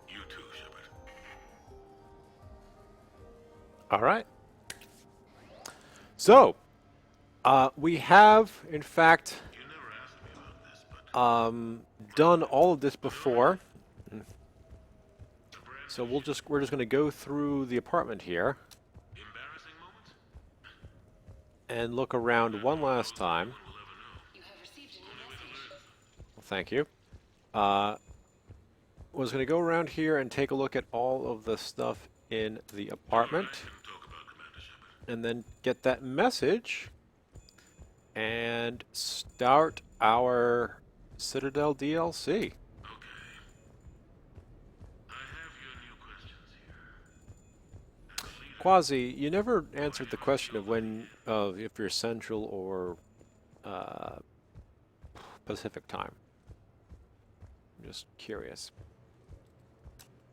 You too, Shepard. All right. So, we have, in fact, done all of this before. So we're just going to go through the apartment here and look around one last time. Well, thank you. Was going to go around here and take a look at all of the stuff in the apartment, and then get that message and start our Citadel DLC. Quasi, you never answered the question of when, if you're Central or Pacific time. I'm just curious.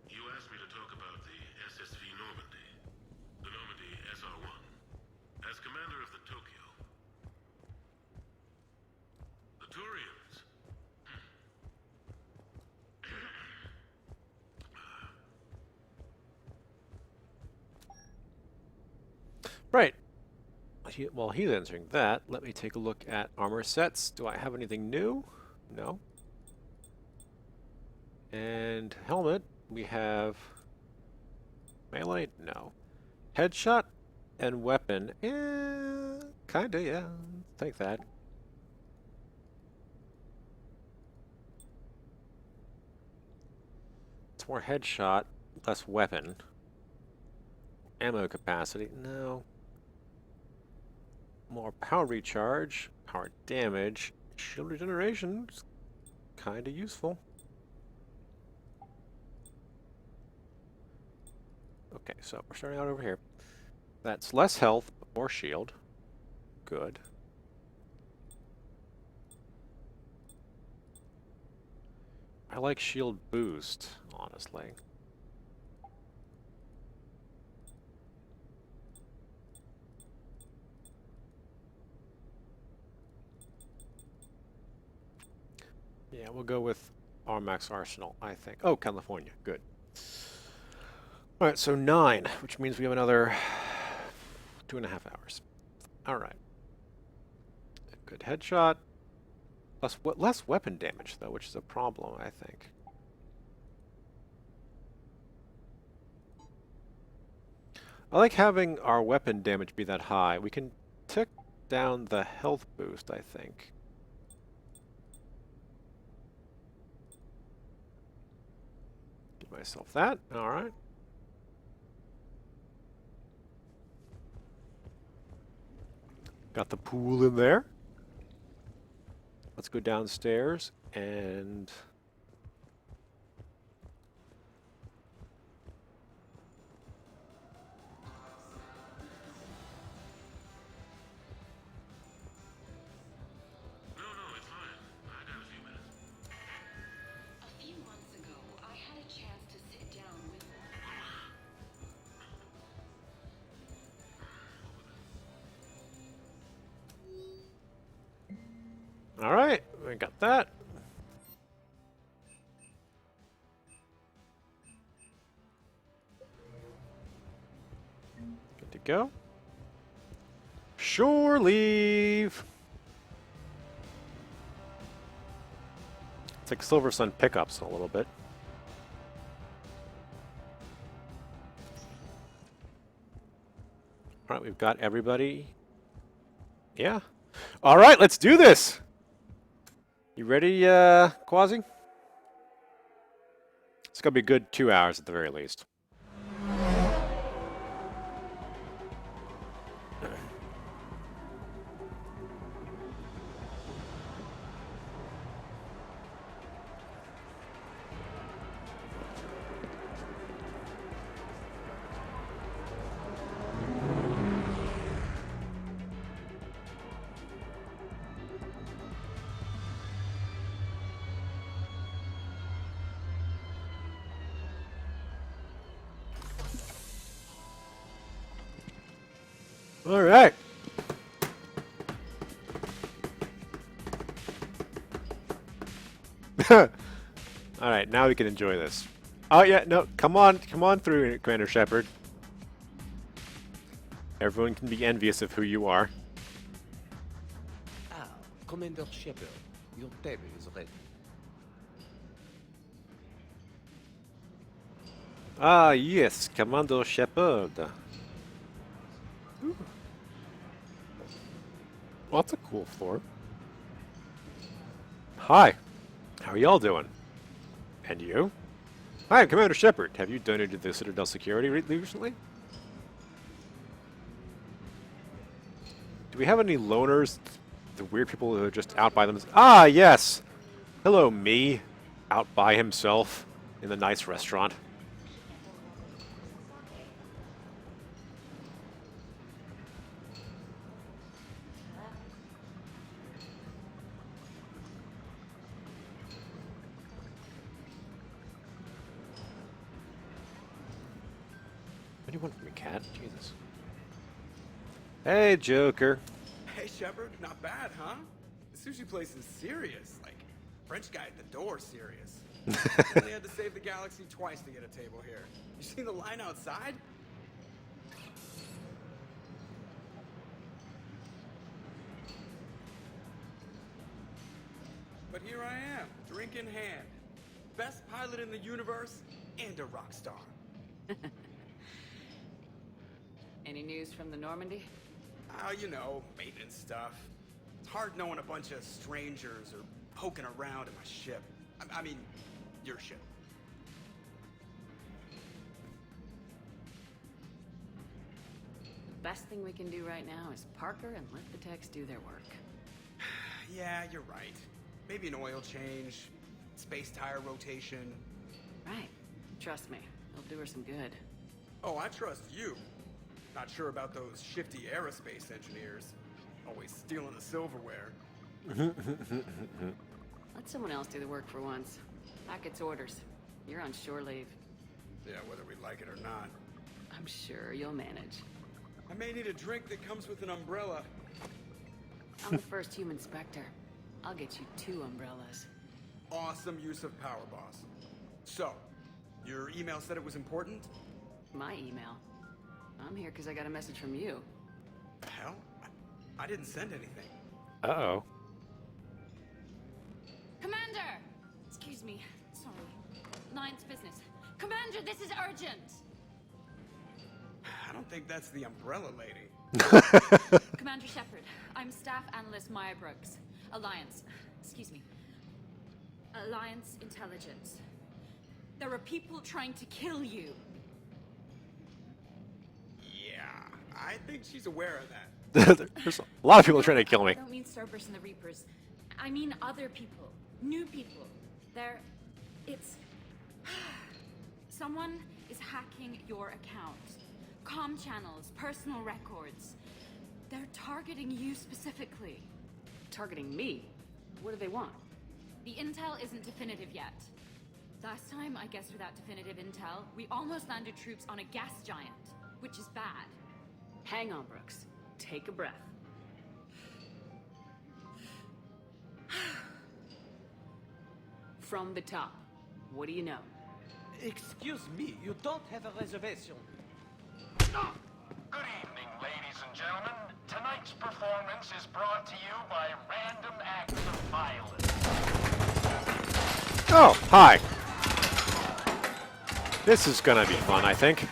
You asked me to talk about the SSV Normandy, the Normandy SR-1. As commander of the Tokyo, the Turians. Right. While he's answering that, let me take a look at armor sets. Do I have anything new? No. And helmet, we have melee? No. Headshot and weapon, kinda, yeah. Take that. It's more headshot, less weapon. Ammo capacity, no. More power recharge, power damage, shield regeneration, kinda useful. Okay, so we're starting out over here. That's less health, but more shield. Good. I like shield boost, honestly. Yeah, we'll go with Armax Arsenal, I think. Oh, California. Good. Alright, so 9, which means we have another 2.5 hours. Alright. Good headshot. Less weapon damage, though, which is a problem, I think. I like having our weapon damage be that high. We can tick down the health boost, I think. Give myself that. Alright. Got the pool in there. Let's go downstairs and... A few months ago, I had a chance to sit down with... Alright, we got that. Good to go. Shore leave. It's like Silver Sun pickups a little bit. Alright, we've got everybody. Yeah. Alright, let's do this! You ready, Quasi? It's gonna be a good 2 hours at the very least. All right. All right, now we can enjoy this. Oh yeah, no, come on through, Commander Shepard. Everyone can be envious of who you are. Ah, Commander Shepard, your table is ready. Ah, yes, Commander Shepard. Ooh. Well, that's a cool floor. Hi, how are y'all doing? And you? Hi, I'm Commander Shepard. Have you donated to the Citadel Security recently? Do we have any loners? The weird people who are just out by themselves? Ah, yes! Hello, me. Out by himself in the nice restaurant. What do you want from me, cat? Jesus. Hey, Joker. Hey, Shepard, not bad, huh? The sushi place is serious. Like, French guy at the door serious. Only had to save the galaxy twice to get a table here. You seen the line outside? But here I am, drink in hand. Best pilot in the universe and a rock star. Any news from the Normandy? Oh, you know, maintenance stuff. It's hard knowing a bunch of strangers or poking around in my ship. I mean, your ship. The best thing we can do right now is park her and let the techs do their work. Yeah, you're right. Maybe an oil change, space tire rotation. Right. Trust me, it'll do her some good. Oh, I trust you. Not sure about those shifty aerospace engineers. Always stealing the silverware. Let someone else do the work for once. Packet's orders. You're on shore leave. Yeah, whether we like it or not. I'm sure you'll manage. I may need a drink that comes with an umbrella. I'm the first human Spectre. I'll get you 2 umbrellas. Awesome use of power, boss. So, your email said it was important? My email? I'm here because I got a message from you. The hell? I didn't send anything. Uh-oh. Commander! Excuse me. Sorry. Line's business. Commander, this is urgent! I don't think that's the umbrella lady. Commander Shepard, I'm Staff Analyst Maya Brooks. Alliance. Excuse me. Alliance Intelligence. There are people trying to kill you. Yeah, I think she's aware of that. There's a lot of people trying to kill me. I don't mean Cerberus and the Reapers. I mean other people. New people. It's... Someone is hacking your account. Comm channels, personal records. They're targeting you specifically. Targeting me? What do they want? The intel isn't definitive yet. Last time, I guess without definitive intel, we almost landed troops on a gas giant, which is bad. Hang on, Brooks. Take a breath. From the top, what do you know? Excuse me, you don't have a reservation. Good evening, ladies and gentlemen. Tonight's performance is brought to you by random acts of violence. Oh, hi. This is gonna be fun, I think.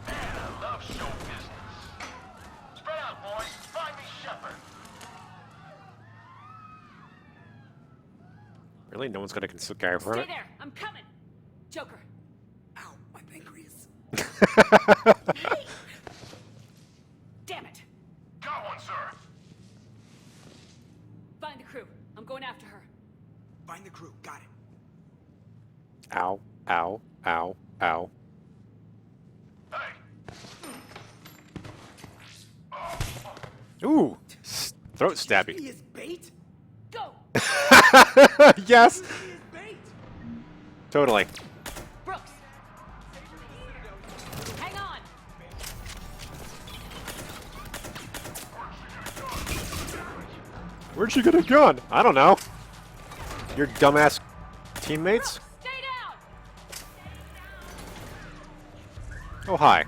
Man, I love show business. Spread out, boys. Find me Shepard. Really? No one's gonna consider Guy for Stay it? there! I'm coming! Joker. Ow, my pancreas. Damn it! Got one, sir. Find the crew. I'm going after her. Find the crew. Got it. Ow, ow, ow, ow. Ooh, throat stabby. He is bait? Go! Yes! Totally. Brooks! Hang on! Where'd she get a gun? I don't know. Your dumbass teammates? Stay down! Oh, hi.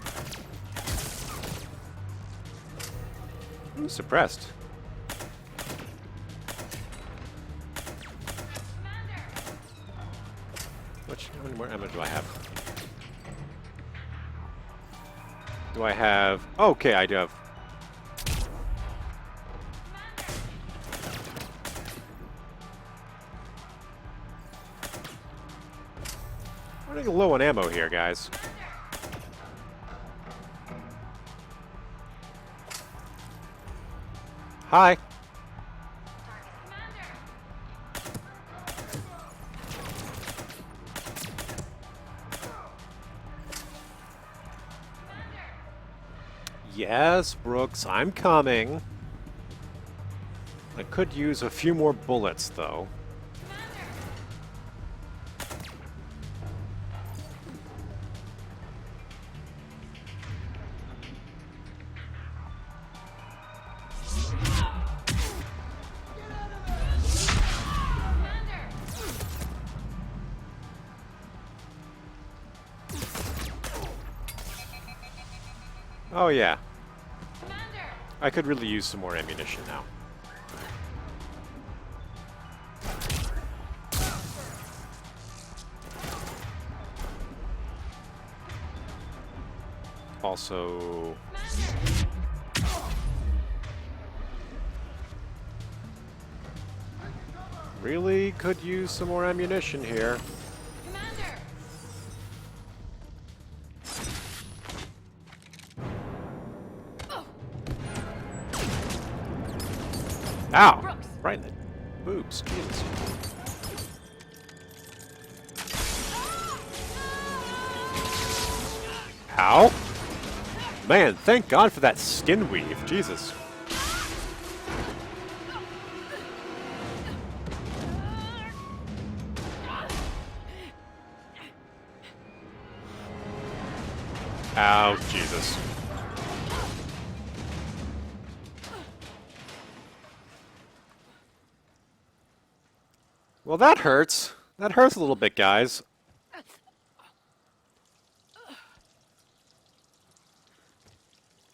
I'm suppressed. How many more ammo do I have? Do I have... Okay, I do have... I'm running low on ammo here, guys. Hi. Yes, Brooks, I'm coming. I could use a few more bullets, though. Oh, yeah. I could really use some more ammunition now. Also... really could use some more ammunition here. Ow! Brooks. Right in the boobs. Jesus. Ow! Man, thank God for that skin weave. Jesus. Ow, Jesus. Well, that hurts. That hurts a little bit, guys.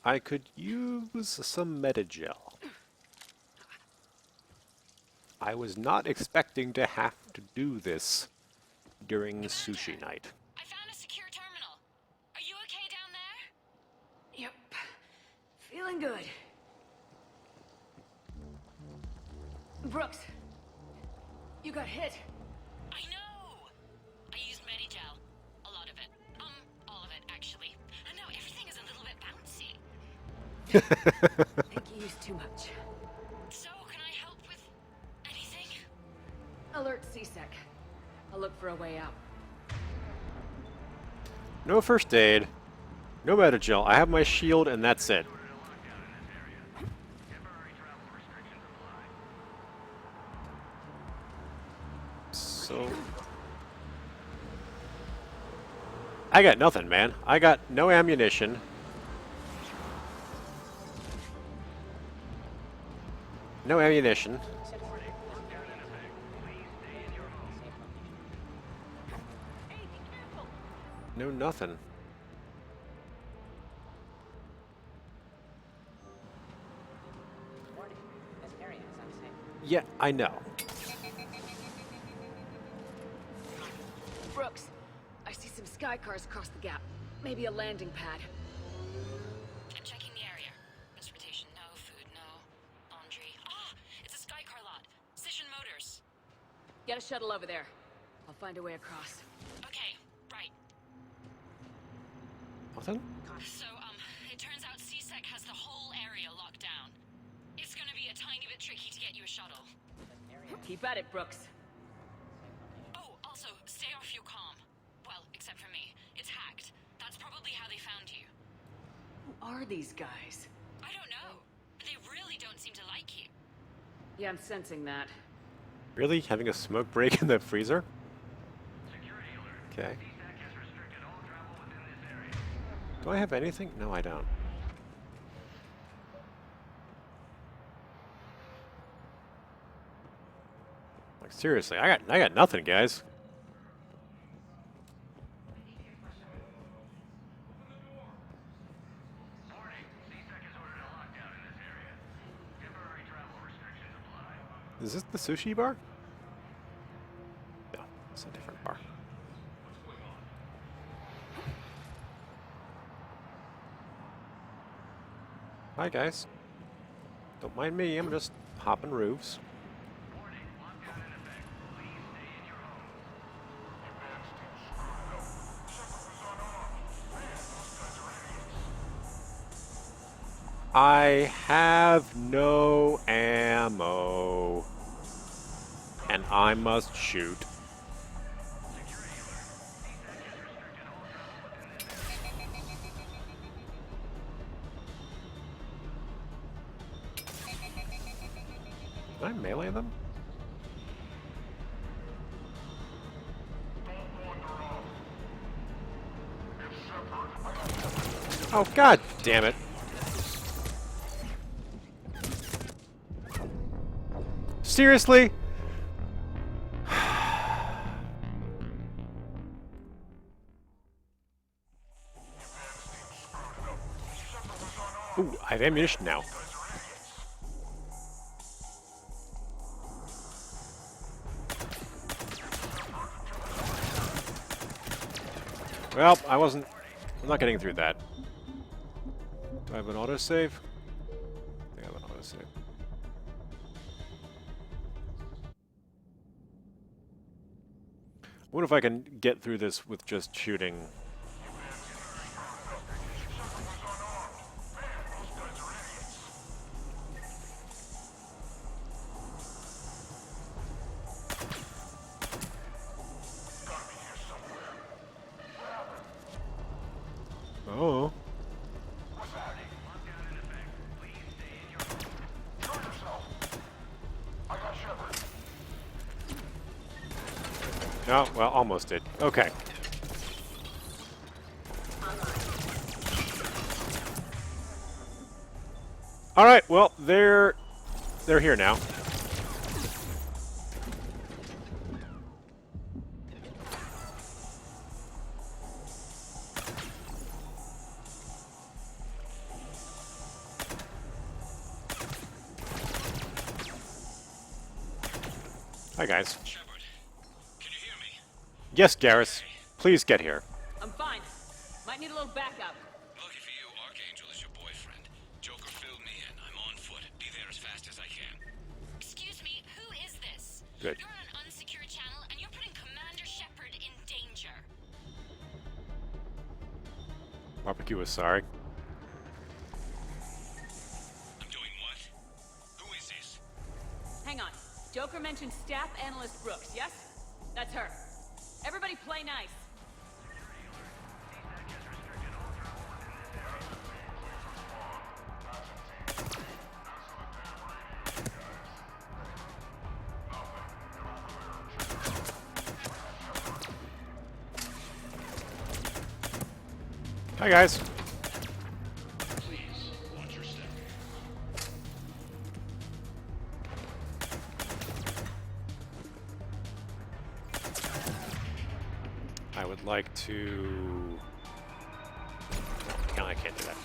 I could use some Metagel. I was not expecting to have to do this during sushi night. I found a secure terminal. Are you okay down there? Yep. Feeling good. Brooks, you got hit. I know. I used Medigel. A lot of it. All of it, actually. I know everything is a little bit bouncy. I think you used too much. So, can I help with anything? Alert CSEC. I'll look for a way out. No first aid. No Metagel. I have my shield and that's it. So... I got nothing, man. I got no ammunition. No ammunition. No nothing. Yeah, I know. Brooks, I see some sky cars across the gap. Maybe a landing pad. I'm checking the area. Transportation, no. Food, no. Laundry. Ah! It's a sky car lot. Cision Motors. Get a shuttle over there. I'll find a way across. Okay, right. Nothing? So, it turns out CSEC has the whole area locked down. It's gonna be a tiny bit tricky to get you a shuttle. Keep at it, Brooks. Oh, also, stay off your comm. Well, except for me. It's hacked. That's probably how they found you. Who are these guys? I don't know. They really don't seem to like you. Yeah, I'm sensing that. Really? Having a smoke break in the freezer? Okay. Do I have anything? No, I don't. Seriously, I got nothing, guys. Is this the sushi bar? No, it's a different bar. Hi, guys. Don't mind me, I'm just hopping roofs. I have no ammo. And I must shoot. Can I melee them? Oh, god damn it. Seriously? Ooh, I have ammunition now. Well, I'm not getting through that. Do I have an autosave? I think I have an autosave. I wonder if I can get through this with just shooting. Oh. No, well, almost did. Okay. All right. Well, they're here now. Hi, guys. Shepard, can you hear me? Yes, Garrus. Please get here. I'm fine. Might need a little backup. Lucky for you, Archangel is your boyfriend. Joker filled me in. I'm on foot. Be there as fast as I can. Excuse me, who is this? Good. You're on an unsecure channel and you're putting Commander Shepard in danger. Barbecue was sorry. I'm doing what? Who is this? Hang on. Joker mentioned staff analyst Brooks, yes? That's her. Everybody play nice. Hi, guys. Please, watch your step. I would like to... No, I can't do that.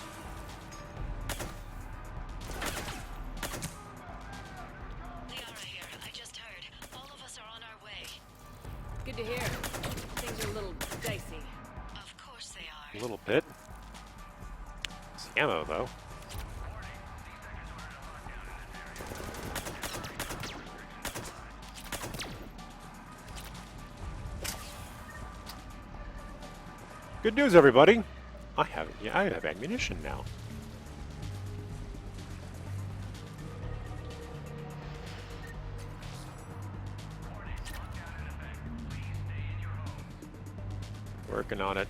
Liara here. I just heard. All of us are on our way. Good to hear. Things are a little dicey. Of course they are. A little bit. It's ammo, though. Good news, everybody. I have ammunition now. Working on it.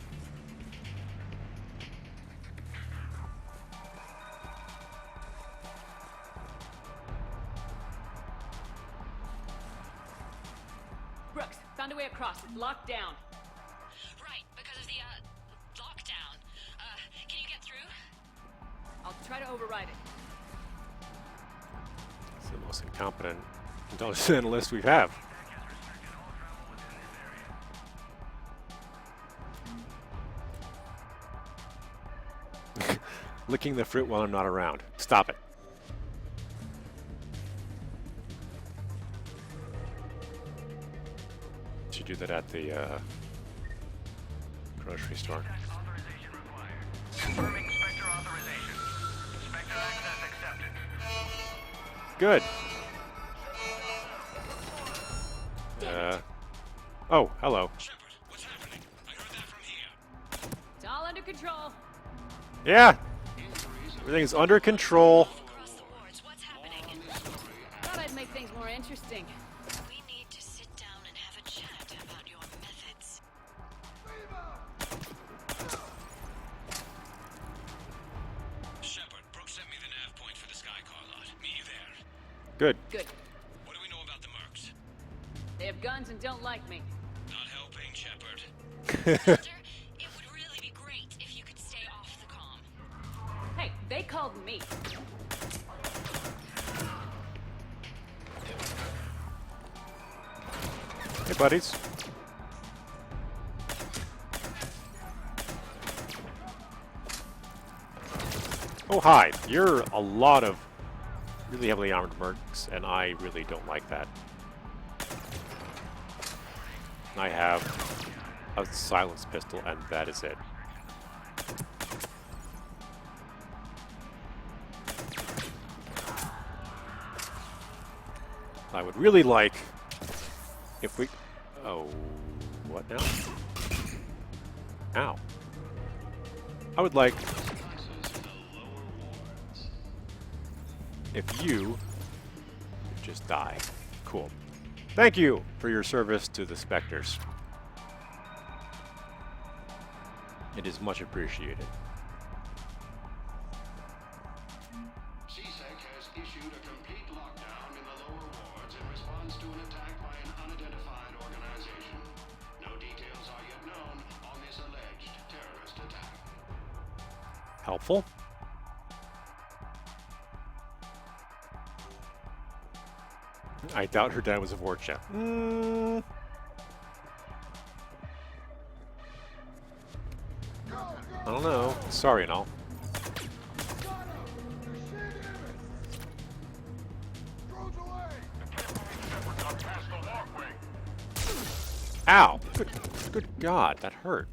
Brooks, found a way across. It's locked down. Right, because of the, lockdown. Can you get through? I'll try to override it. It's the most incompetent intelligence analyst we have. Licking the fruit while I'm not around. Stop it. Should do that at the grocery store. Confirming Spectre authorization. Spectre access accepted. Good. Oh, hello. It's all under control. Yeah. Everything's under control. Thought I'd make things more interesting. We need to sit down and have a chat about your methods. Shepard, Brooks sent me the nav point for the Skycar lot. Meet you there. Good. Good. What do we know about the mercs? They have guns and don't like me. Not helping, Shepard. It would really be great if you could stay off the comm. Hey, they called me. Hey, buddies. Oh, hi. You're a lot of really heavily armored mercs, and I really don't like that. I have a silenced pistol, and that is it. I would really like if we... Oh, what now? Ow. I would like if you would just die. Cool. Thank you for your service to the Spectres. It is much appreciated. CSEC has issued a complete lockdown in the lower wards in response to an attack by an unidentified organization. No details are yet known on this alleged terrorist attack. Helpful. I doubt her dad was a Vorcha. I don't know. Sorry and all. Ow! Good God, that hurt.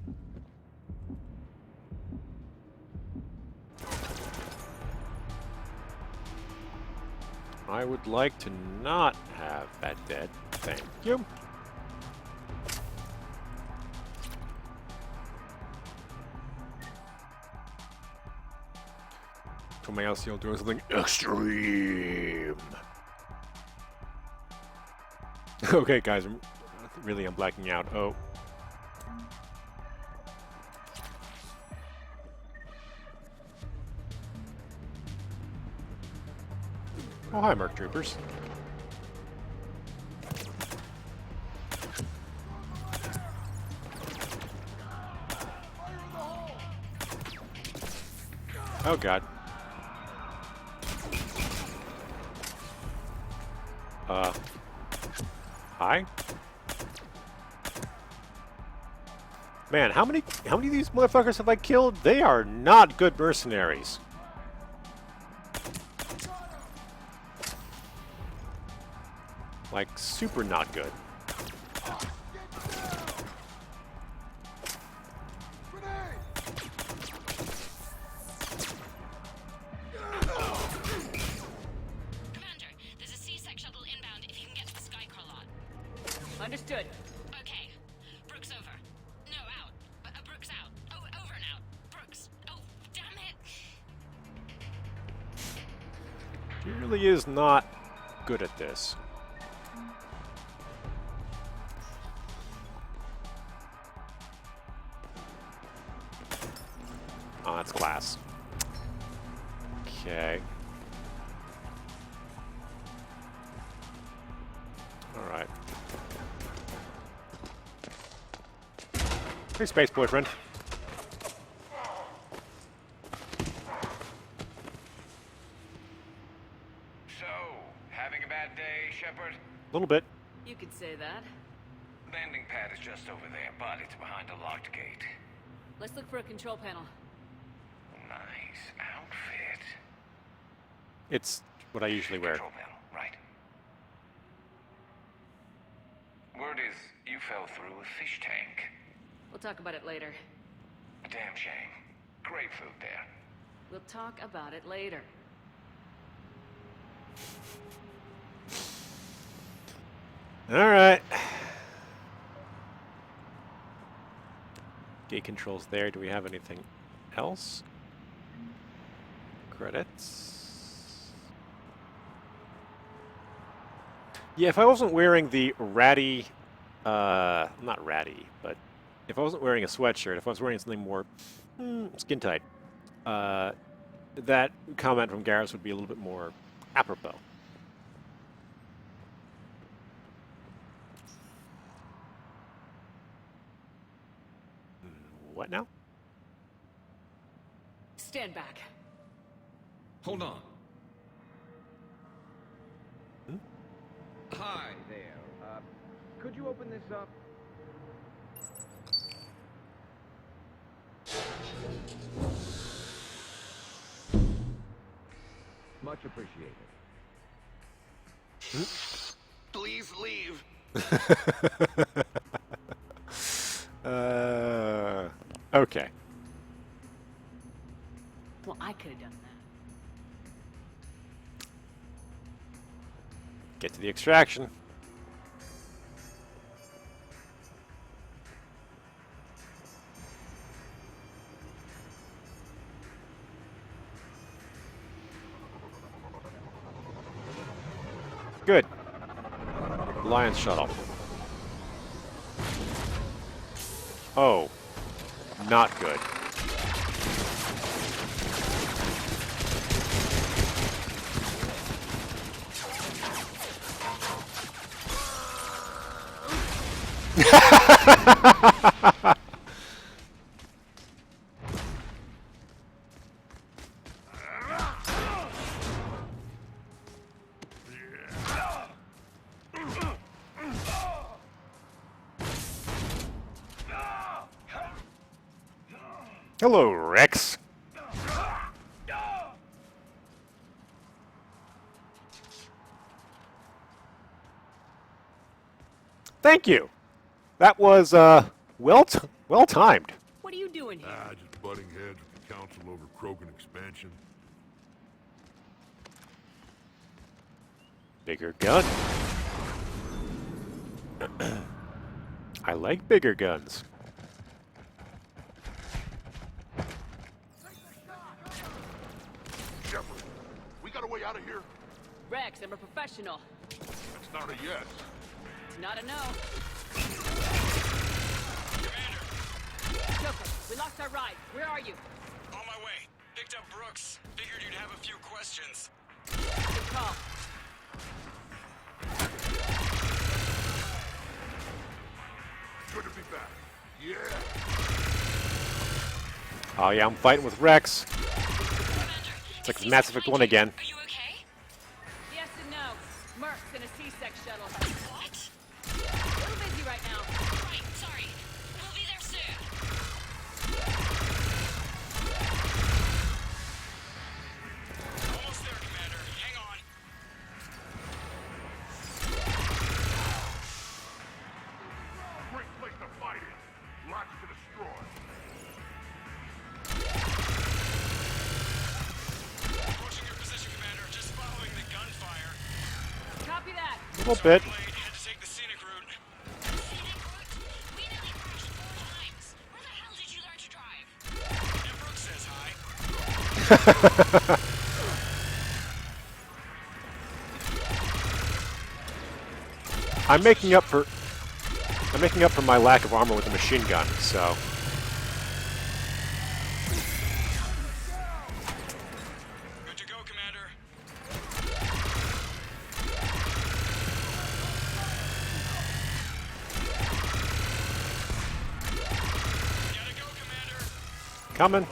I would like to not have that dead. Thank you. Somebody else, you'll do something extreme. Okay, guys, I'm blacking out. Oh. Oh, hi, Merc Troopers. Oh, God. Hi? Man, how many of these motherfuckers have I killed? They are not good mercenaries. Like, super not good. Commander, there's a C-Sec shuttle inbound if you can get to the Skycar lot. Understood. Okay. Brooks over. No, out. Brooks out. Oh, over and out. Brooks. Oh, damn it. He really is not good at this. Oh, that's class. Okay. Alright. Hey, space boyfriend. So, having a bad day, Shepard? A little bit. You could say that. Landing pad is just over there, but it's behind a locked gate. Let's look for a control panel. Nice outfit. It's what I usually wear. Control panel, right. Word is you fell through a fish tank. We'll talk about it later. A damn shame. Great food there. We'll talk about it later. Alright. Gate controls there. Do we have anything else? Credits. Yeah, if I wasn't wearing the ratty, not ratty, but if I wasn't wearing a sweatshirt, if I was wearing something more skin tight, that comment from Garrus would be a little bit more apropos. What now? Stand back. Hold on. Hi there. Could you open this up? Much appreciated. Please leave. Okay. Well, I could have done that. Get to the extraction. Good. Alliance shuttle. Oh. Not good. Hello, Rex. Thank you. That was well timed. What are you doing here? Just butting heads with the council over Krogan expansion. Bigger gun. I like bigger guns. Shepard, we got a way out of here? Rex, I'm a professional. That's not a yes. It's not a no. Joker, we lost our ride. Where are you? On my way. Picked up Brooks. Figured you'd have a few questions. Good call. Good to be back. Yeah. Oh yeah, I'm fighting with Rex. It's like Mass Effect 1 again. Are you okay? Yes and no. Merc's in a C-Sec shuttle. What? A little busy right now. Right, sorry. We'll be there soon. Almost there, Commander. Hang on. Great place to fight in. Lots to destroy. Approaching your position, Commander. Just following the gunfire. Copy that. A little bit. Had to take the scenic route. Scenic route? We nearly crashed 4 times. Where the hell did you learn to drive? And Brooks says hi. I'm making up for my lack of armor with a machine gun, so. Good to go, Commander. Gotta go, Commander. Coming.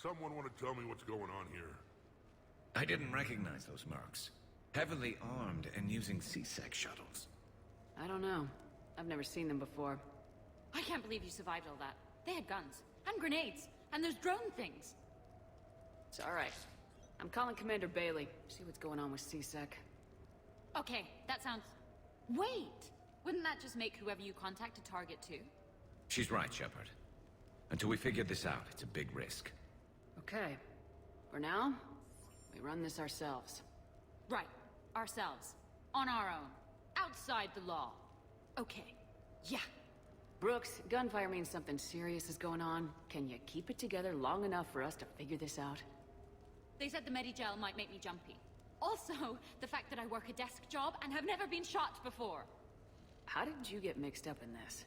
Someone want to tell me what's going on here? I didn't recognize those mercs. Heavily armed and using C-Sec shuttles. I don't know. I've never seen them before. I can't believe you survived all that. They had guns, and grenades, and those drone things. It's alright. I'm calling Commander Bailey. See what's going on with C-Sec. Okay, that sounds... Wait! Wouldn't that just make whoever you contact a target too? She's right, Shepard. Until we figure this out, it's a big risk. Okay. For now, we run this ourselves. Right. Ourselves. On our own. Outside the law. Okay. Yeah. Brooks, gunfire means something serious is going on. Can you keep it together long enough for us to figure this out? They said the Medigel might make me jumpy. Also, the fact that I work a desk job and have never been shot before. How did you get mixed up in this?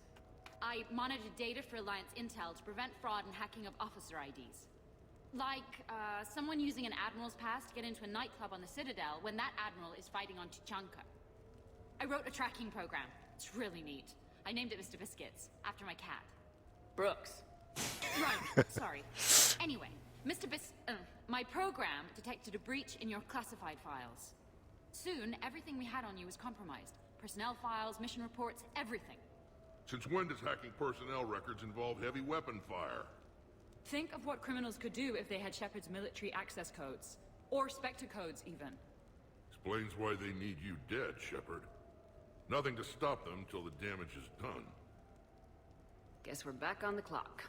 I monitored data for Alliance intel to prevent fraud and hacking of officer IDs. Like, someone using an Admiral's pass to get into a nightclub on the Citadel when that Admiral is fighting on Tuchanka. I wrote a tracking program. It's really neat. I named it Mr. Biscuits, after my cat. Brooks. Right, sorry. Anyway, my program detected a breach in your classified files. Soon, everything we had on you was compromised. Personnel files, mission reports, everything. Since when does hacking personnel records involve heavy weapon fire? Think of what criminals could do if they had Shepard's military access codes. Or Spectre codes, even. Explains why they need you dead, Shepard. Nothing to stop them till the damage is done. Guess we're back on the clock.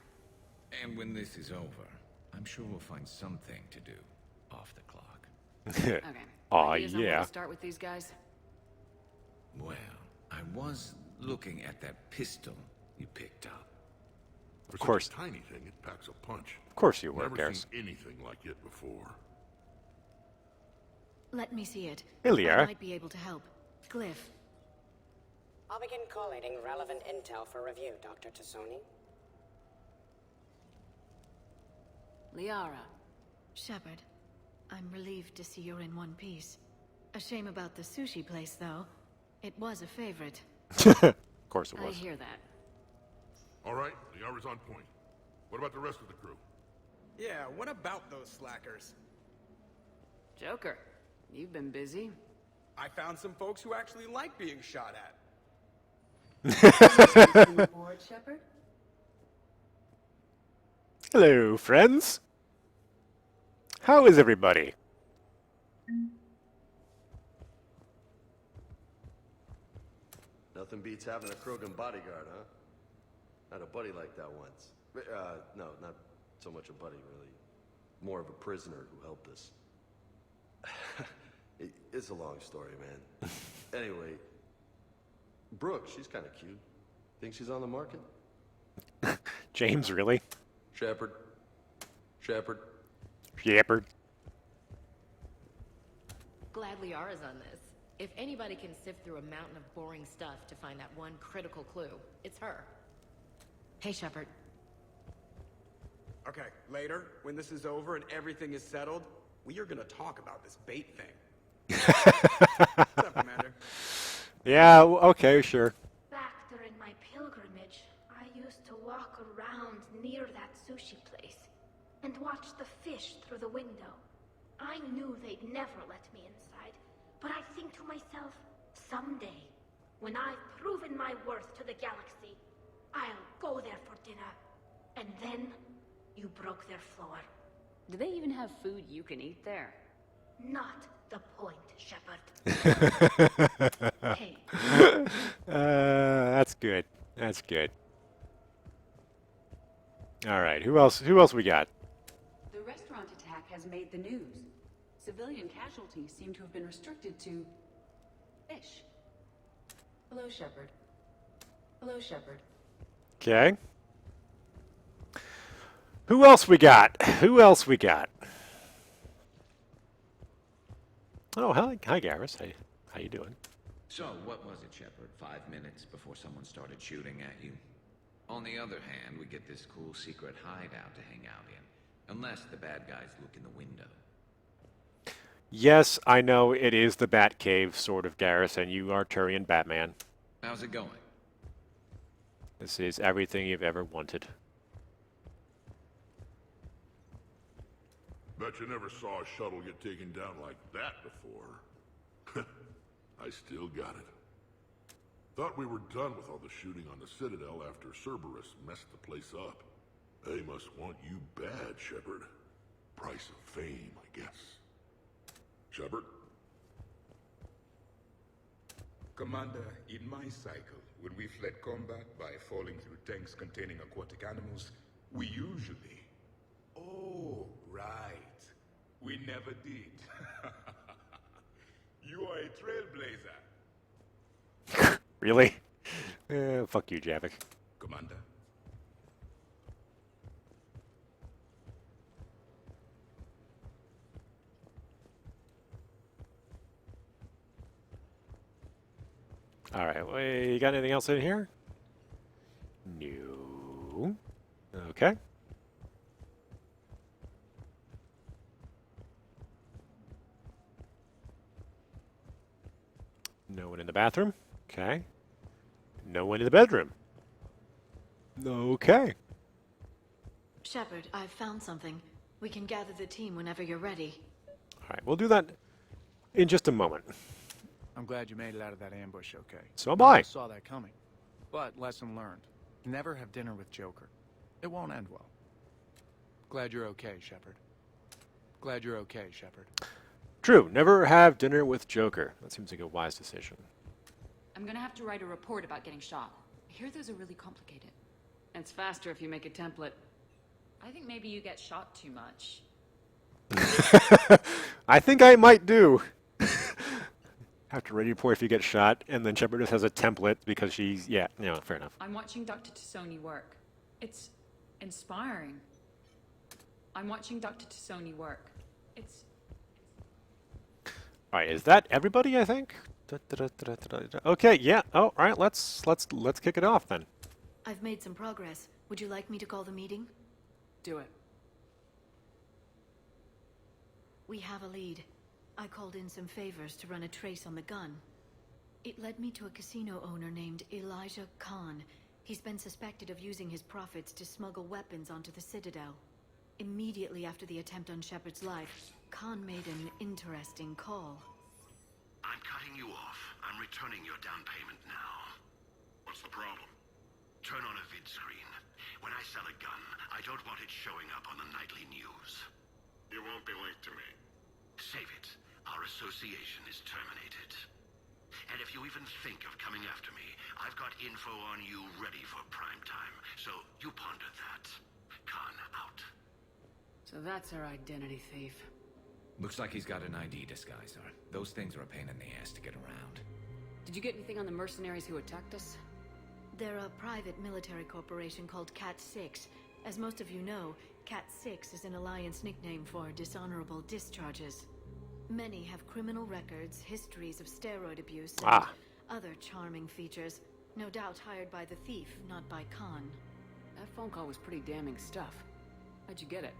And when this is over, I'm sure we'll find something to do off the clock. Okay. Aw, Ideas on where yeah. to start with these guys? Well, I was looking at that pistol you picked up. For course. such a tiny thing, it packs a punch. Of course you were, Never Garrus. seen anything like it before. Let me see it. Hey, Liara. I might be able to help. Glyph. I'll begin collating relevant intel for review, Dr. Tassoni. Liara. Shepard, I'm relieved to see you're in one piece. A shame about the sushi place, though. It was a favorite. Of course it I was. hear that. All right, the hour's on point. What about the rest of the crew? Yeah, what about those slackers? Joker, you've been busy. I found some folks who actually like being shot at. Board, Shepard? Hello, friends. How is everybody? Nothing beats having a Krogan bodyguard, huh? I had a buddy like that once. No, not so much a buddy, really. More of a prisoner who helped us. It's a long story, man. Anyway, Brooke, she's kind of cute. Think she's on the market? James, really? Shepard. Shepard. Glad Liara's on this. If anybody can sift through a mountain of boring stuff to find that one critical clue, it's her. Hey, Shepard. Okay, later, when this is over and everything is settled, we are gonna talk about this bait thing. What's up, Commander? Yeah, okay, sure. Back during my pilgrimage, I used to walk around near that sushi place and watch the fish through the window. I knew they'd never let me inside, but I think to myself, someday, when I've proven my worth to the galaxy, I'll go there for dinner. And then, you broke their floor. Do they even have food you can eat there? Not the point, Shepard. Hey. That's good. That's good. All right, who else we got? The restaurant attack has made the news. Civilian casualties seem to have been restricted to fish. Hello, Shepard. Hello, Shepard. Okay. Who else we got? Who else we got? Oh, hi Garrus. Hey, how you doing? So, what was it, Shepard? 5 minutes before someone started shooting at you? On the other hand, we get this cool secret hideout to hang out in. Unless the bad guys look in the window. Yes, I know it is the Batcave, sort of, Garrus, and you are Turian Batman. How's it going? This is everything you've ever wanted. Bet you never saw a shuttle get taken down like that before. I still got it. Thought we were done with all the shooting on the Citadel after Cerberus messed the place up. They must want you bad, Shepard. Price of fame, I guess. Shepard? Commander, in my cycle, when we fled combat by falling through tanks containing aquatic animals, we usually... Oh, right. We never did. You are a trailblazer. Really? Fuck you, Javik. Commander. Alright, you got anything else in here? No. Okay. No one in the bathroom. Okay. No one in the bedroom. Okay. Shepard, I've found something. We can gather the team whenever you're ready. Alright, we'll do that in just a moment. I'm glad you made it out of that ambush okay. So am I. Saw that coming. But lesson learned. Never have dinner with Joker. It won't end well. Glad you're okay, Shepard. Glad you're okay, Shepard. True. Never have dinner with Joker. That seems like a wise decision. I'm gonna have to write a report about getting shot. I hear those are really complicated. It's faster if you make a template. I think maybe you get shot too much. I think I might do. Have to ready report if you get shot, and then Shepard just has a template because she's... Yeah, no, fair enough. I'm watching Dr. Tassoni work. It's inspiring. I'm watching Dr. Tassoni work. It's... Alright, is that everybody, I think? Okay, yeah. Oh, alright, let's kick it off then. I've made some progress. Would you like me to call the meeting? Do it. We have a lead. I called in some favors to run a trace on the gun. It led me to a casino owner named Elijah Khan. He's been suspected of using his profits to smuggle weapons onto the Citadel. Immediately after the attempt on Shepard's life, Khan made an interesting call. I'm cutting you off. I'm returning your down payment now. What's the problem? Turn on a vid screen. When I sell a gun, I don't want it showing up on the nightly news. You won't be linked to me. Save it. Our association is terminated. And if you even think of coming after me, I've got info on you ready for prime time. So you ponder that. Khan out. So that's our identity thief. Looks like he's got an ID disguiser. Those things are a pain in the ass to get around. Did you get anything on the mercenaries who attacked us? They're a private military corporation called Cat-6. As most of you know, Cat-6 is an Alliance nickname for dishonorable discharges. Many have criminal records, histories of steroid abuse, and other charming features. No doubt hired by the thief, not by Khan. That phone call was pretty damning stuff. How'd you get it?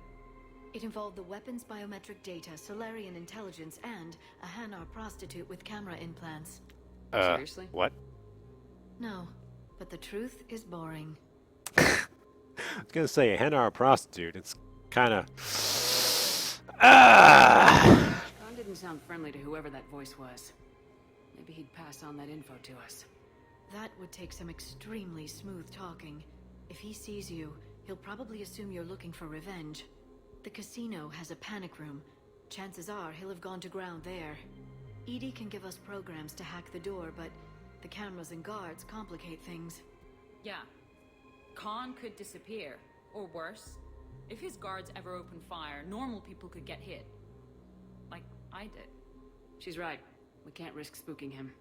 It involved the weapons biometric data, Solarian intelligence, and a Hanar prostitute with camera implants. Seriously? What? No, but the truth is boring. I was gonna say, a Hanar prostitute. It's kinda... Khan didn't sound friendly to whoever that voice was. Maybe he'd pass on that info to us. That would take some extremely smooth talking. If he sees you, he'll probably assume you're looking for revenge. The casino has a panic room. Chances are he'll have gone to ground there. EDI can give us programs to hack the door, but the cameras and guards complicate things. Yeah. Khan could disappear. Or worse. If his guards ever open fire, normal people could get hit. Like I did. She's right. We can't risk spooking him.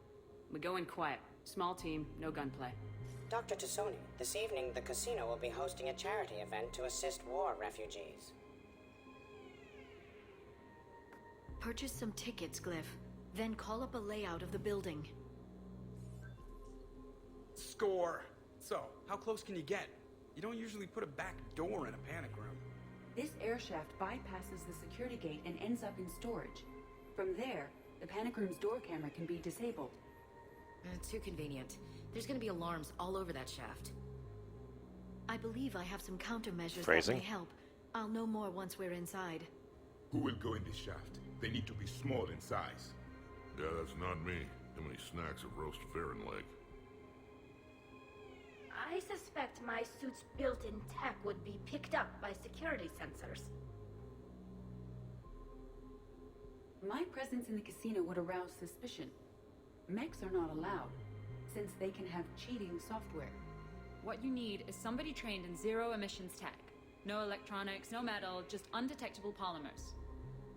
We go in quiet. Small team, no gunplay. Dr. Tassoni, this evening the casino will be hosting a charity event to assist war refugees. Purchase some tickets, Glyph. Then call up a layout of the building. Score! So, how close can you get? You don't usually put a back door in a panic room. This air shaft bypasses the security gate and ends up in storage. From there, the panic room's door camera can be disabled. Too convenient. There's gonna be alarms all over that shaft. I believe I have some countermeasures that may help. I'll know more once we're inside. Who will go in the shaft? They need to be small in size. Yeah, that's not me. How many snacks of roast Farron leg? I suspect my suit's built-in tech would be picked up by security sensors. My presence in the casino would arouse suspicion. Mechs are not allowed, since they can have cheating software. What you need is somebody trained in zero emissions tech. No electronics, no metal, just undetectable polymers.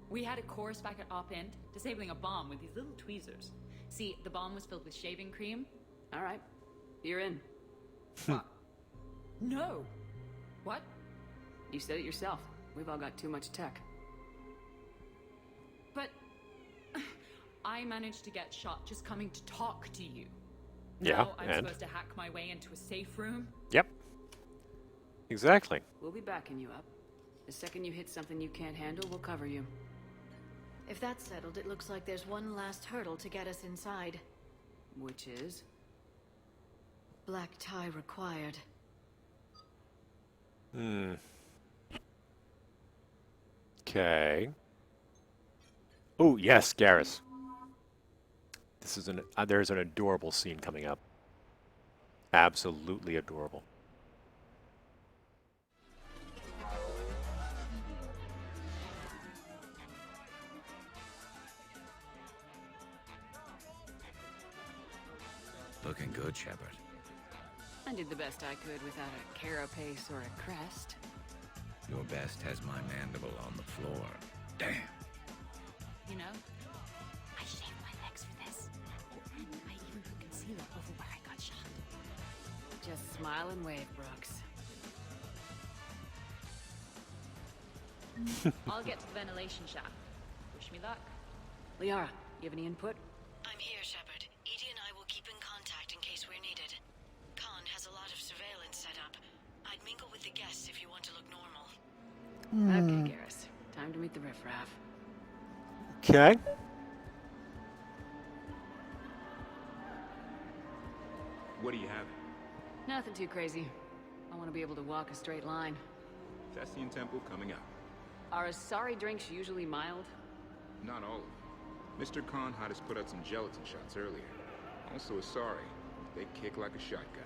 We had a course back at Op-Int, disabling a bomb with these little tweezers. See, the bomb was filled with shaving cream. All right, you're in. What? No! What? You said it yourself. We've all got too much tech. But I managed to get shot just coming to talk to you. Yeah, now I'm and? supposed to hack my way into a safe room? Yep. Exactly. We'll be backing you up. The second you hit something you can't handle, we'll cover you. If that's settled, it looks like there's one last hurdle to get us inside. Which is? Black tie required. Okay. Oh, yes, Garrus. This is there's an adorable scene coming up. Absolutely adorable. Looking good, Shepard. I did the best I could without a carapace or a crest. Your best has my mandible on the floor. Damn. You know, I shaved my legs for this. And I even put concealer over where I got shot. Just smile and wave, Brooks. I'll get to the ventilation shaft. Wish me luck. Liara, you have any input? I'm here, Shepard. Edie and I will keep in contact in case we're needed. Khan has a lot of surveillance set up. I'd mingle with the guests if you want to look normal. Okay, Garrus. Time to meet the riffraff. Okay. What do you have? Nothing too crazy. I want to be able to walk a straight line. Thessian Temple coming up. Are Asari drinks usually mild? Not all of them. Mr. Khan had us put out some gelatin shots earlier. Also Asari. They kick like a shotgun.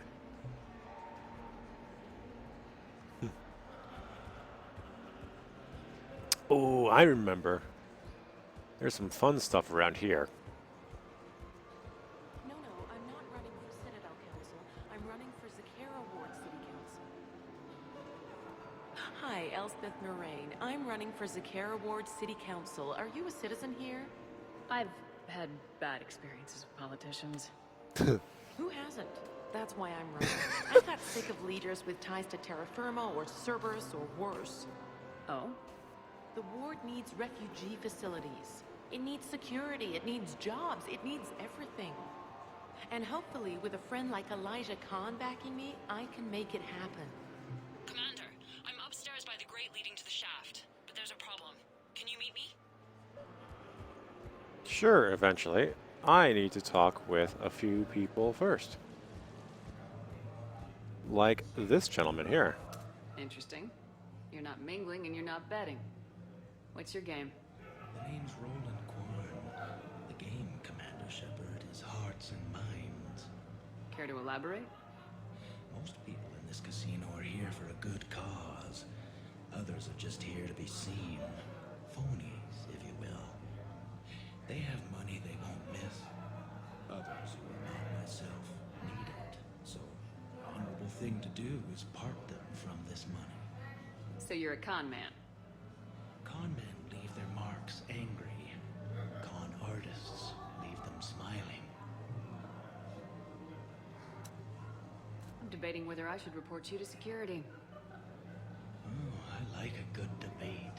Oh, I remember. There's some fun stuff around here. No, I'm not running for Citadel Council. I'm running for Zakara Ward City Council. Hi, Elspeth Moraine. I'm running for Zakara Ward City Council. Are you a citizen here? I've had bad experiences with politicians. Who hasn't? That's why I'm running. I got sick of leaders with ties to terra firma or Cerberus or worse. Oh? The ward needs refugee facilities. It needs security, it needs jobs, it needs everything. And hopefully, with a friend like Elijah Khan backing me, I can make it happen. Commander, I'm upstairs by the grate leading to the shaft, but there's a problem. Can you meet me? Sure, eventually. I need to talk with a few people first. Like this gentleman here. Interesting. You're not mingling and you're not betting. What's your game? The name's Roland Quorn. The game, Commander Shepard, is hearts and minds. Care to elaborate? Most people in this casino are here for a good cause. Others are just here to be seen. Phonies, if you will. They have money they won't miss. Others who are not myself need it. So, the honorable thing to do is part them from this money. So you're a con man? Con men leave their marks angry. Con artists leave them smiling. I'm debating whether I should report you to security. Oh, I like a good debate.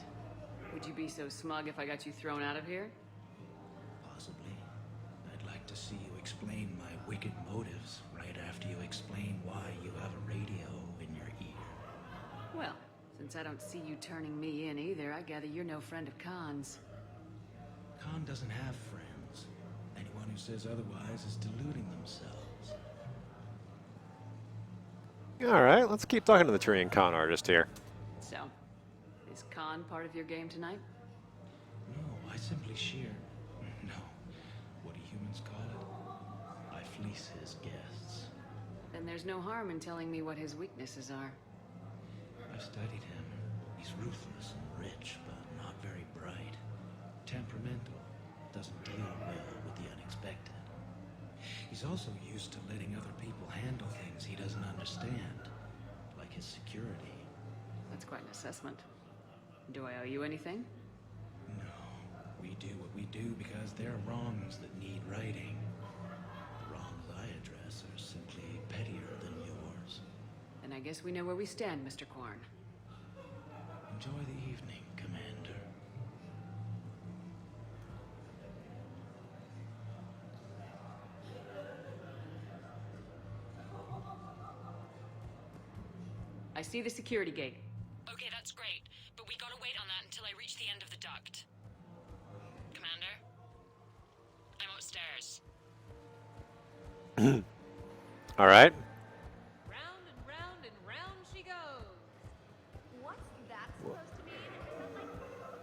Would you be so smug if I got you thrown out of here? Possibly. I'd like to see you explain my wicked motives right after you explain why you have a radio in your ear. Well, since I don't see you turning me in either, I gather you're no friend of Khan's. Khan doesn't have friends. Anyone who says otherwise is deluding themselves. Alright, let's keep talking to the Turian con artist here. So, is Khan part of your game tonight? simply sheer. No. What do humans call it? I fleece his guests. Then there's no harm in telling me what his weaknesses are. I've studied him. He's ruthless and rich, but not very bright. Temperamental. Doesn't deal well with the unexpected. He's also used to letting other people handle things he doesn't understand. Like his security. That's quite an assessment. Do I owe you anything? No. We do what we do because there are wrongs that need righting. The wrongs I address are simply pettier than yours. And I guess we know where we stand, Mr. Quarn. Enjoy the evening, Commander. I see the security gate. Okay, that's great, but we gotta wait on that until I reach the end of the duct. Commander? I'm upstairs. All right. Round and round and round she goes. What's that supposed to mean? Is that like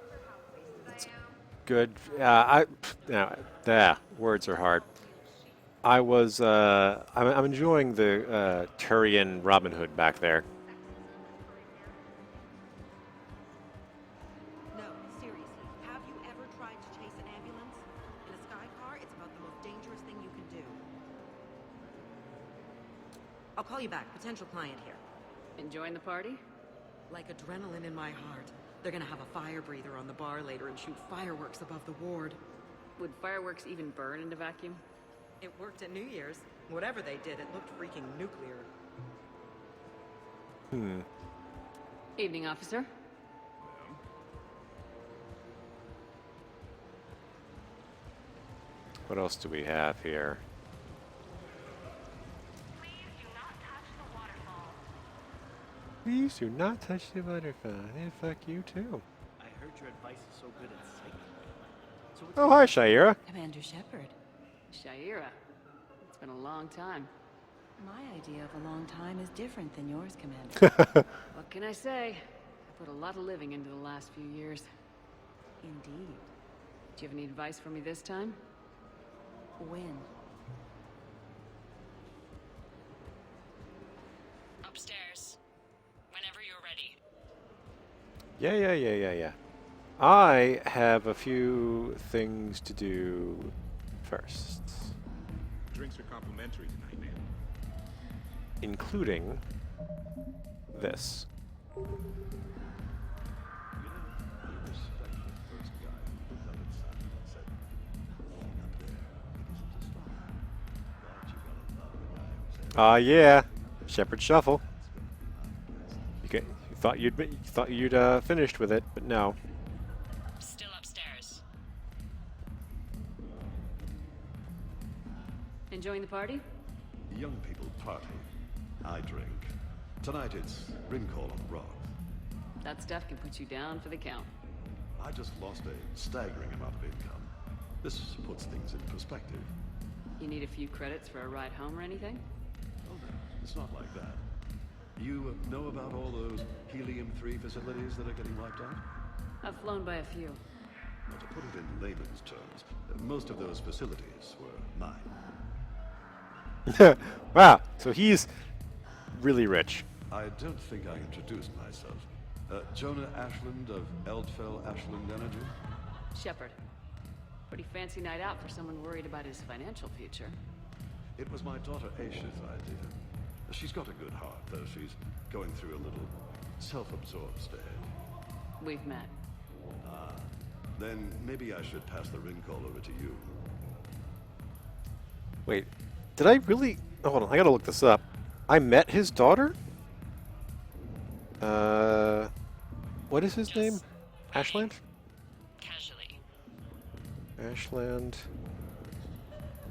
for how wasted I am? Good. Words are hard. I'm enjoying the Turian Robin Hood back there. No, seriously. Have you ever tried to chase an ambulance? In a sky car, it's about the most dangerous thing you can do. I'll call you back. Potential client here. Enjoying the party? Like adrenaline in my heart. They're gonna have a fire breather on the bar later and shoot fireworks above the ward. Would fireworks even burn in a vacuum? It worked at New Year's. Whatever they did, it looked freaking nuclear. Evening, officer. What else do we have here? Please do not touch the waterfall. And fuck you too. I heard your advice is so good at cycling. Oh, hi, Shaira. Commander Shepard. Shaira. It's been a long time. My idea of a long time is different than yours, Commander. What can I say? I put a lot of living into the last few years. Indeed. Do you have any advice for me this time? When? Upstairs. Whenever you're ready. Yeah. I have a few things to do first. Drinks are complimentary tonight, man. Including this. Yeah, Shepherd Shuffle. You thought you'd finished with it, but no. Still upstairs. Enjoying the party? Young people party. I drink. Tonight it's ring call on the rocks. That stuff can put you down for the count. I just lost a staggering amount of income. This puts things in perspective. You need a few credits for a ride home or anything? Oh no, it's not like that. You know about all those helium-3 facilities that are getting wiped out? I've flown by a few. Well, to put it in layman's terms, most of those facilities were mine. Wow, so he's really rich. I don't think I introduced myself. Jonah Ashland of Eldfell Ashland Energy? Shepard. Pretty fancy night out for someone worried about his financial future. It was my daughter Aisha's idea. She's got a good heart, though she's going through a little self-absorbed stage. We've met. Ah, then maybe I should pass the ring call over to you. Wait, did I really? Oh, hold on, I gotta look this up. I met his daughter? What is his name? Ashland? Casually. Ashland.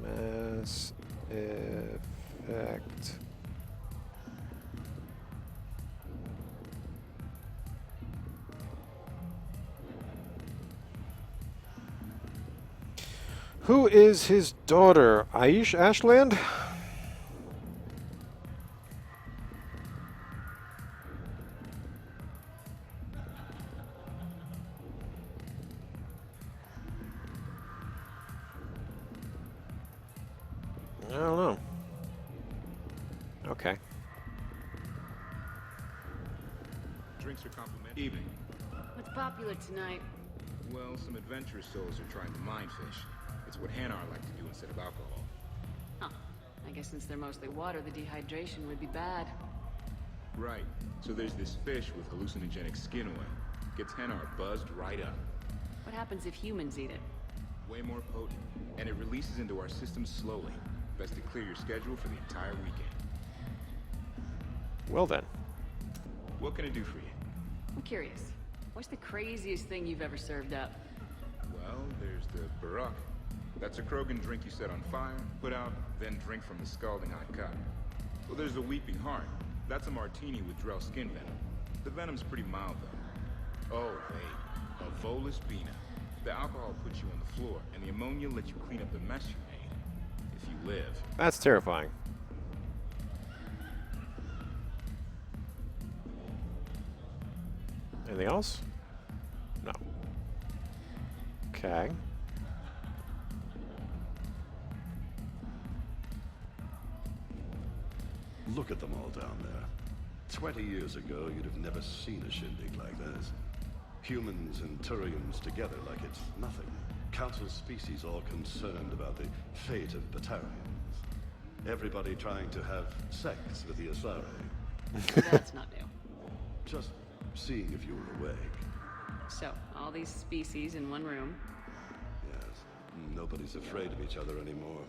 Mass Effect. Who is his daughter? Aish Ashland? I don't know. Okay. Drinks are complimentary. Evening. What's popular tonight? Well, some adventurous souls are trying to mine fish. It's what Hanar like to do instead of alcohol. Huh. I guess since they're mostly water, the dehydration would be bad. Right. So there's this fish with hallucinogenic skin oil. Gets Hanar buzzed right up. What happens if humans eat it? Way more potent. And it releases into our system slowly. Best to clear your schedule for the entire weekend. Well then. What can I do for you? I'm curious. What's the craziest thing you've ever served up? Well, there's the Barak. That's a Krogan drink you set on fire, put out, then drink from the scalding hot cup. Well, there's the Weeping Heart. That's a martini with Drell skin venom. The venom's pretty mild, though. Oh, wait. A Volus Bina. The alcohol puts you on the floor, and the ammonia lets you clean up the mess you made. If you live. That's terrifying. Anything else? No. Okay. Look at them all down there. 20 years ago, you'd have never seen a shindig like this. Humans and Turians together like it's nothing. Council species all concerned about the fate of Batarians. Everybody trying to have sex with the Asari. That's not new. Just seeing if you were awake. So, all these species in one room. Yes, nobody's afraid of each other anymore.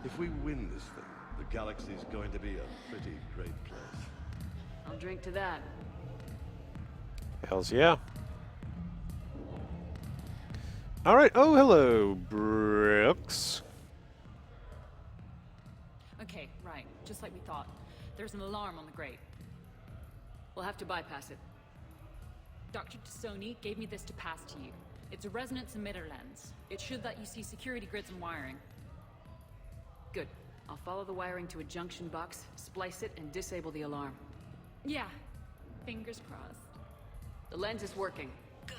If we win this thing, the galaxy's going to be a pretty great place. I'll drink to that. Hells yeah. Alright, oh hello, Brooks. Okay, right. Just like we thought. There's an alarm on the grate. We'll have to bypass it. Dr. Tassoni gave me this to pass to you. It's a resonance emitter lens. It should let you see security grids and wiring. Good. I'll follow the wiring to a junction box, splice it, and disable the alarm. Yeah. Fingers crossed. The lens is working. Good.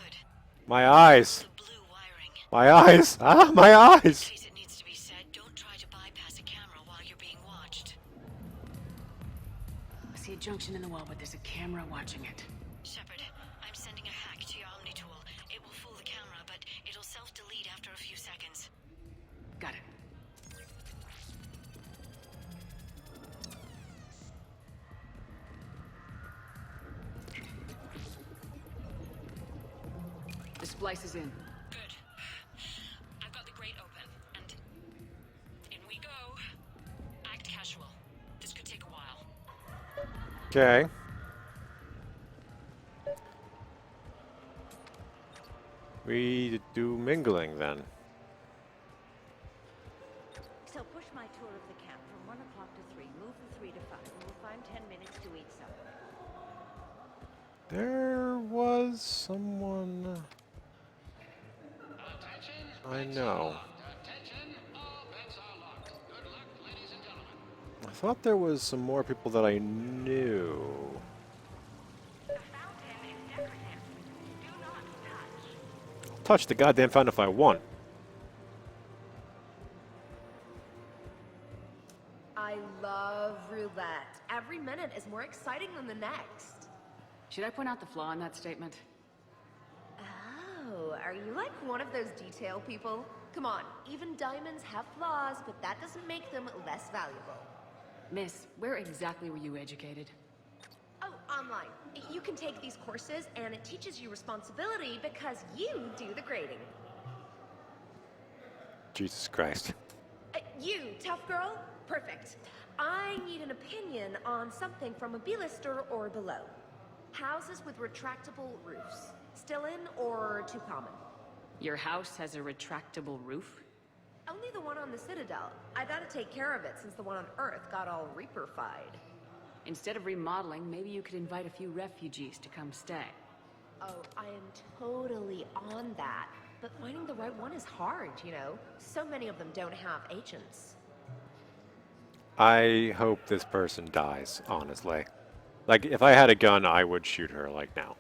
My eyes. The blue wiring. My eyes. Ah, my eyes. In case it needs to be said, don't try to bypass a camera while you're being watched. I see a junction in the wall, but there's a camera watching it. Shepard, I'm sending a hack to your Omni tool. It will fool the camera, but it'll self-delete after a few seconds. Got it. The splice is in. Good. I've got the grate open, and in we go. Act casual. This could take a while. Okay. We do mingling then. So push my tour of the camp from 1 o'clock to 3. Move from 3 to 5. And we'll find 10 minutes to eat something. There was someone I know. I thought there was some more people that I knew. I'll touch the goddamn fountain if I want. I love roulette. Every minute is more exciting than the next. Should I point out the flaw in that statement? Oh, are you like one of those detail people? Come on, even diamonds have flaws, but that doesn't make them less valuable. Miss, where exactly were you educated? Oh, online. You can take these courses, and it teaches you responsibility because you do the grading. Jesus Christ. You, tough girl? Perfect. I need an opinion on something from a B-lister or below. Houses with retractable roofs. Still in or too common? Your house has a retractable roof? Only the one on the Citadel. I gotta take care of it since the one on Earth got all Reaper-fied. Instead of remodeling, maybe you could invite a few refugees to come stay. Oh, I am totally on that. But finding the right one is hard, you know? So many of them don't have agents. I hope this person dies, honestly. Like, if I had a gun, I would shoot her, like, now.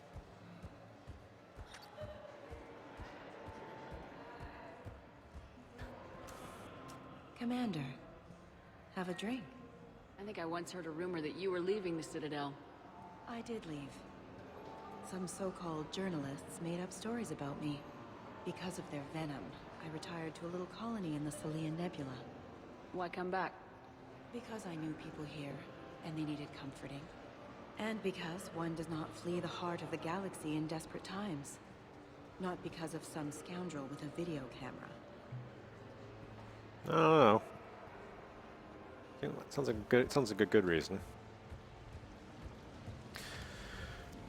Commander, Have a drink. I think I once heard a rumor that you were leaving the Citadel. I did leave. Some so-called journalists made up stories about me. Because of their venom, I retired to a little colony in the Salian Nebula. Why come back? Because I knew people here, and they needed comforting. And because one does not flee the heart of the galaxy in desperate times. Not because of some scoundrel with a video camera. I don't know. I think that sounds like a good reason.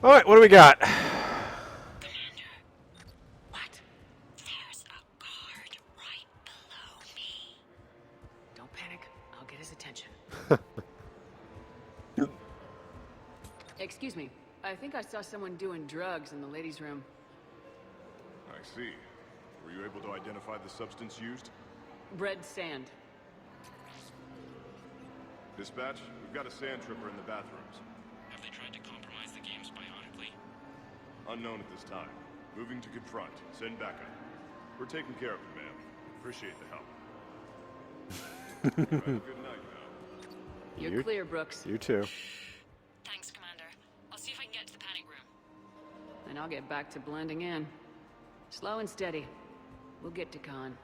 All right, what do we got? Commander, what? There's a guard right below me. Don't panic. I'll get his attention. Excuse me. I think I saw someone doing drugs in the ladies' room. I see. Were you able to identify the substance used? Red sand. Dispatch, we've got a sand tripper in the bathrooms. Have they tried to compromise the games bionically? Unknown at this time. Moving to confront. Send backup. We're taking care of it, ma'am. Appreciate the help. All right, good night now. You're clear, Brooks. You too. Thanks, Commander. I'll see if I can get to the panic room. And I'll get back to blending in. Slow and steady. We'll get to Khan.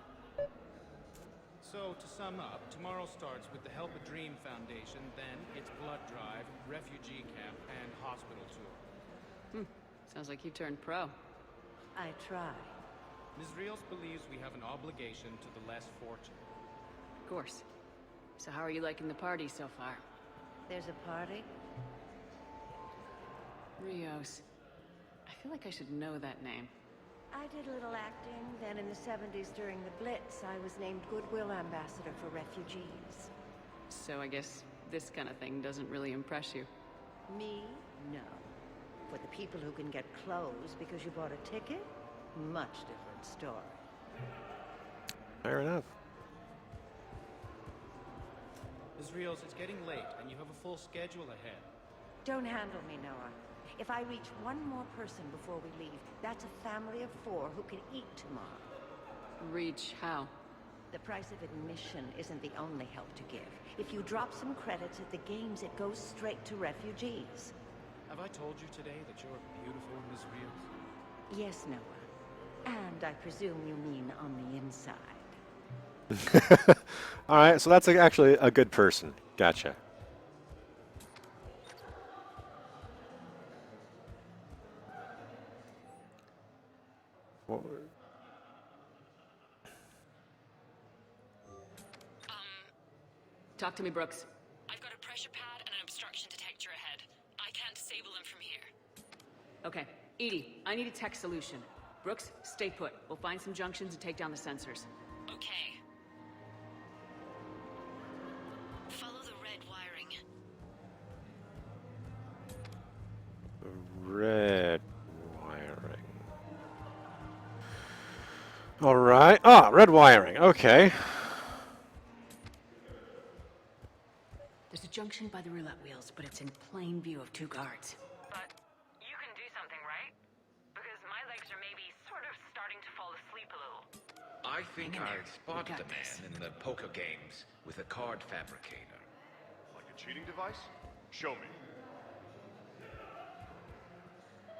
So, to sum up, tomorrow starts with the Help a Dream Foundation, then it's blood drive, refugee camp, and hospital tour. Sounds like you turned pro. I try. Ms. Rios believes we have an obligation to the less fortunate. Of course. So how are you liking the party so far? There's a party? Rios. I feel like I should know that name. I did a little acting, then in the 70s during the Blitz, I was named Goodwill Ambassador for Refugees. So I guess this kind of thing doesn't really impress you. Me? No. For the people who can get clothes because you bought a ticket? Much different story. Fair enough. Ms. Rios, it's getting late, and you have a full schedule ahead. Don't handle me, Noah. If I reach one more person before we leave, that's a family of 4 who can eat tomorrow. Reach how? The price of admission isn't the only help to give. If you drop some credits at the games, it goes straight to refugees. Have I told you today that you're beautiful, Ms. Rios? Yes, Noah. And I presume you mean on the inside. All right, so that's actually a good person. Gotcha. What? Talk to me, Brooks. I've got a pressure pad and an obstruction detector ahead. I can't disable them from here. Okay. Edie, I need a tech solution. Brooks, stay put. We'll find some junctions and take down the sensors. Okay. Follow the red wiring. Red wiring. All right. Ah, red wiring. Okay. There's a junction by the roulette wheels, but it's in plain view of 2 guards. But you can do something, right? Because my legs are maybe sort of starting to fall asleep a little. I think I spotted a man in the poker games with a card fabricator. Like a cheating device? Show me.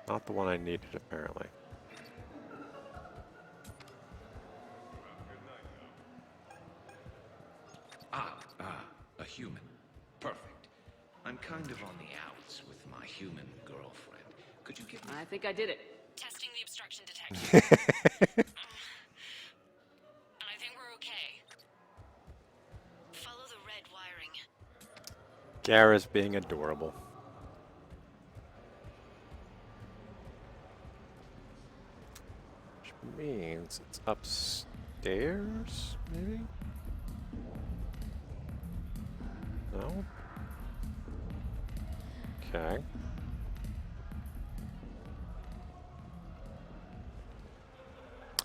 Not the one I needed, apparently. A human. Perfect. I'm kind of on the outs with my human girlfriend. Could you give me... I think I did it. Testing the obstruction detector. And I think we're okay. Follow the red wiring. Gara's being adorable. Which means it's upstairs, maybe? No? Okay.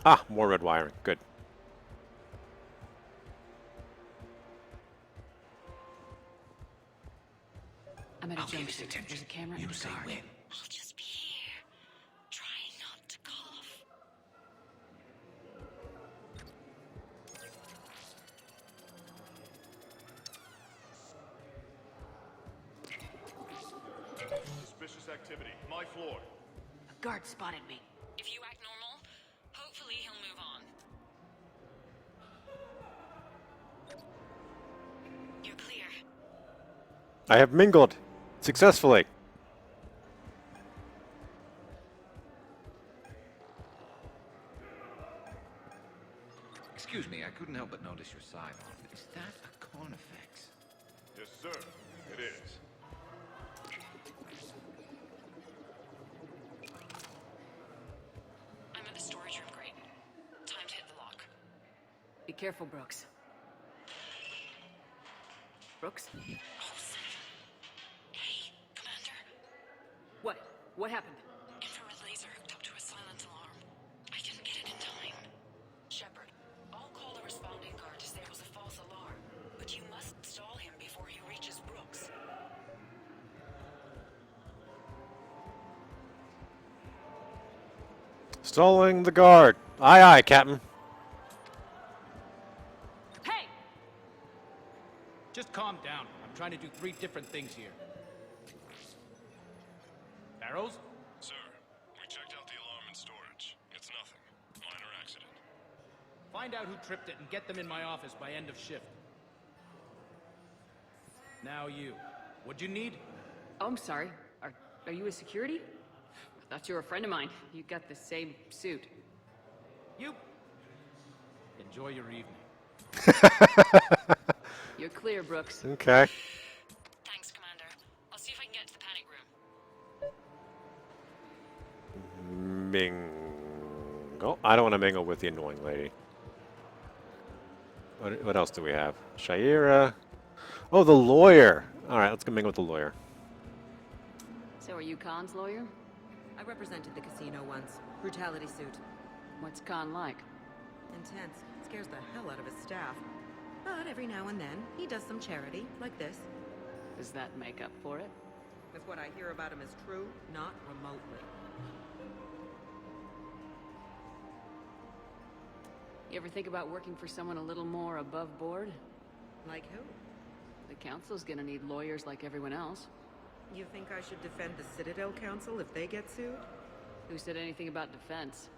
Ah, more red wiring. Good. I'm at a junction. There's a camera and a guard. I'll just be here. Try not to cough. Suspicious activity. My floor. A guard spotted me. If you act normal, hopefully he'll move on. You're clear. I have mingled successfully. Excuse me, I couldn't help but notice your sidearm. Is that a Carnifex? Yes, sir. It is. I'm in the storage room, great. Time to hit the lock. Be careful, Brooks. Brooks? Oh, son of a... Hey, Commander. What? What happened? Infrared laser hooked up to a silent alarm. I didn't get it in time. Shepard, I'll call the responding guard to say it was a false alarm. But you must stall him before he reaches Brooks. Stalling the guard. Aye, aye, Captain. Hey! Just calm down. I'm trying to do 3 different things here. Barrows? Sir, we checked out the alarm in storage. It's nothing. Minor accident. Find out who tripped it and get them in my office by end of shift. Now you. What'd you need? Oh, I'm sorry. Are you a security? I thought you were a friend of mine. You got the same suit. You. Enjoy your evening. You're clear, Brooks. Okay. Thanks, Commander. I'll see if I can get to the panic room. Mingle. I don't want to mingle with the annoying lady. What else do we have? Shaira. Oh, the lawyer. All right, let's go mingle with the lawyer. So are you Khan's lawyer? I represented the casino once. Brutality suit. What's Khan like? Intense. Scares the hell out of his staff. But every now and then, he does some charity, like this. Does that make up for it? If what I hear about him is true, not remotely. You ever think about working for someone a little more above board? Like who? The council's gonna need lawyers like everyone else. You think I should defend the Citadel Council if they get sued? Who said anything about defense?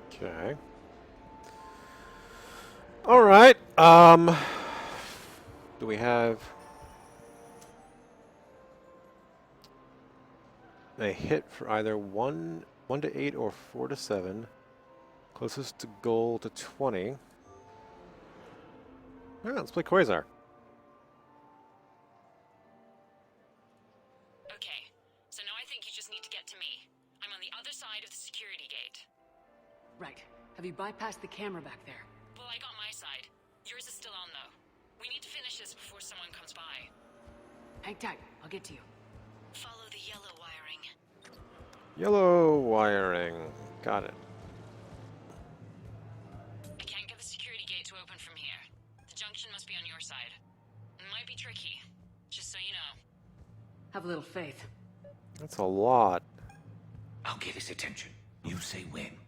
Okay. All right. Do we have a hit for either 1 to 8 or 4 to 7? Closest to goal to 20. All right, let's play Quasar. Okay, so now I think you just need to get to me. I'm on the other side of the security gate. Right. Have you bypassed the camera back there? Well, I got my side. Yours is still on, though. We need to finish this before someone comes by. Hang tight. I'll get to you. Follow the yellow wiring. Yellow wiring. Got it. I can't get the security gate to open from here. The junction must be on your side. It might be tricky, just so you know. Have a little faith. That's a lot. I'll get his attention. You say when.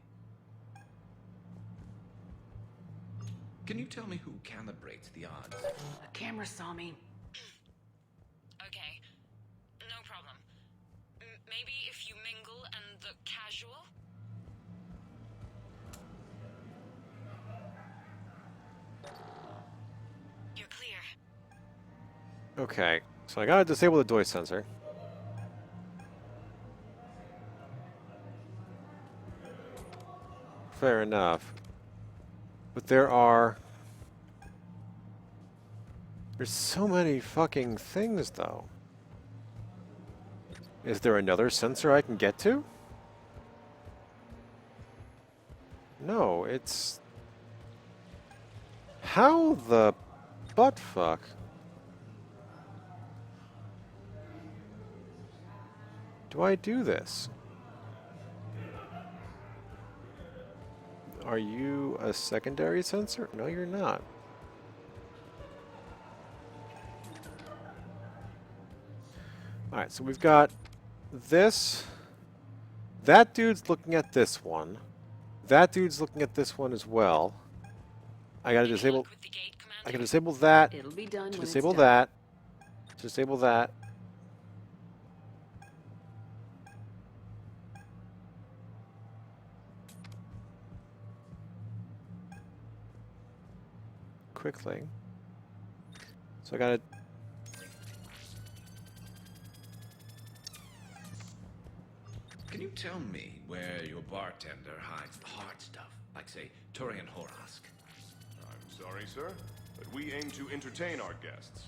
Can you tell me who calibrates the odds? The camera saw me. Okay, no problem. Maybe if you mingle and look casual? You're clear. Okay, so I gotta disable the noise sensor. Fair enough. But there's so many fucking things, though. Is there another sensor I can get to? No, it's... How the butt fuck? Do I do this? Are you a secondary sensor? No, you're not. Alright, so we've got this. That dude's looking at this one. That dude's looking at this one as well. I gotta disable. I can disable that. It'll be done To when it's disable done. that. To disable that. Quick thing. So I gotta. Can you tell me where your bartender hides the hard stuff? Like, say, Turian Horask? I'm sorry, sir, but we aim to entertain our guests,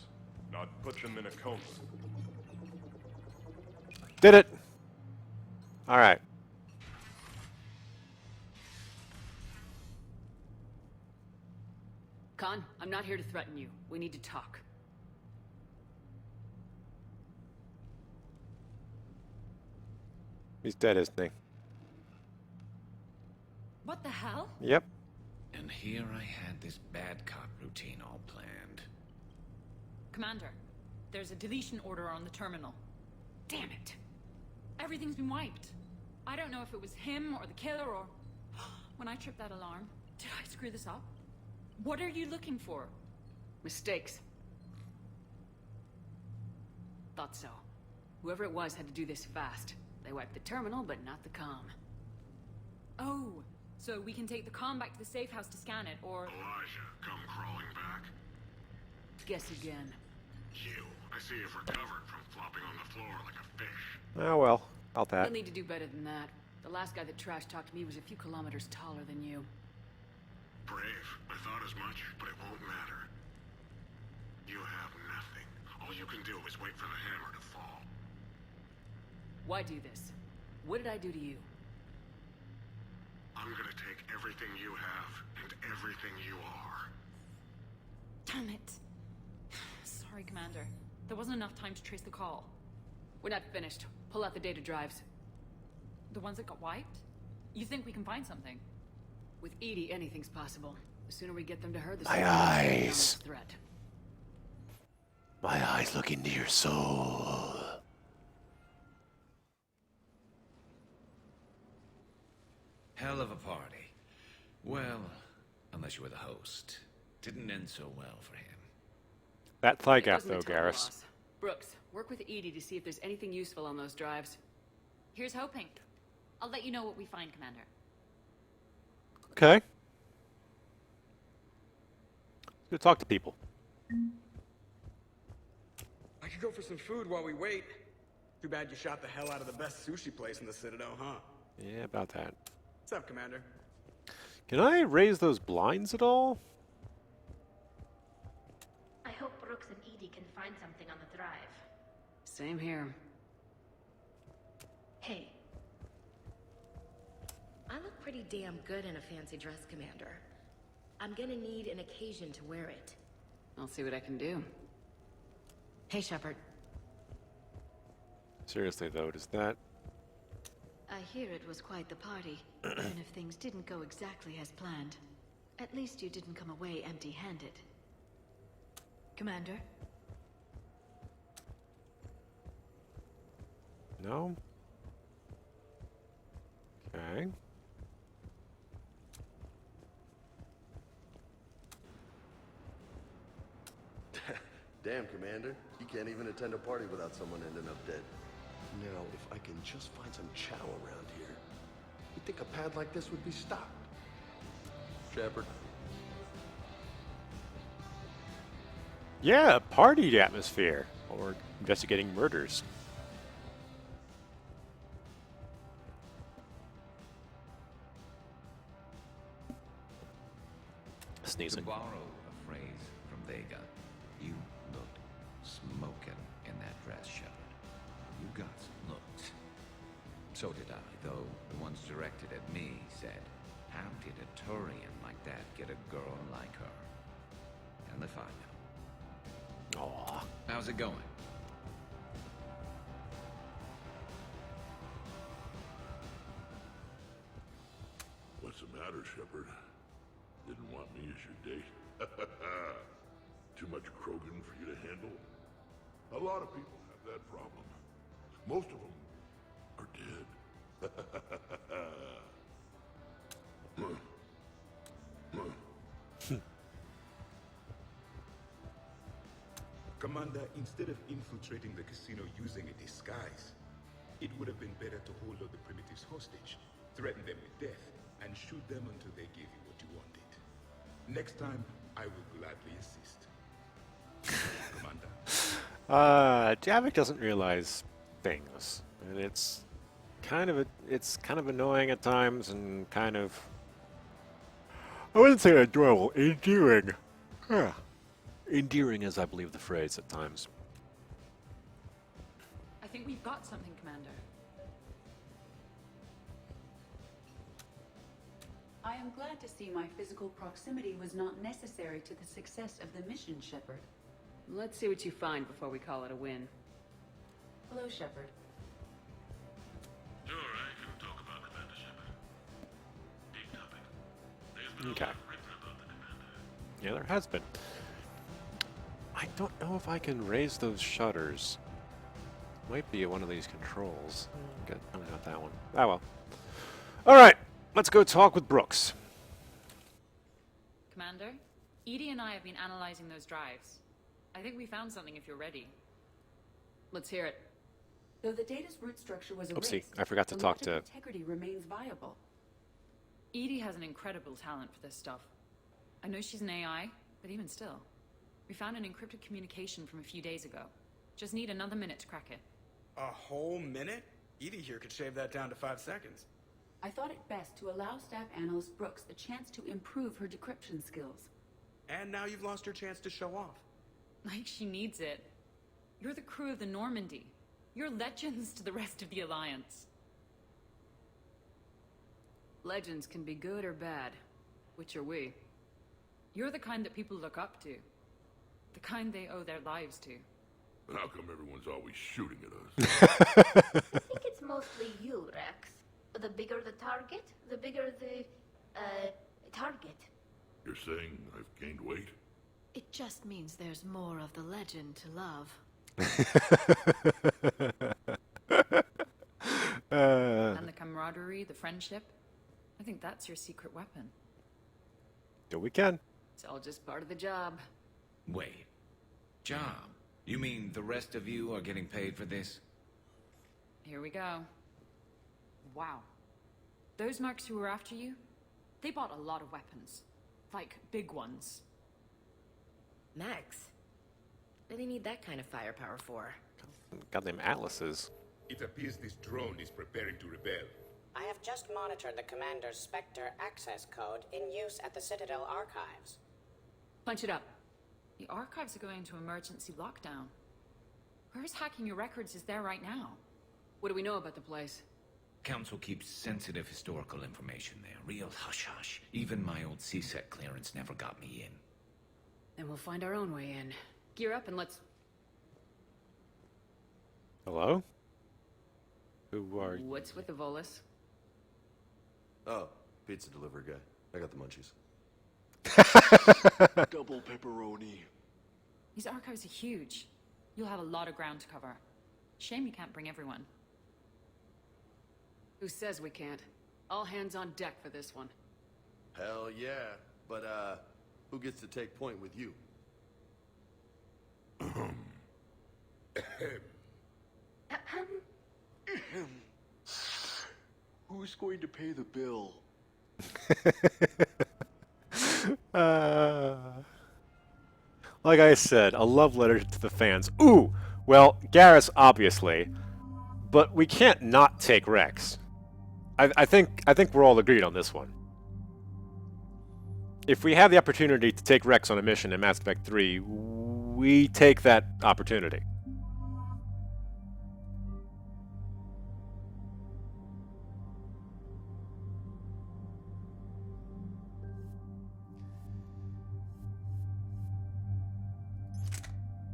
not put them in a coma. Did it! Alright. Khan, I'm not here to threaten you. We need to talk. He's dead, isn't he? What the hell? Yep. And here I had this bad cop routine all planned. Commander, there's a deletion order on the terminal. Damn it. Everything's been wiped. I don't know if it was him or the killer or... When I tripped that alarm, did I screw this up? What are you looking for? Mistakes. Thought so. Whoever it was had to do this fast. They wiped the terminal, but not the comm. Oh, so we can take the comm back to the safe house to scan it, or... Elijah, come crawling back. Guess again. You. I see you've recovered from flopping on the floor like a fish. Oh well, about that. You'll need to do better than that. The last guy that trash-talked me was a few kilometers taller than you. Brave. I thought as much, but it won't matter. You have nothing. All you can do is wait for the hammer to fall. Why do this? What did I do to you? I'm gonna take everything you have and everything you are. Damn it. Sorry, Commander. There wasn't enough time to trace the call. We're not finished. Pull out the data drives. The ones that got wiped? You think we can find something? With Edie, anything's possible. The sooner we get them to her, the My sooner eyes. we threat. My eyes look into your soul. Hell of a party. Well, unless you were the host. Didn't end so well for him. That thigh It gap, wasn't a though, total Garrus. loss. Brooks, work with Edie to see if there's anything useful on those drives. Here's hoping. I'll let you know what we find, Commander. Okay. Let's go talk to people. I could go for some food while we wait. Too bad you shot the hell out of the best sushi place in the Citadel, huh? Yeah, about that. What's up, Commander? Can I raise those blinds at all? I hope Brooks and Edie can find something on the drive. Same here. Hey. I look pretty damn good in a fancy dress, Commander. I'm gonna need an occasion to wear it. I'll see what I can do. Hey, Shepard. Seriously, though, does that... I hear it was quite the party, even if things didn't go exactly as planned. At least you didn't come away empty-handed. Commander? No? Okay. Damn, Commander. You can't even attend a party without someone ending up dead. Now, if I can just find some chow around here, you'd think a pad like this would be stocked. Shepard. Yeah, party atmosphere. Or investigating murders. Sneezing. To borrow a phrase from Vega, you looked smoking in that dress, Shepard. You got some looks. So did I, though the ones directed at me said, how did a Turian like that get a girl like her? And if I know. Aww. How's it going? What's the matter, Shepard? Didn't want me as your date? Too much Krogan for you to handle? A lot of people have that problem. Most of them are dead. Commander, instead of infiltrating the casino using a disguise, it would have been better to hold all the primitives hostage, threaten them with death, and shoot them until they give you what you wanted. Next time, I will gladly assist. Commander. Javik doesn't realize things, and it's kind of annoying at times, and kind of, I wouldn't say enjoyable, endearing. Huh. Endearing is, I believe, the phrase at times. I think we've got something, Commander. I am glad to see my physical proximity was not necessary to the success of the mission, Shepard. Let's see what you find before we call it a win. Hello, Shepard. Sure, I can talk about Commander Shepard. Big topic. There's been Okay. a lot written about the Commander. Yeah, there has been. I don't know if I can raise those shutters. Might be one of these controls. Good, probably not that one. Ah well. Alright, let's go talk with Brooks. Commander, Edie and I have been analyzing those drives. I think we found something if you're ready. Let's hear it. Though the data's root structure was erased, Oopsie, I forgot to the talk logic to... integrity remains viable. Edie has an incredible talent for this stuff. I know she's an AI, but even still. We found an encrypted communication from a few days ago. Just need another minute to crack it. A whole minute? Edie here could shave that down to 5 seconds. I thought it best to allow Staff Analyst Brooks the chance to improve her decryption skills. And now you've lost her chance to show off. Like she needs it. You're the crew of the Normandy. You're legends to the rest of the Alliance. Legends can be good or bad. Which are we? You're the kind that people look up to. The kind they owe their lives to. How come everyone's always shooting at us? I think it's mostly you, Rex. The bigger the target, the bigger the, target. You're saying I've gained weight? It just means there's more of the legend to love. And the camaraderie, the friendship. I think that's your secret weapon. Do we can. It's all just part of the job. Wait. Job? You mean the rest of you are getting paid for this? Here we go. Wow. Those mercs who were after you, they bought a lot of weapons. Like, big ones. Max, what do they need that kind of firepower for? Goddamn atlases. It appears this drone is preparing to rebel. I have just monitored the Commander's Spectre access code in use at the Citadel archives. Punch it up. The archives are going into emergency lockdown. Whoever's hacking your records is there right now. What do we know about the place? Council keeps sensitive historical information there. Real hush-hush. Even my old CSEC clearance never got me in. Then we'll find our own way in. Gear up and let's... Hello? Who are you? What's with the Volus? Oh, pizza delivery guy. I got the munchies. Double pepperoni. These archives are huge. You'll have a lot of ground to cover. Shame you can't bring everyone. Who says we can't? All hands on deck for this one. Hell yeah. But, who gets to take point with you? Who's going to pay the bill? Like I said, a love letter to the fans. Ooh! Well, Garrus, obviously. But we can't not take Rex. I think we're all agreed on this one. If we have the opportunity to take Rex on a mission in Mass Effect 3, we take that opportunity.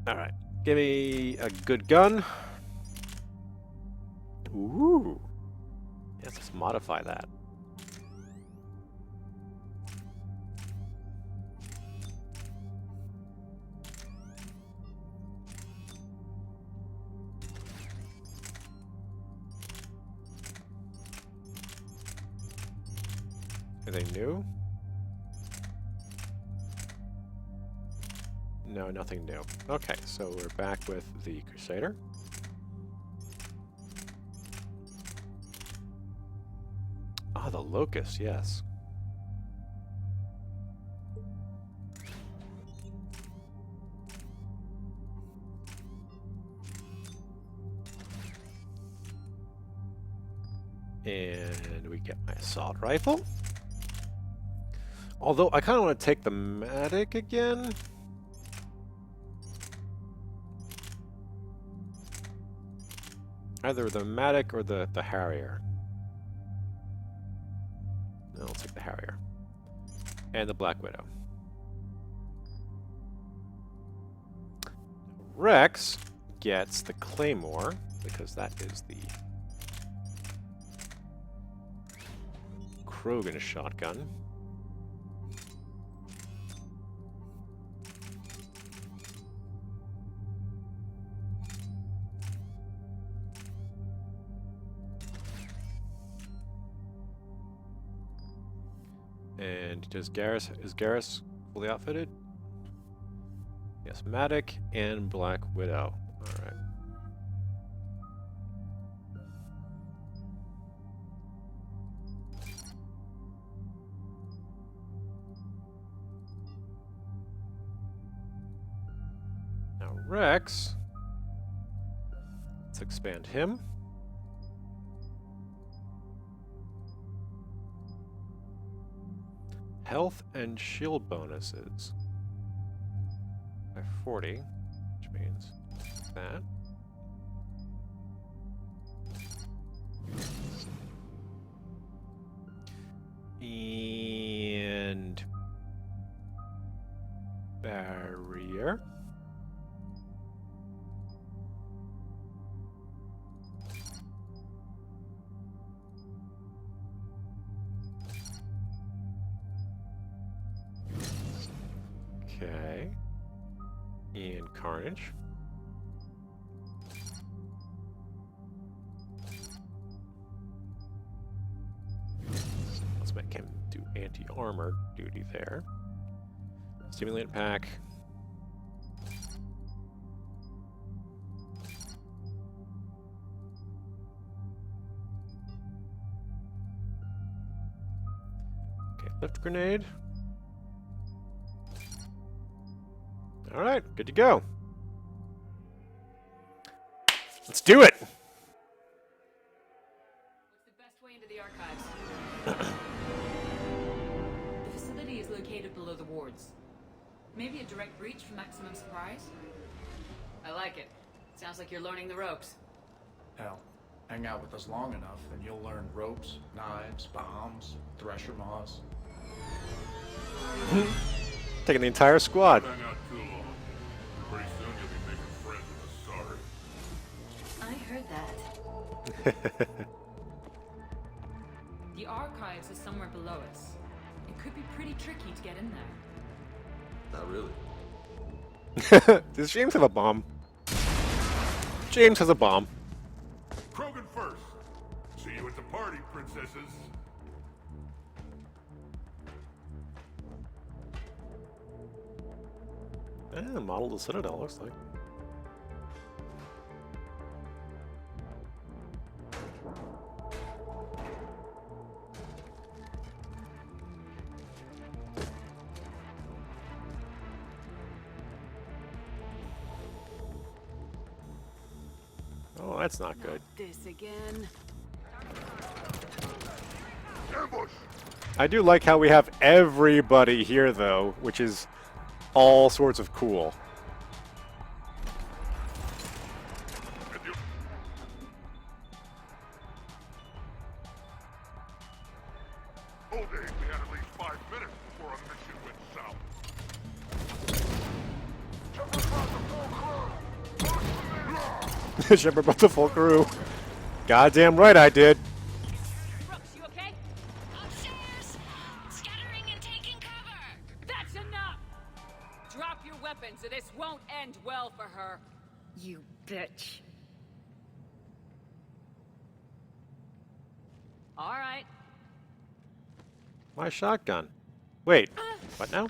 Alright, give me a good gun. Ooh. Let's just modify that. Anything new? No, nothing new. Okay, so we're back with the Crusader. Ah, the Locust, yes. And we get my assault rifle. Although I kind of want to take the Matic again. Either the Matic or the Harrier. No, I'll take the Harrier. And the Black Widow. Rex gets the Claymore, because that is the Krogan shotgun. And is Garrus fully outfitted? Yes, Matic and Black Widow. Alright. Now Rex, let's expand him. Health and shield bonuses by 40, which means that. And barrier. Okay. And Carnage. Let's make him do anti-armor duty there. Stimulant pack. Okay, lift grenade. Alright, good to go. Let's do it! What's the best way into the archives? The facility is located below the wards. Maybe a direct breach for maximum surprise? I like it. Sounds like you're learning the ropes. Hell, hang out with us long enough and you'll learn ropes, knives, bombs, thresher maws. Taking the entire squad. Hang out too long. Pretty soon you'll be making friends with the Sorry. I heard that. The archives is somewhere below us. It could be pretty tricky to get in there. Not really. Does James have a bomb? James has a bomb. Krogan first. See you at the party, princesses. Model the Citadel, looks like. Oh, that's not good. This again. Ambush! I do like how we have everybody here, though, which is all sorts of cool. Old days, we had at least 5 minutes before our mission went south. Shepard brought the full crew. Goddamn right I did. Brooks, you okay? Upstairs! Scattering and taking cover! That's enough! Drop your weapons or this won't end well for her. You bitch. All right. My shotgun. Wait, what now?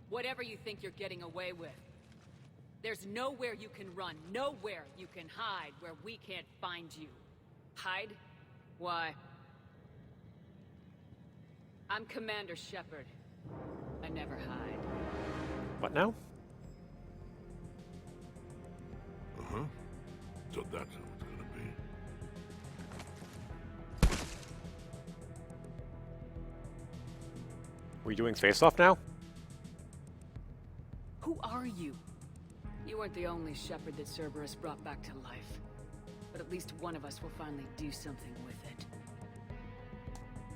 Whatever you think you're getting away with. There's nowhere you can run, nowhere you can hide where we can't find you. Hide? Why? I'm Commander Shepard. I never hide. What now? Uh-huh. So that's how it's gonna be. We doing face-off now? Who are you? You weren't the only Shepard that Cerberus brought back to life. But at least one of us will finally do something with it.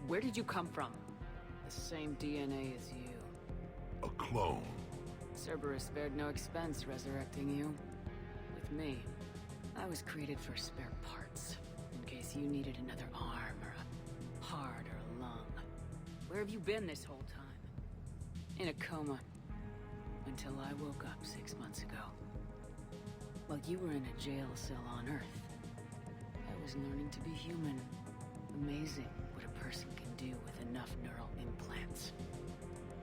Where did you come from? The same DNA as you. A clone. Cerberus spared no expense resurrecting you. With me, I was created for spare parts. In case you needed another arm, or a heart, or a lung. Where have you been this whole time? In a coma. Until I woke up 6 months ago. While you were in a jail cell on Earth, I was learning to be human. Amazing what a person can do with enough neural implants.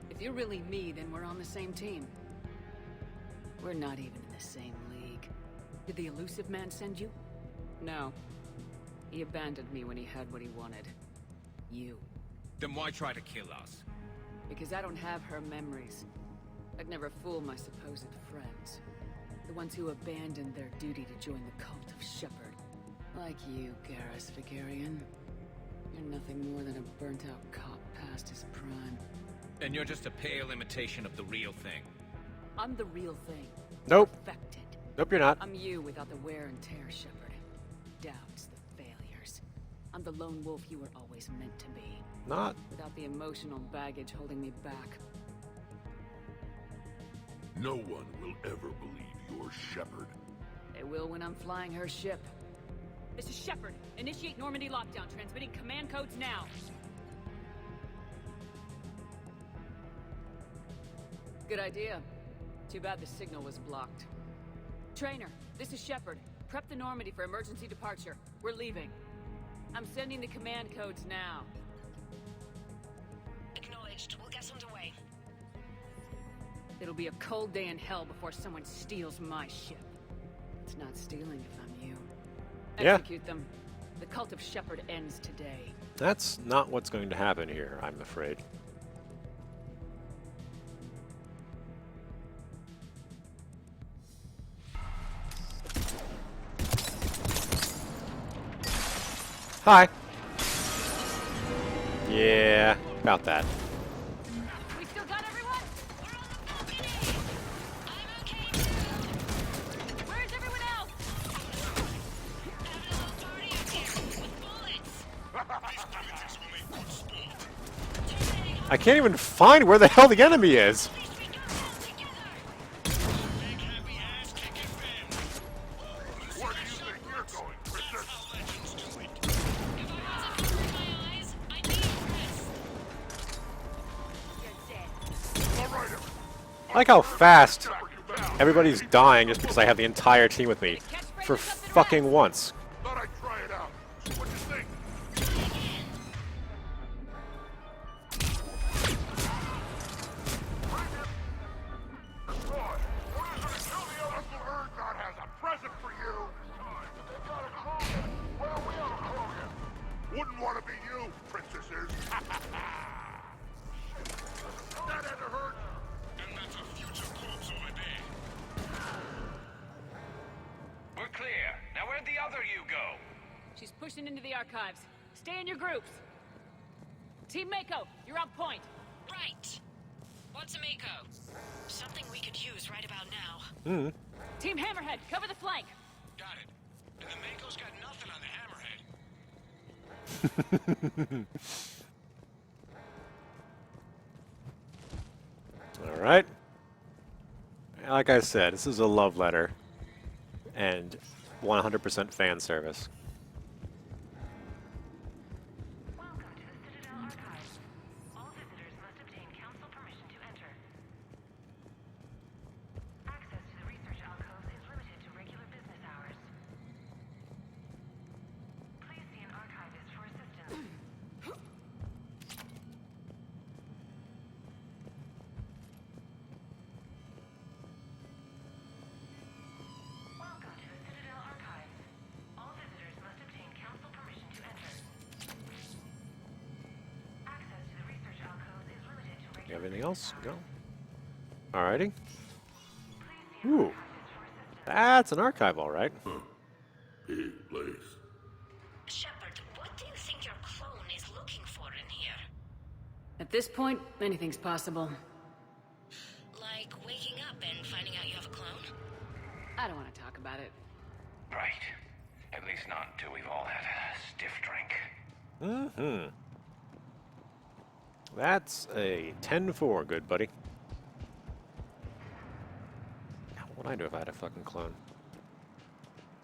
If you're really me, then we're on the same team. We're not even in the same league. Did the elusive man send you? No. He abandoned me when he had what he wanted. You. Then why try to kill us? Because I don't have her memories. I'd never fool my supposed friends. The ones who abandoned their duty to join the cult of Shepard. Like you, Garrus Vigarian. You're nothing more than a burnt-out cop past his prime. And you're just a pale imitation of the real thing. I'm the real thing. Nope. Perfected. Nope, you're not. I'm you without the wear and tear, Shepard. Doubts, the failures. I'm the lone wolf you were always meant to be. Not. Without the emotional baggage holding me back. No one will ever believe you're Shepard. They will when I'm flying her ship. This is Shepard. Initiate Normandy lockdown, transmitting command codes now. Good idea. Too bad the signal was blocked. Trainer, this is Shepard. Prep the Normandy for emergency departure. We're leaving. I'm sending the command codes now. Acknowledged. We'll get underway. It'll be a cold day in hell before someone steals my ship. It's not stealing if I'm you. Yeah. Execute them. The cult of Shepard ends today. That's not what's going to happen here, I'm afraid. Hi. Yeah, about that. We still got everyone? We're on the balcony! I'm okay. Where's everyone else? Having a little party up here with bullets. I can't even find where the hell the enemy is. Where do you think you're going, princess? I like how fast everybody's dying just because I have the entire team with me. For fucking once. Thought I'd try it out. What do you think? Uncle Urgot has a present for you. They got a clone. Well, we ought to clone him. Wouldn't want to be you, princesses. That had to hurt. And that's a future corpse over there. We're clear. Now where'd the other you go? She's pushing into the archives. Stay in your groups. Team Mako, you're on point. Right. What's a Mako? Something we could use right about now. Hmm. Team Hammerhead, cover the flank. Got it. And the Mako's got nothing on the Hammerhead. All right. Like I said, this is a love letter and 100% fan service. Welcome to the Citadel Archives. All visitors must obtain council permission to enter. Access to the research alcoves is limited to regular business hours. Please see an archivist for assistance. Everything else? No. Alrighty. Ooh. That's an archive, alright. Big place. Shepard, what do you think your clone is looking for in here? At this point, anything's possible. Like waking up and finding out you have a clone? I don't want to talk about it. Right. At least not until we've all had a stiff drink. Mm-hmm. That's a 10-4, good buddy. What would I do if I had a fucking clone?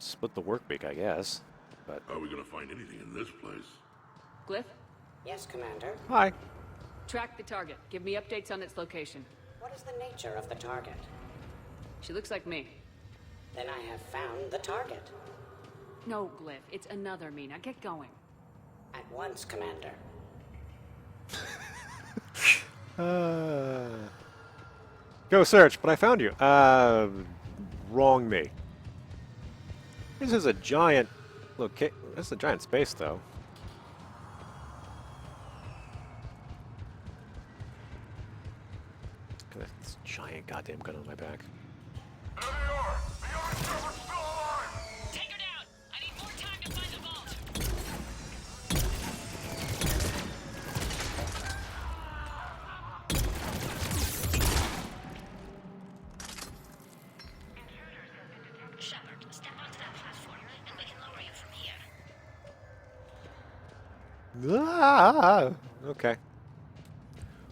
Split the work week, I guess. But are we gonna find anything in this place? Glyph? Yes, Commander. Hi. Track the target. Give me updates on its location. What is the nature of the target? She looks like me. Then I have found the target. No, Glyph. It's another me. Now get going. At once, Commander. Go search, but I found you. Wrong me. This is a giant this is a giant space, though. Look at this giant goddamn gun on my back. Take her down! I need more time to find the vault! Shepard, step onto that platform, and we can lower you from here. Ah, okay.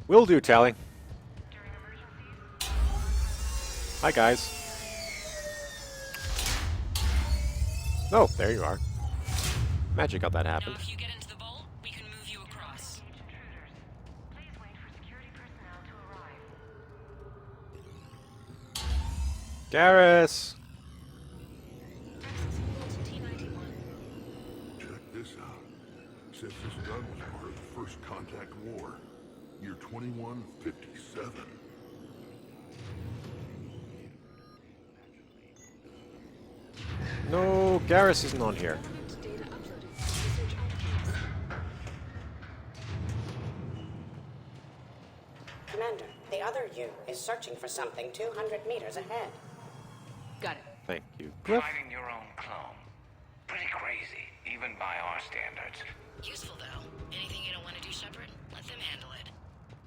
Will do, Tally. Hi, guys. Oh, there you are. Magic got that happened. Now, if you get into the vault, we can move you across. Garrus! Check this out. Says this gun was part of the First Contact War. Year 2157. No, Garrus isn't on here. Commander, the other you is searching for something 200 meters ahead. Got it. Thank you, Glyph. Fighting your own clone. Pretty crazy, even by our standards. Useful, though. Anything you don't want to do, Shepard, let them handle it.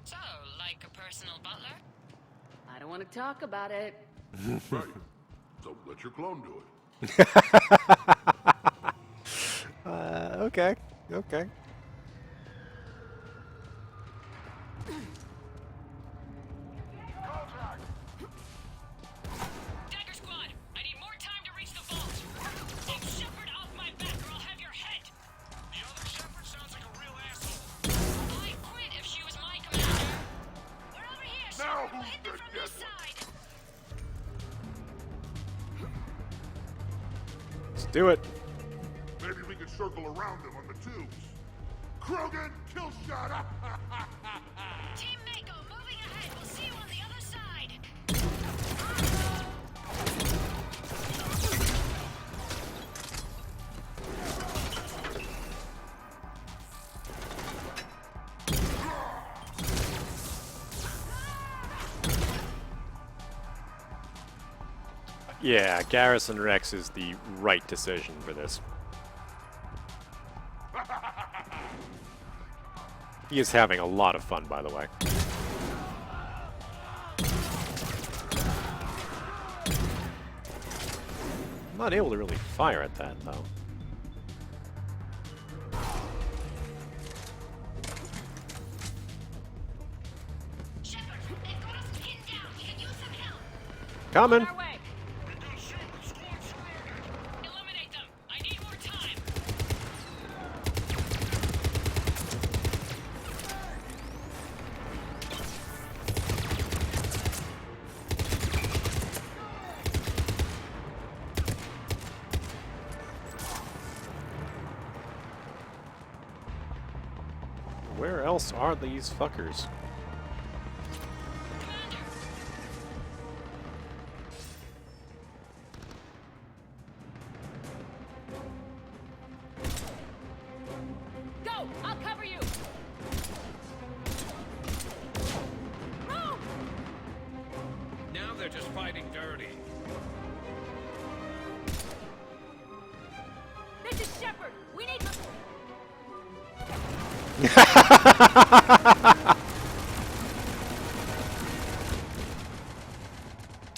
So, like a personal butler? I don't want to talk about it. Right. So let your clone do it. Okay. Okay. Dagger Squad, I need more time to reach the vault. Take Shepard off my back or I'll have your head. The other Shepard sounds like a real asshole. I'd quit if she was my commander. We're over here, Shepard. We'll hit them from this side. Let's do it. Maybe we could circle around them on the tubes. Krogan, kill shot! Team Mako, moving ahead. We'll see you on the other side. Yeah, Garrison Rex is the right decision for this. He is having a lot of fun, by the way. I'm not able to really fire at that, though. Shepard, they've got us pinned down. We can use some help. Coming! On our way. Eliminate them. I need more time. Where else are these fuckers? Go! I'll cover you! just fighting dirty. This is Shepard. We need to...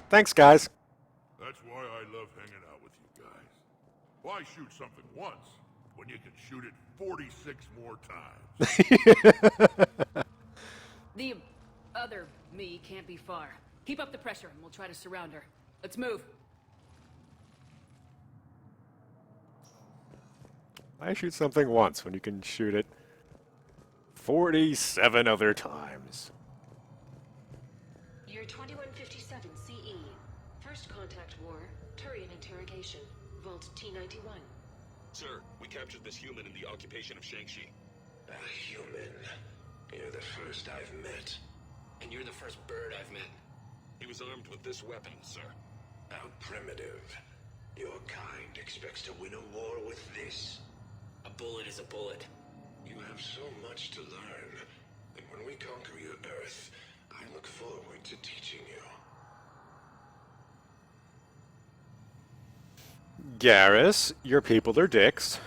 Thanks, guys. That's why I love hanging out with you guys. Why shoot something once when you can shoot it 46 more times? The other me can't be far. Keep up the pressure and we'll try to surround her. Let's move. I shoot something once when you can shoot it 47 other times. Year 2157 CE. First contact war. Turian interrogation. Vault T91. Sir, we captured this human in the occupation of Shang-Chi. A human? You're the first I've met. And you're the first bird I've met. He was armed with this weapon, sir. How primitive. Your kind expects to win a war with this. A bullet is a bullet. You have so much to learn. And when we conquer your Earth, I look forward to teaching you. Garrus, your people are dicks.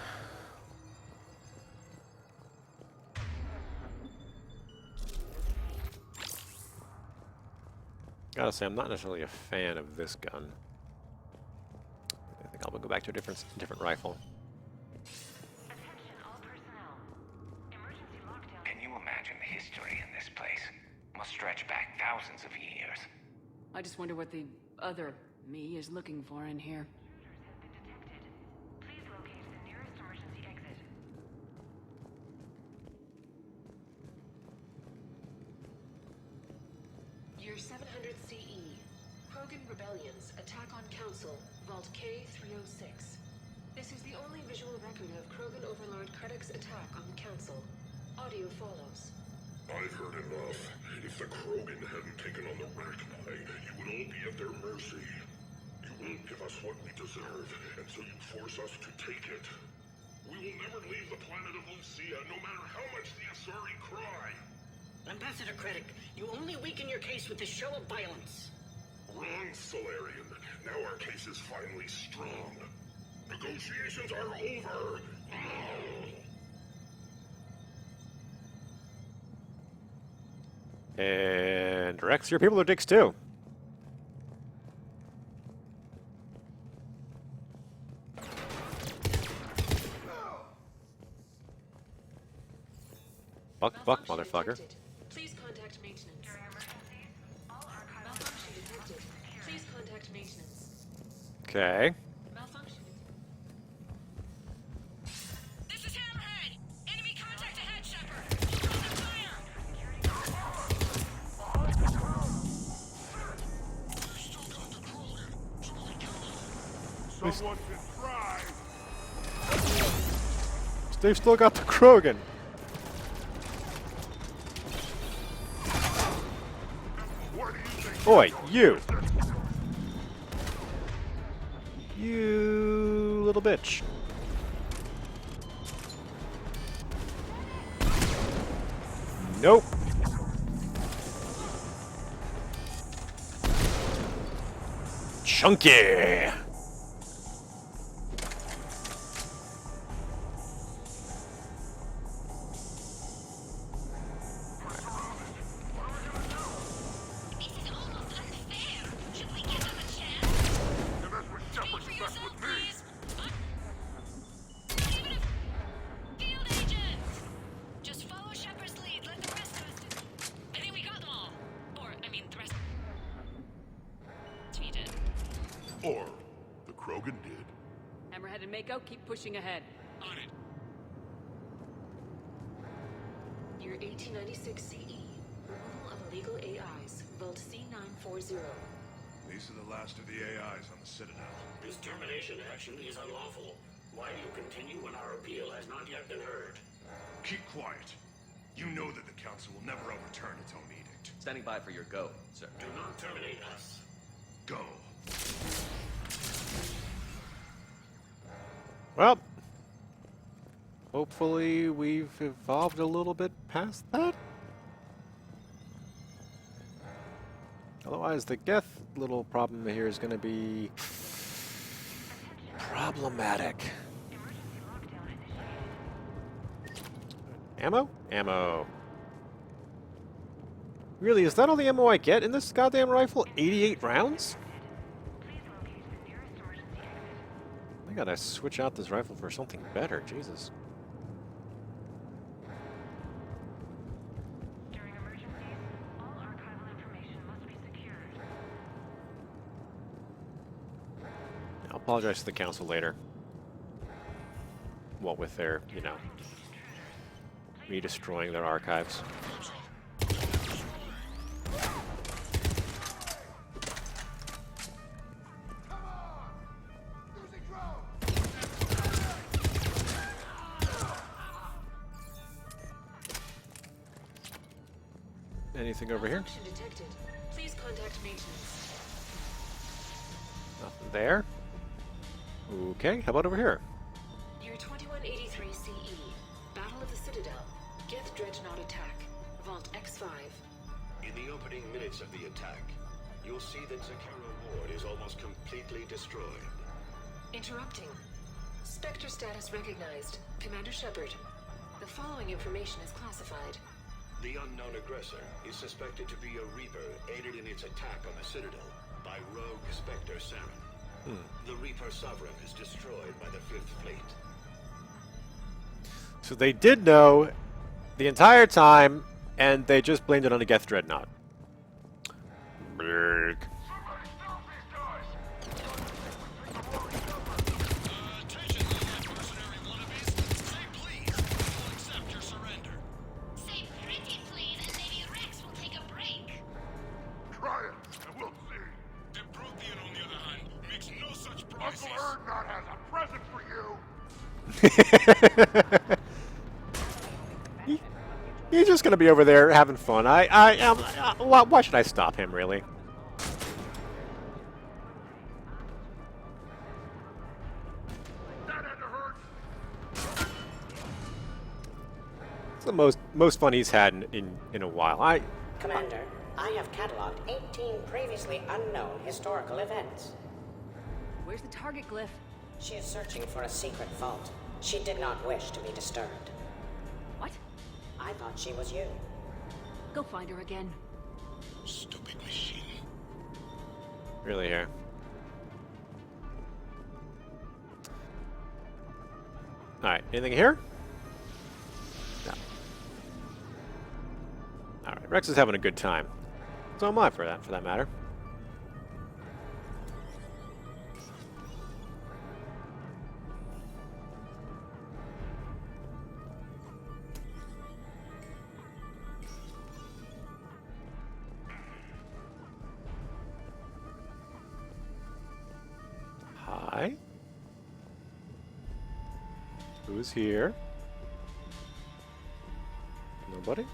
Gotta say, I'm not necessarily a fan of this gun. I think I'll go back to a different rifle. Can you imagine the history in this place? Must stretch back thousands of years. I just wonder what the other me is looking for in here. Year 700 CE. Krogan rebellions. Attack on Council. Vault K306. This is the only visual record of Krogan Overlord Krennic's attack on the Council. Audio follows. I've heard enough. If the Krogan hadn't taken on the Rachni, you would all be at their mercy. You won't give us what we deserve, and so you force us to take it. We will never leave the planet of Lucia, no matter how much the Asari cry. Ambassador Krennic, you only weaken your case with this show of violence. Wrong, Solarian. Now our case is finally strong. Negotiations are over. And Rex, your people are dicks too. Buck, motherfucker. Please contact maintenance. Malfunction detected. Please contact maintenance. Okay. Malfunction. This is Hammerhead! Enemy contact ahead, Shepard! Open fire! Someone can try. They've still got the Krogan. Oi, you! You little bitch. Nope. Chunky! Just follow Shepard's lead, let the rest of us do. I think we got them all. Or, I mean, the rest. He did. Or the Krogan did. Hammerhead and Mako, keep pushing ahead. On it. Year 1896 CE. Removal of illegal AIs. Vault C940. These are the last of the AIs on the Citadel. This termination action is unlawful. Why do you continue when our appeal has not yet been heard? Keep quiet. You know that the Council will never overturn its own edict. Standing by for your go, sir. Do not terminate us. Go. Well, hopefully we've evolved a little bit past that. Otherwise, the Geth little problem here is going to be problematic. Ammo? Ammo. Really, is that all the ammo I get in this goddamn rifle? 88 rounds? I gotta switch out this rifle for something better, Jesus. I'll apologize to the council later. What with their, you know, me destroying their archives. Anything over here? Malfunction detected. Please contact maintenance. Nothing there. Okay, how about over here? Year 2183 CE. Battle of the Citadel. Geth Dreadnought attack. Vault X5. In the opening minutes of the attack, you'll see that Zakara Ward is almost completely destroyed. Interrupting. Spectre status recognized. Commander Shepard. The following information is classified. The unknown aggressor is suspected to be a Reaper aided in its attack on the Citadel by rogue Spectre Saren. The Reaper Sovereign is destroyed by the Fifth Fleet. So they did know the entire time, and they just blamed it on the Geth Dreadnought. Berg. He's just gonna be over there having fun. Why should I stop him, really? It's the most fun he's had in a while. Commander, I have cataloged 18 previously unknown historical events. Where's the target glyph? She is searching for a secret vault. She did not wish to be disturbed. What? I thought she was you. Go find her again. Stupid machine. Really here. Alright, anything here? No. Alright, Rex is having a good time. So am I, for that matter. Hi. Who's here? Nobody?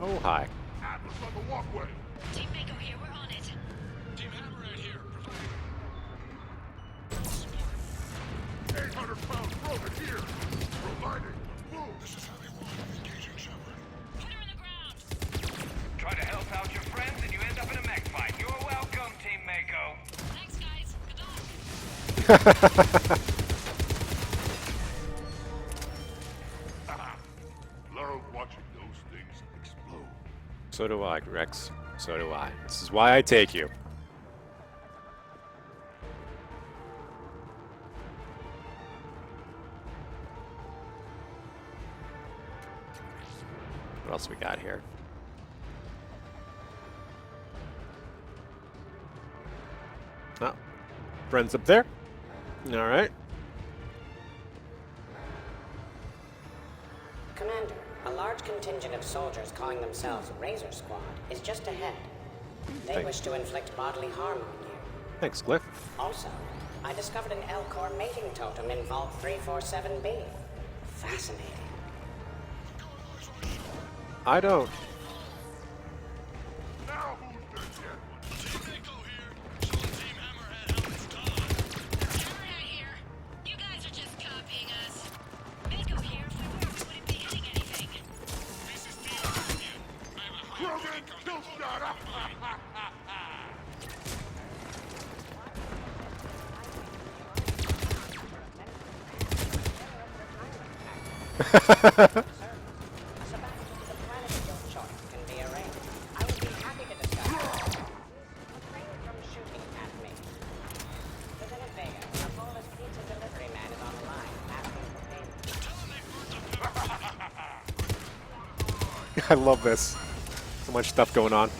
Oh, hi. Atlas on the walkway. Team Mako here, we're on it. Team Hammerhead here, providing 800-pound Roman here. Providing. Move. This is how they want it. Engaging Shepard. Put her in the ground. Try to help out your friends and you end up in a mech fight. You're welcome, Team Mako. Thanks, guys. Good luck. Love watching those things explode. So do I, Rex. So do I. This is why I take you. What else we got here? Oh, friends up there. All right. Commander, a large contingent of soldiers calling themselves Razor Squad is just ahead. They wish to inflict bodily harm on you. Thanks, Glyph. Also, I discovered an Elcor mating totem in Vault 347B. Fascinating. I don't. Now who's the dead one? Team Mako here. Showing Team Hammerhead how it's done. Hammerhead here. You guys are just copying us. Mako here. If we were, we wouldn't be hitting anything. This is Theo. I have a high Sir, a sabbatical to the planet of your choice can be arranged. I would be happy to discuss it. Refrain from shooting at me. Lieutenant Vega, a Polish pizza delivery man is on the line, asking for payment. I love this. So much stuff going on.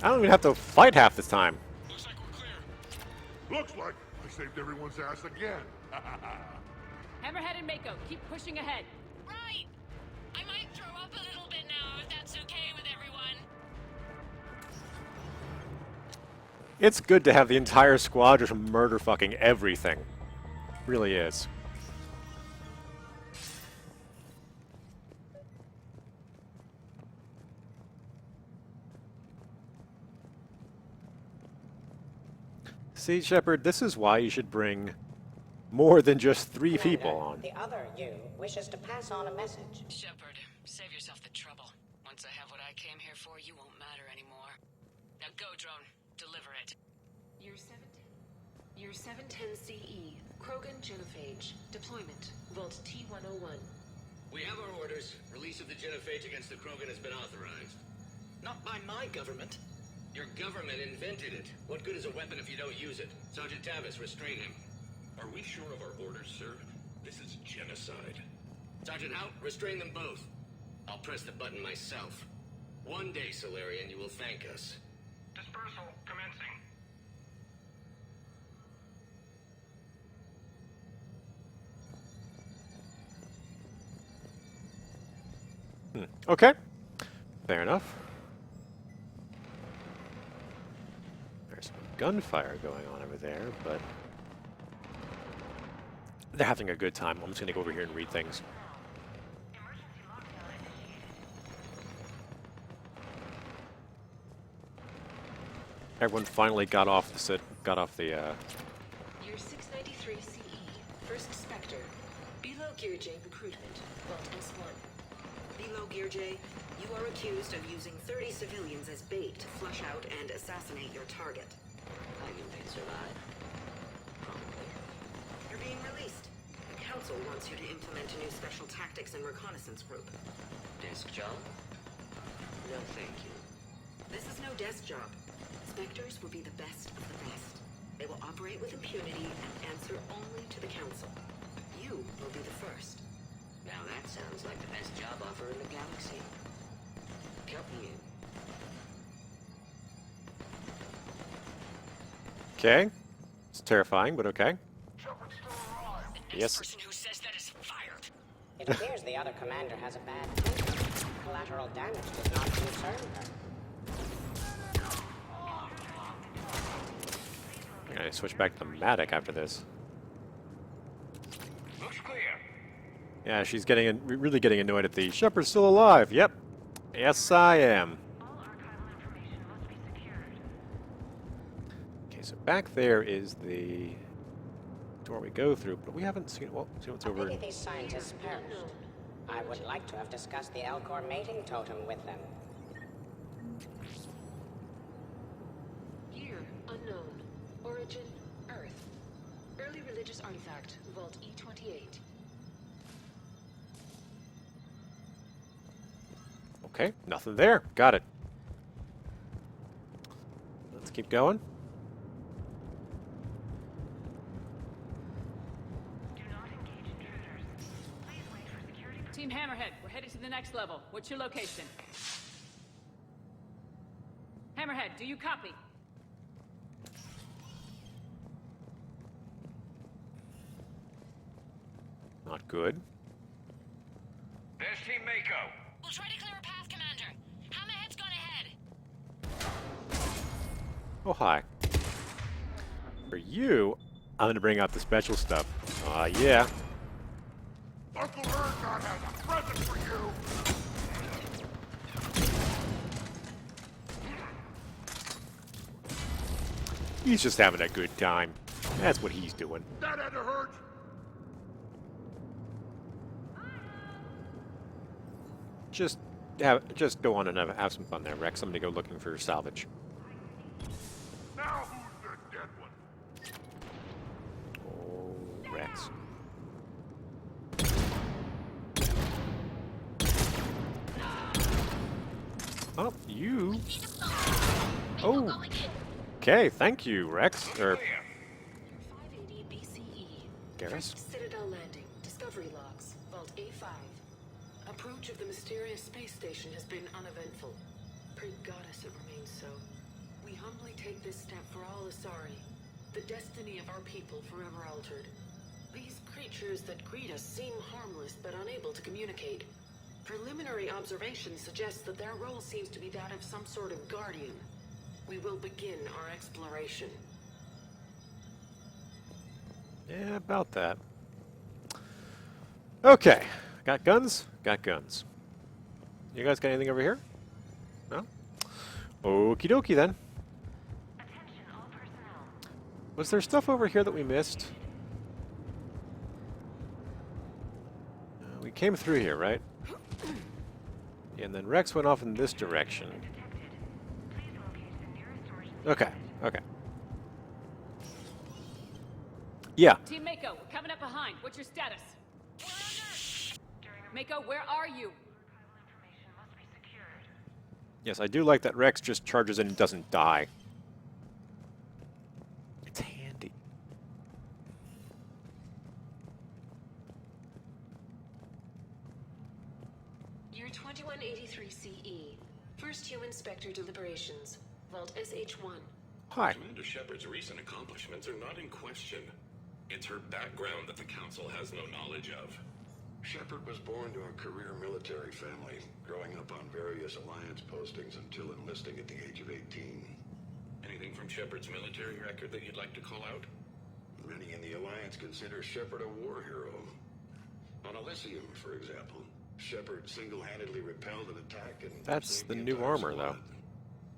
I don't even have to fight half this time. Looks like I saved everyone's ass again. Hammerhead and Mako, keep pushing ahead. Right! I might throw up a little bit now, if that's okay with everyone. It's good to have the entire squad just murder fucking everything. Really is. See, Shepard, this is why you should bring more than just 3 people on. The other you wishes to pass on a message. Shepard, save yourself the trouble. Once I have what I came here for, you won't matter anymore. Now go, drone. Deliver it. Year 710 CE. Krogan genophage. Deployment. Vault T-101. We have our orders. Release of the genophage against the Krogan has been authorized. Not by my government. Your government invented it. What good is a weapon if you don't use it? Sergeant Tavis, restrain him. Are we sure of our orders, sir? This is genocide. Sergeant Hout, restrain them both. I'll press the button myself. One day, Solarian, you will thank us. Dispersal commencing. Okay. Fair enough. There's some gunfire going on over there, but they're having a good time. I'm just gonna go over here and read things. Everyone finally got off the Year 693 CE. First Spectre. Below Gear J recruitment. Vault S1. Below Gear J, you are accused of using 30 civilians as bait to flush out and assassinate your target. I knew they'd survive. Probably. You're being released. The Council wants you to implement a new special tactics and reconnaissance group. Desk job? No, thank you. This is no desk job. Spectres will be the best of the best. They will operate with impunity and answer only to the Council. You will be the first. Now that sounds like the best job offer in the galaxy. Count me in. Okay. It's terrifying, but okay. Yes. Person who says that is fired. It appears the other commander has a bad temper. Collateral damage does not concern her. I'm gonna switch back to the Matic after this. Looks clear. Yeah, she's really getting annoyed at the Shepard's still alive. Yep. Yes, I am. Okay, so back there is the door we go through, but we haven't seen. Well, see what's over. Maybe these scientists perished. I would like to have discussed the Elcor mating totem with them. Year unknown. Origin Earth. Early religious artifact. Vault E28. Okay, nothing there. Got it. Let's keep going. Team Hammerhead, we're headed to the next level. What's your location? Hammerhead, do you copy? Not good. There's Team Mako. We'll try to clear a path, Commander. Hammerhead's gone ahead. Oh, hi. For you, I'm going to bring out the special stuff. Yeah. Uncle Ergon has a present for you! He's just having a good time. That's what he's doing. That had to hurt! Just go on and have some fun there, Rex. I'm gonna go looking for salvage. Now who's the dead one? Oh, Rex. Oh, you. Oh. Okay, thank you, Rex. Or 580 BCE. Garrus? First Citadel landing. Discovery logs. Vault A5. Approach of the mysterious space station has been uneventful. Pray Goddess it remains so. We humbly take this step for all Asari. The destiny of our people forever altered. These creatures that greet us seem harmless but unable to communicate. Preliminary observations suggest that their role seems to be that of some sort of guardian. We will begin our exploration. Yeah, about that. Okay. Got guns? Got guns. You guys got anything over here? No? Okie dokie then. Was there stuff over here that we missed? We came through here, right? And then Rex went off in this direction. Okay, okay. Yeah. Team Mako, we're coming up behind. What's your status? Mako, where are you? Yes, I do like that Rex just charges in and doesn't die. It's handy. Year 2183 CE. First human Spectre deliberations. Vault SH1. Hi. Commander Shepard's recent accomplishments are not in question. It's her background that the Council has no knowledge of. Shepard was born to a career military family, growing up on various Alliance postings until enlisting at the age of 18. Anything from Shepard's military record that you'd like to call out? Many in the Alliance consider Shepard a war hero. On Elysium, for example, Shepard single-handedly repelled an attack and... That's the new armor, though.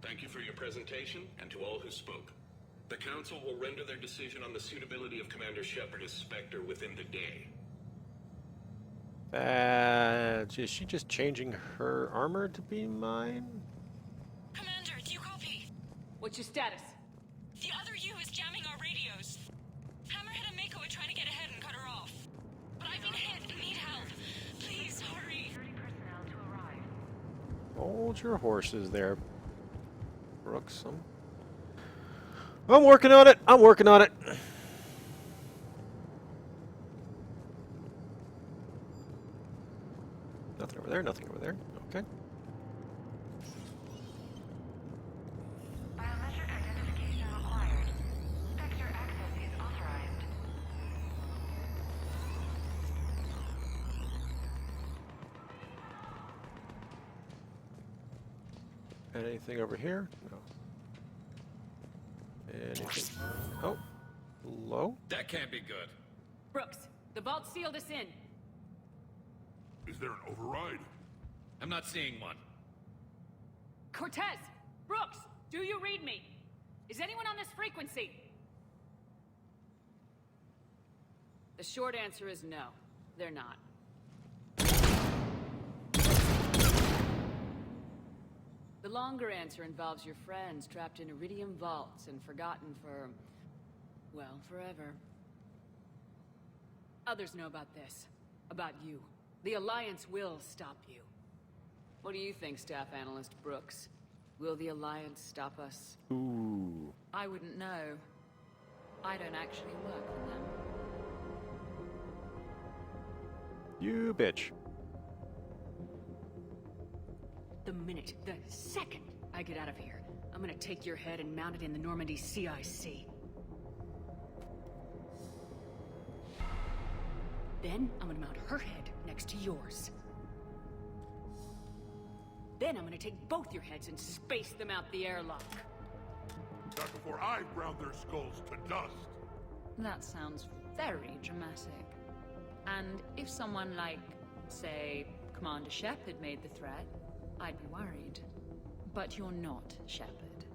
Thank you for your presentation, and to all who spoke. The Council will render their decision on the suitability of Commander Shepard as Spectre within the day. Is she just changing her armor to be mine? Commander, do you copy? What's your status? The other U is jamming our radios. Hammerhead and Mako are trying to get ahead and cut her off. But I've been hit and need help. Please, hurry. 30 personnel to arrive. Hold your horses there, Brooks. I'm working on it. I'm working on it. Nothing over there. Nothing over there. Okay. Biometric identification required. Spectre access is authorized. Anything over here? No. Anything? Oh. Hello? That can't be good. Brooks, the vault sealed us in. Is there an override? I'm not seeing one. Cortez! Brooks! Do you read me? Is anyone on this frequency? The short answer is no. They're not. The longer answer involves your friends trapped in Iridium vaults and forgotten for... well, forever. Others know about this. About you. The Alliance will stop you. What do you think, Staff Analyst Brooks? Will the Alliance stop us? Ooh. I wouldn't know. I don't actually work for them. You bitch. The minute, the second I get out of here, I'm gonna take your head and mount it in the Normandy CIC. Then I'm gonna mount her head next to yours. Then I'm gonna take both your heads and space them out the airlock. Not before I ground their skulls to dust. That sounds very dramatic. And if someone like, say, Commander Shepard made the threat, I'd be worried. But you're not Shepard.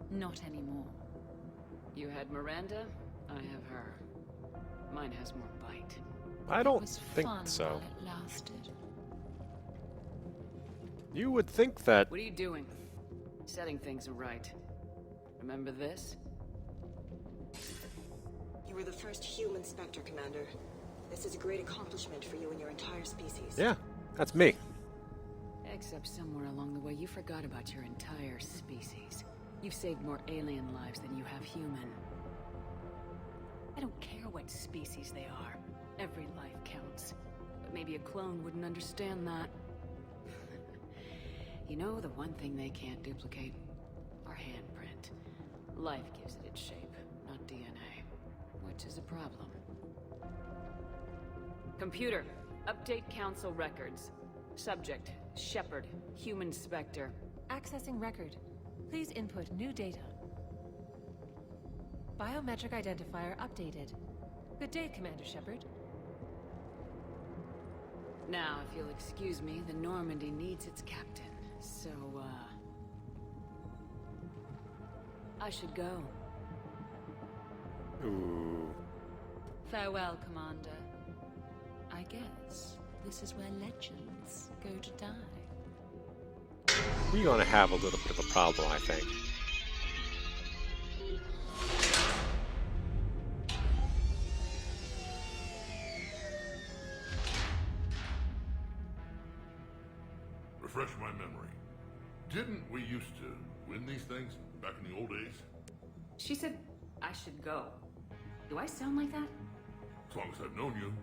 Not anymore. You had Miranda, I have her. Mine has more bite. I don't It was think fun so. while it lasted. You would think that... What are you doing? Setting things right. Remember this? You were the first human Spectre, Commander. This is a great accomplishment for you and your entire species. Yeah, that's me. Except somewhere along the way you forgot about your entire species. You've saved more alien lives than you have human. I don't care what species they are. Every life counts. But maybe a clone wouldn't understand that. You know, the one thing they can't duplicate? Our handprint. Life gives it its shape, not DNA. Which is a problem. Computer, update Council records. Subject, Shepard, human Spectre. Accessing record. Please input new data. Biometric identifier updated. Good day, Commander Shepard. Now, if you'll excuse me, the Normandy needs its captain. So, I should go. Ooh. Farewell, Commander. I guess this is where legends go to die. We're gonna have a little bit of a problem, I think. Refresh my memory. Didn't we used to win these things back in the old days? She said I should go. Do I sound like that? As long as I've known you,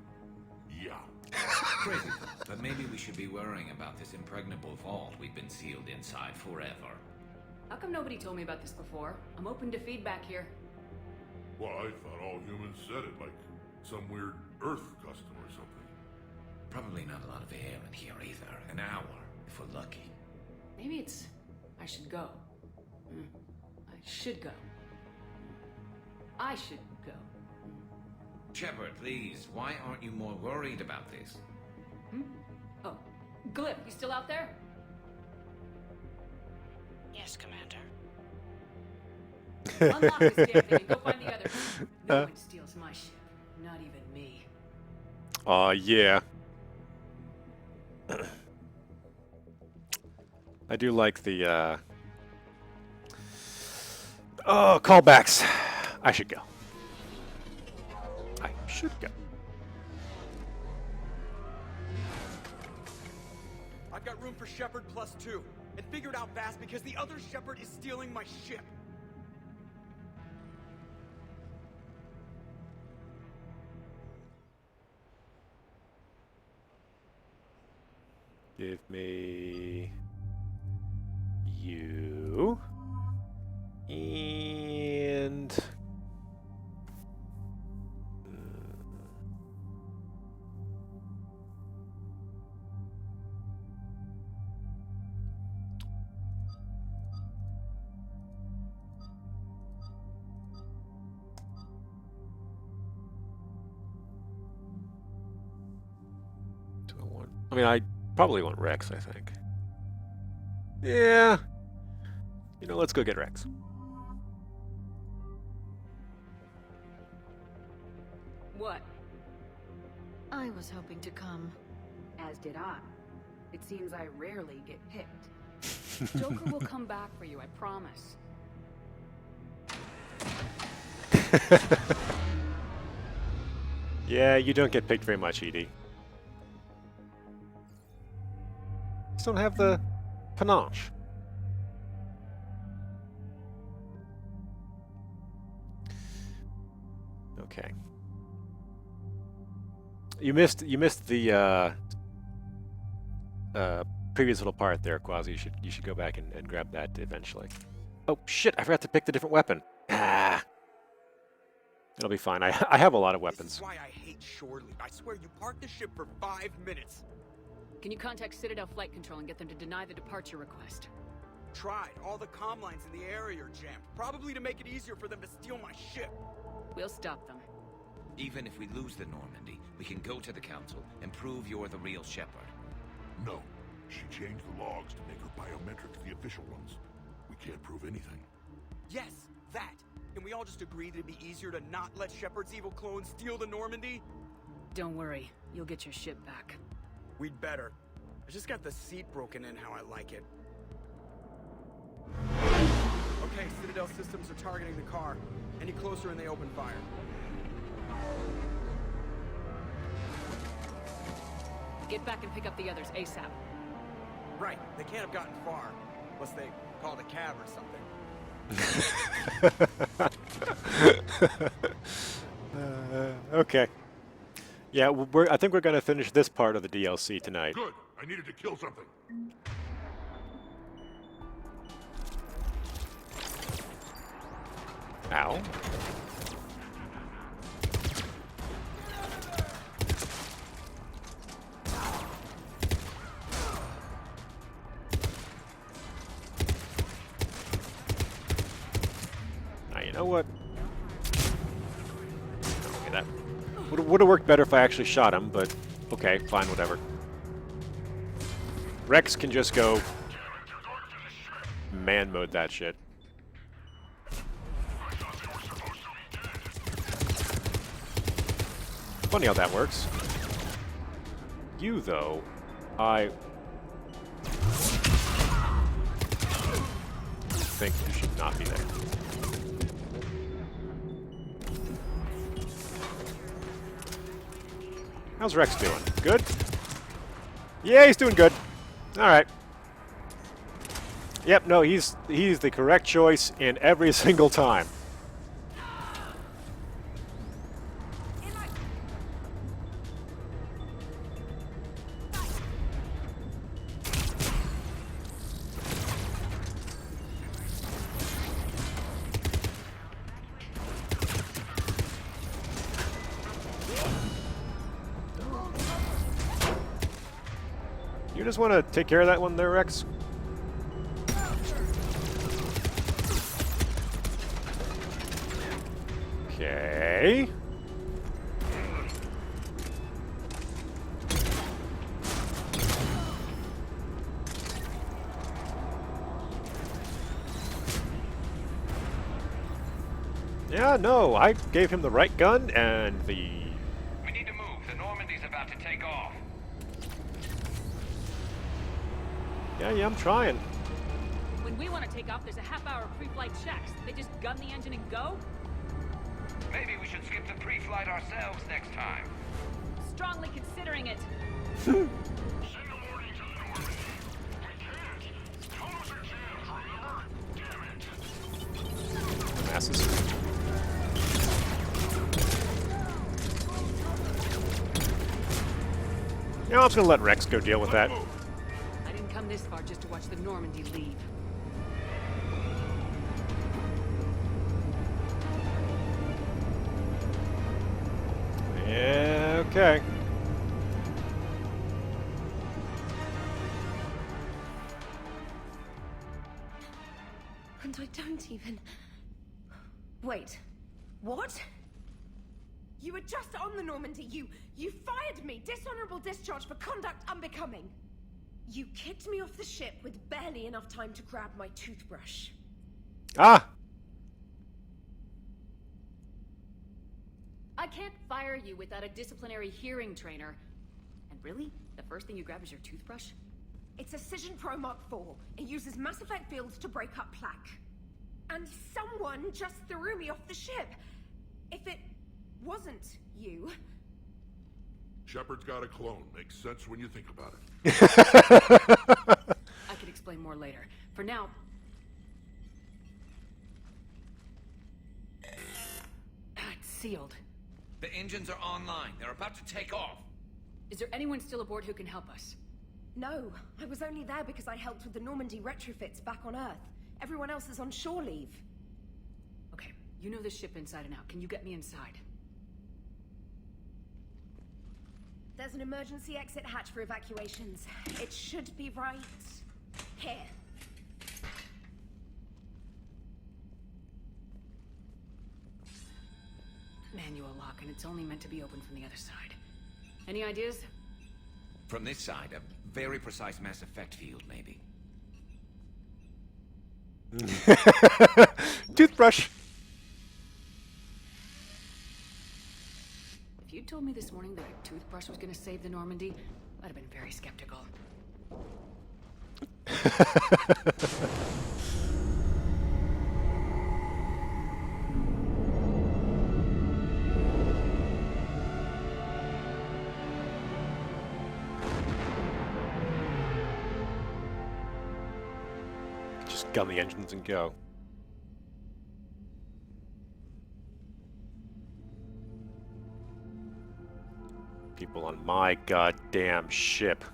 yeah. Crazy, but maybe we should be worrying about this impregnable vault we've been sealed inside forever. How come nobody told me about this before? I'm open to feedback here. Well, I thought all humans said it like some weird Earth custom or something. Probably not a lot of air in here either. An hour, if we're lucky. Maybe it's I should go. I should go. I should go. Shepard, please, why aren't you more worried about this? Oh, Glyph, you still out there? Yes, Commander. Unlock this damn thing and go find the others. No one steals my ship. Not even me. Yeah. I do like the, oh, callbacks. I should go. I should go. I've got room for Shepard +2, and figured out fast because the other Shepard is stealing my ship. Give me you and do I want? I mean, I probably want Rex, I think. Yeah. You know, let's go get Rex. What? I was hoping to come. As did I. It seems I rarely get picked. Joker will come back for you, I promise. Yeah, you don't get picked very much, Edie. Just don't have the panache. Okay. You missed the previous little part there, Quasi. You should go back and grab that eventually. Oh shit! I forgot to pick the different weapon. Ah. It'll be fine. I have a lot of weapons. This is why I hate Shore Leave. I swear you parked the ship for 5 minutes. Can you contact Citadel Flight Control and get them to deny the departure request? Tried. All the comm lines in the area are jammed. Probably to make it easier for them to steal my ship. We'll stop them. Even if we lose the Normandy, we can go to the Council and prove you're the real Shepard. No. She changed the logs to make her biometrics the official ones. We can't prove anything. Yes, that. Can we all just agree that it'd be easier to not let Shepard's evil clone steal the Normandy? Don't worry, you'll get your ship back. We'd better. I just got the seat broken in how I like it. Okay, Citadel systems are targeting the car. Any closer and they open fire. Get back and pick up the others ASAP. Right, they can't have gotten far. Unless they called a cab or something. Okay. Yeah, I think we're going to finish this part of the DLC tonight. Good. I needed to kill something. Ow. Now, you know what? Okay, that would have worked better if I actually shot him, but okay, fine, whatever. Rex can just go man mode that shit. Funny how that works. You, though, I think you should not be there. How's Rex doing? Good? Yeah, he's doing good. Alright. Yep, no, he's the correct choice in every single time. You just want to take care of that one there, Rex? Okay. Yeah, no, I gave him the right gun and the... We need to move. The Normandy's about to take off. Yeah, I'm trying. When we want to take off, there's a half-hour pre-flight checks. They just gun the engine and go? Maybe we should skip the pre-flight ourselves next time. Strongly considering it. Masses. Yeah, I'm just gonna let Rex go deal with that. I didn't come this far just to watch the Normandy leave. Yeah, okay. And I don't even... Wait. What? You were just on the Normandy. You fired me. Dishonorable discharge for conduct unbecoming. You kicked me off the ship with barely enough time to grab my toothbrush. Ah! I can't fire you without a disciplinary hearing trainer. And really? The first thing you grab is your toothbrush? It's a Cision Pro Mark IV. It uses Mass Effect fields to break up plaque. And someone just threw me off the ship. If it wasn't you... Shepard's got a clone. Makes sense when you think about it. I can explain more later. For now... It's sealed. The engines are online. They're about to take off. Is there anyone still aboard who can help us? No, I was only there because I helped with the Normandy retrofits back on Earth. Everyone else is on shore leave. Okay, you know the ship inside and out. Can you get me inside? There's an emergency exit hatch for evacuations. It should be right here. Manual lock and it's only meant to be opened from the other side. Any ideas? From this side, a very precise mass effect field, maybe. Toothbrush! If you told me this morning that a toothbrush was gonna save the Normandy, I'd have been very skeptical. Just gun the engines and go. People on my goddamn ship.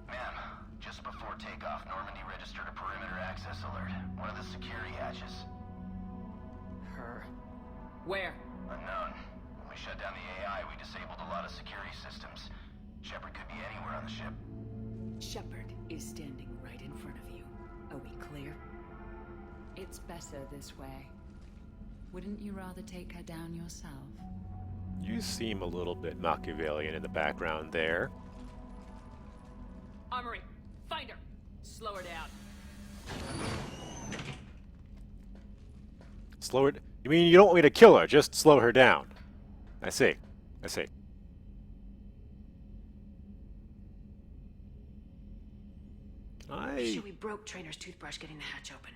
Ma'am, just before takeoff, Normandy registered a perimeter access alert. One of the security hatches. Her. Where? Unknown. When we shut down the AI, we disabled a lot of security systems. Shepard could be anywhere on the ship. Shepard is standing right in front of you. Are we clear? It's better this way. Wouldn't you rather take her down yourself? You seem a little bit Machiavellian in the background there. Armory, find her. Slow her down. Slow her... You mean you don't want me to kill her, just slow her down? I see. I see. Sure, we broke Trainer's toothbrush getting the hatch open.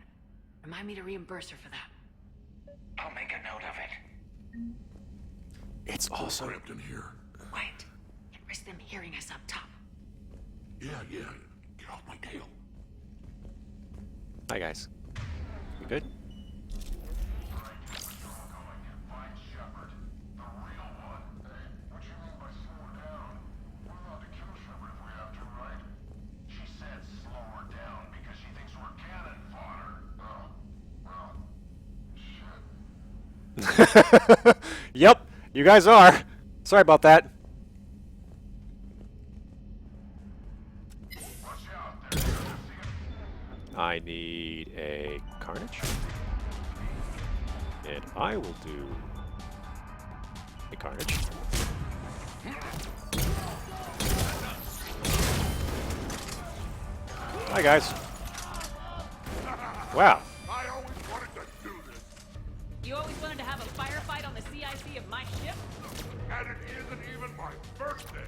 Remind me to reimburse her for that. I'll make a note of it. It's also cramped in here. Wait. Can't risk them hearing us up top. Yeah. Get off my tail. Hi, guys. We good? Yep, you guys are. Sorry about that. I need a Carnage. And I will do a Carnage. Hi, guys. Wow. I always wanted to do this. You always wanted to have a firefight on the CIC of my ship? And it isn't even my birthday.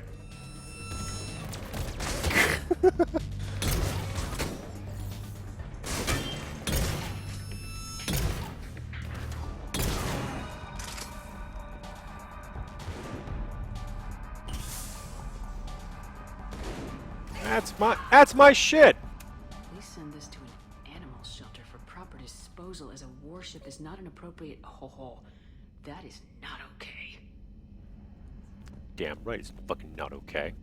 That's my shit. Please send this to an animal shelter for proper disposal, as a warship is not an appropriate. Ho. That is not okay. Damn right, it's fucking not okay.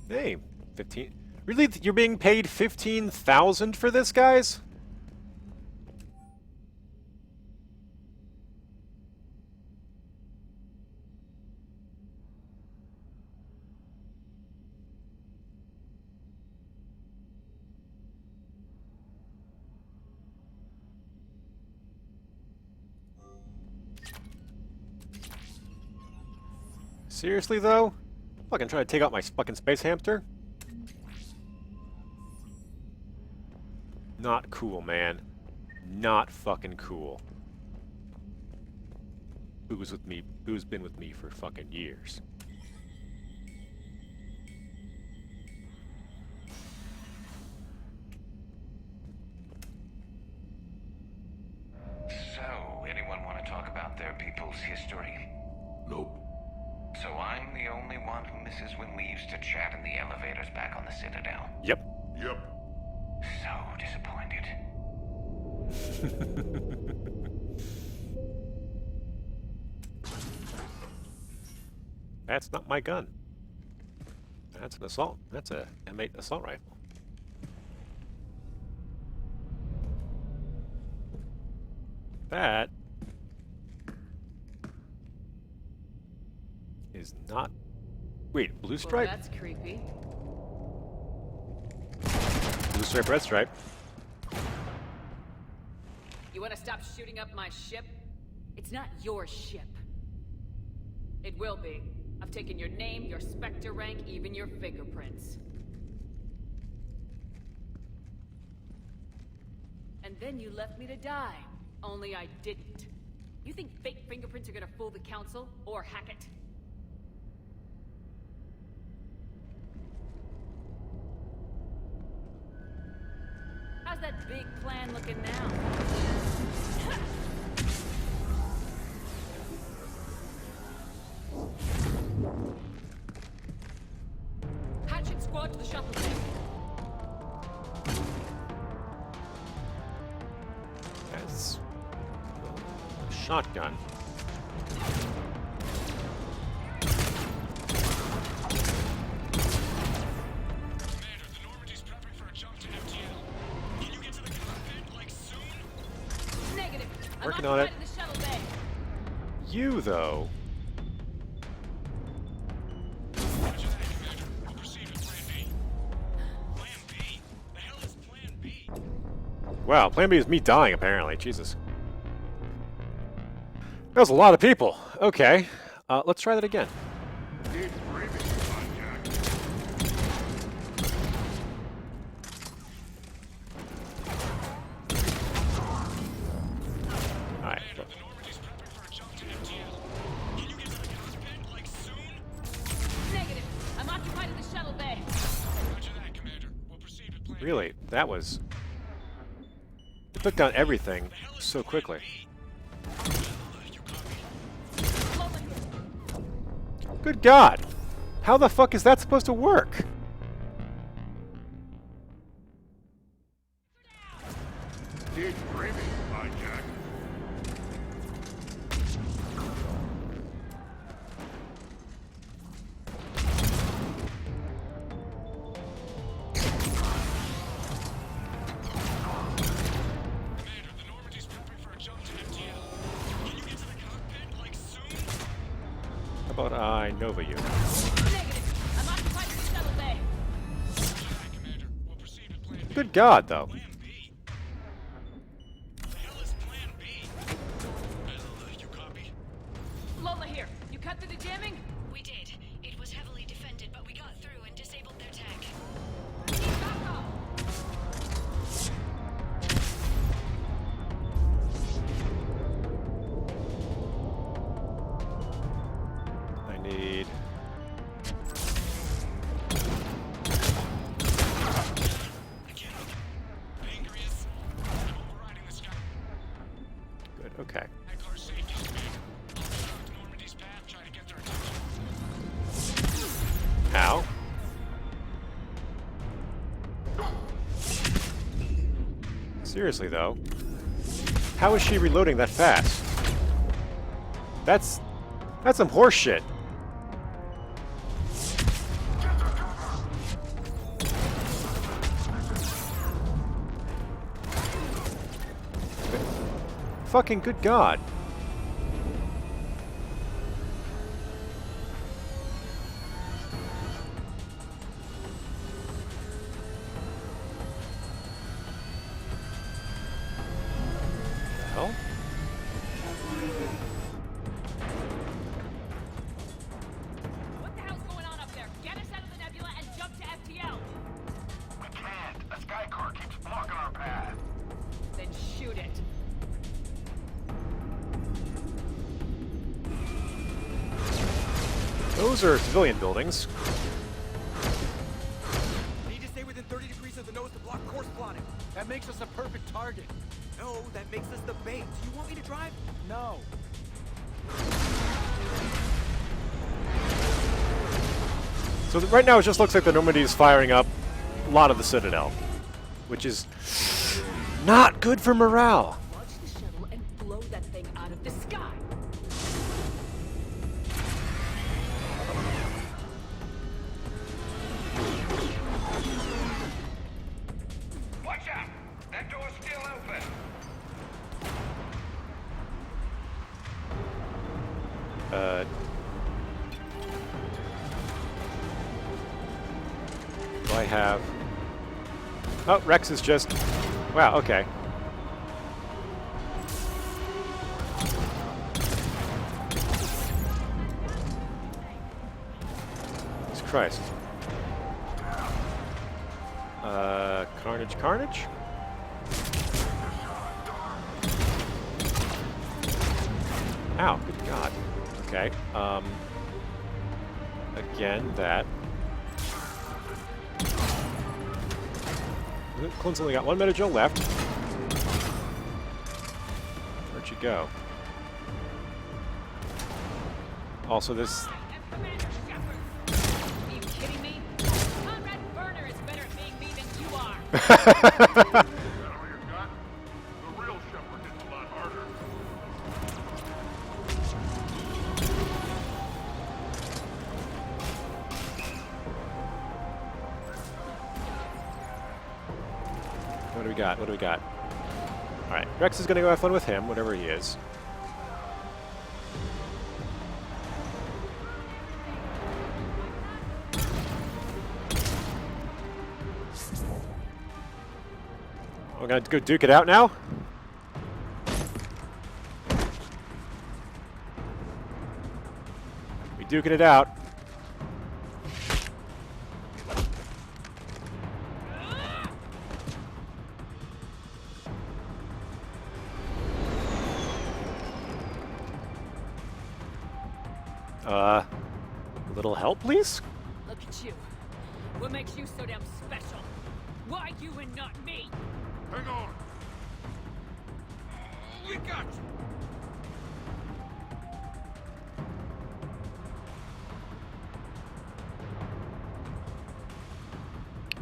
Hey, 15. Really, you're being paid 15,000 for this, guys? Seriously, though? Fucking trying to take out my fucking space hamster? Not cool, man. Not fucking cool. Who's with me? Who's been with me for fucking years? So, anyone want to talk about their people's history? Nope. So I'm the only one who misses when we used to chat in the elevators back on the Citadel. Yep. So disappointed. That's not my gun. That's an assault. That's a M8 assault rifle. That is not... Wait, blue stripe? Well, that's creepy. Blue stripe, red stripe. You want to stop shooting up my ship? It's not your ship. It will be. I've taken your name, your Spectre rank, even your fingerprints. And then you left me to die. Only I didn't. You think fake fingerprints are gonna fool the Council? Or Hackett? How's that big plan looking now? Hatchet squad to the shuttle bay. That's a shotgun. Negative. Working I'm on it. occupied in the shuttle bay. You, though. Wow, plan B is me dying, apparently. Jesus. That was a lot of people. Okay. Let's try that again. Alright. Negative. I'm occupied in the shuttle bay. Really? That was... It took down everything so quickly. Good God! How the fuck is that supposed to work? Keep dreaming, hijack. How about I Nova you? Negative. I'm occupied in the shuttle bay. Good God, though. Lola here. You cut through the jamming? We did. It was heavily defended, but we got through and disabled their tech. I need... Good, okay. How? Seriously, though. How is she reloading that fast? That's some horse shit. Fucking good God. The hell? What the hell's going on up there? Get us out of the nebula and jump to FTL. We can't. A sky car keeps blocking our path. Then shoot it. Those are civilian buildings. Need to stay within 30 degrees of the nose to block course plotting. That makes us a perfect target. No, that makes us the bait. Do you want me to drive? No. So right now it just looks like the Normandy is firing up a lot of the Citadel, which is not good for morale. Launch the shuttle and blow that thing out of the sky. Watch out! That door's still open. Do I have... Oh, Rex is just... Wow, okay. Christ. Carnage, carnage? Ow, good God. Okay, again, that. Clint's only got 1 Medi-Gel left. Where'd you go? Also, this... Are you kidding me? Conrad Burner is better at being me than you are. What do we got? What do we got? Alright, Rex is gonna go have fun with him, whatever he is. We're gonna go duke it out now? We duking it out. A little help, please? Look at you. What makes you so damn special? Why you and not me? Hang on. We got you.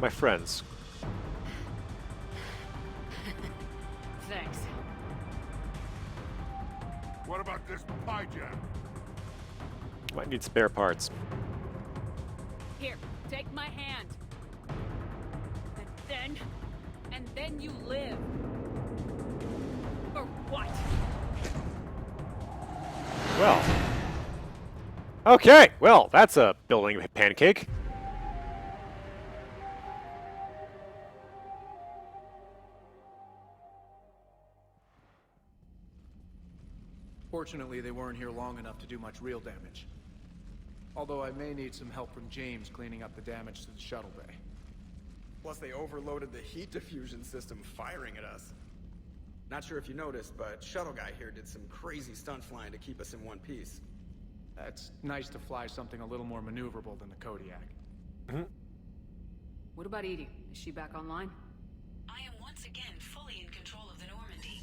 My friends. Thanks. What about this pie jam? Might need spare parts. Here, take my hand. And then you live. For what? Well. Okay, well, that's a building pancake. Fortunately, they weren't here long enough to do much real damage. Although I may need some help from James cleaning up the damage to the shuttle bay. Plus, they overloaded the heat diffusion system, firing at us. Not sure if you noticed, but Shuttle Guy here did some crazy stunt flying to keep us in one piece. It's nice to fly something a little more maneuverable than the Kodiak. What about Edie? Is she back online? I am once again fully in control of the Normandy.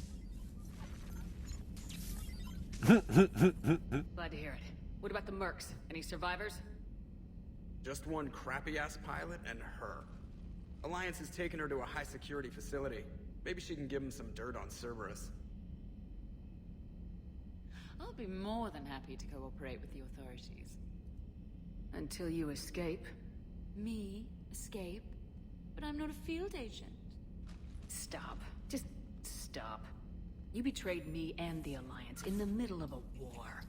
Glad to hear it. What about the mercs? Any survivors? Just one crappy-ass pilot and her. Alliance has taken her to a high-security facility. Maybe she can give him some dirt on Cerberus. I'll be more than happy to cooperate with the authorities. Until you escape. Me? Escape? But I'm not a field agent. Stop. Just stop. You betrayed me and the Alliance in the middle of a war.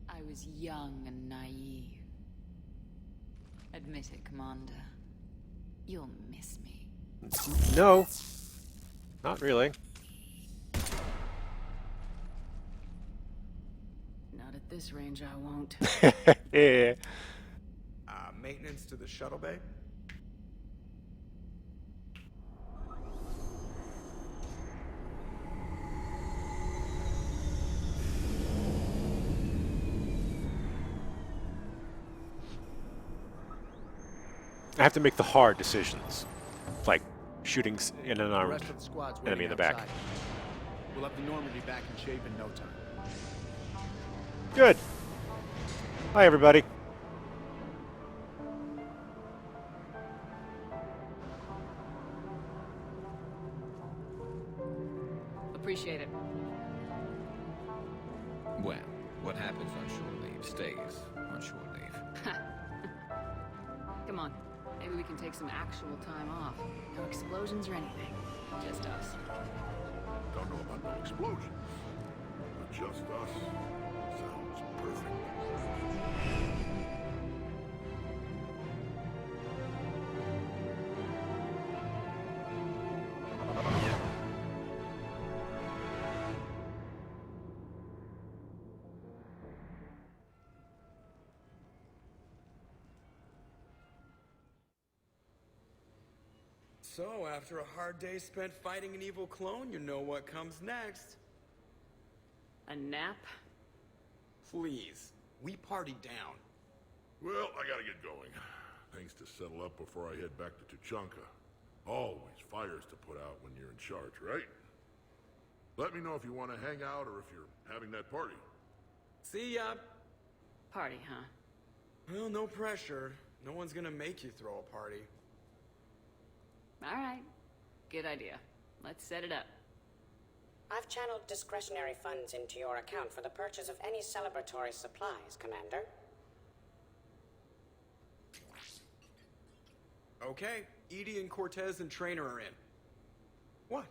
I was young and naive. Admit it, Commander. You'll miss me. No. Not really. Not at this range, I won't. Yeah. Maintenance to the shuttle bay? I have to make the hard decisions, like shooting in an The armed rest of the squad's enemy waiting in the back. outside. We'll have the Normandy back in shape in no time. Good. Hi, everybody. Appreciate it. Well, what happens on shore leave stays on shore leave. Come on. Maybe we can take some actual time off. No explosions or anything. Just us. Don't know about no explosions, but just us sounds perfect. So, after a hard day spent fighting an evil clone, you know what comes next. A nap? Please. We party down. Well, I gotta get going. Things to settle up before I head back to Tuchanka. Always fires to put out when you're in charge, right? Let me know if you want to hang out or if you're having that party. See ya. Party, huh? Well, no pressure. No one's gonna make you throw a party. All right. Good idea. Let's set it up. I've channeled discretionary funds into your account for the purchase of any celebratory supplies, Commander. Okay, Edie and Cortez and Trainer are in. What?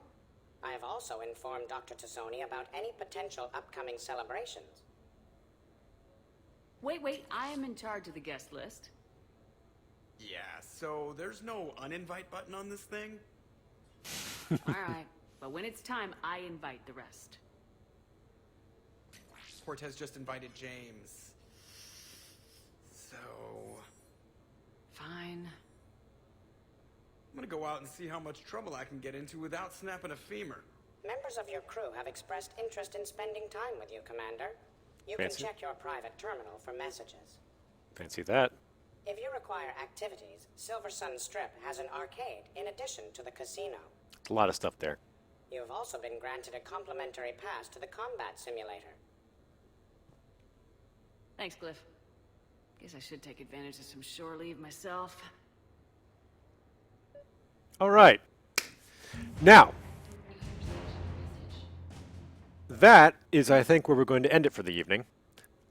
I have also informed Dr. Tassoni about any potential upcoming celebrations. Wait, I am in charge of the guest list. Yeah, so there's no uninvite button on this thing? Alright, but when it's time, I invite the rest. Cortez just invited James. So... Fine. I'm gonna go out and see how much trouble I can get into without snapping a femur. Members of your crew have expressed interest in spending time with you, Commander. You Fancy. can check your private terminal for messages. Fancy that. If you require activities, Silver Sun Strip has an arcade in addition to the casino. It's a lot of stuff there. You have also been granted a complimentary pass to the combat simulator. Thanks, Cliff. Guess I should take advantage of some shore leave myself. All right. Now, that is, I think, where we're going to end it for the evening.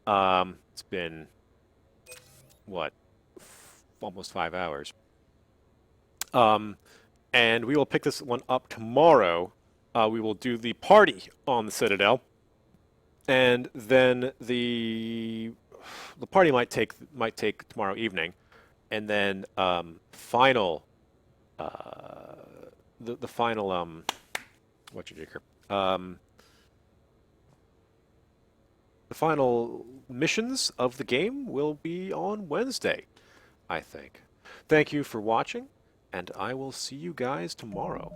It's been, what, almost 5 hours. And we will pick this one up tomorrow. We will do the party on the Citadel, and then the party might take tomorrow evening, and then final the final the final missions of the game will be on Wednesday, I think. Thank you for watching, and I will see you guys tomorrow.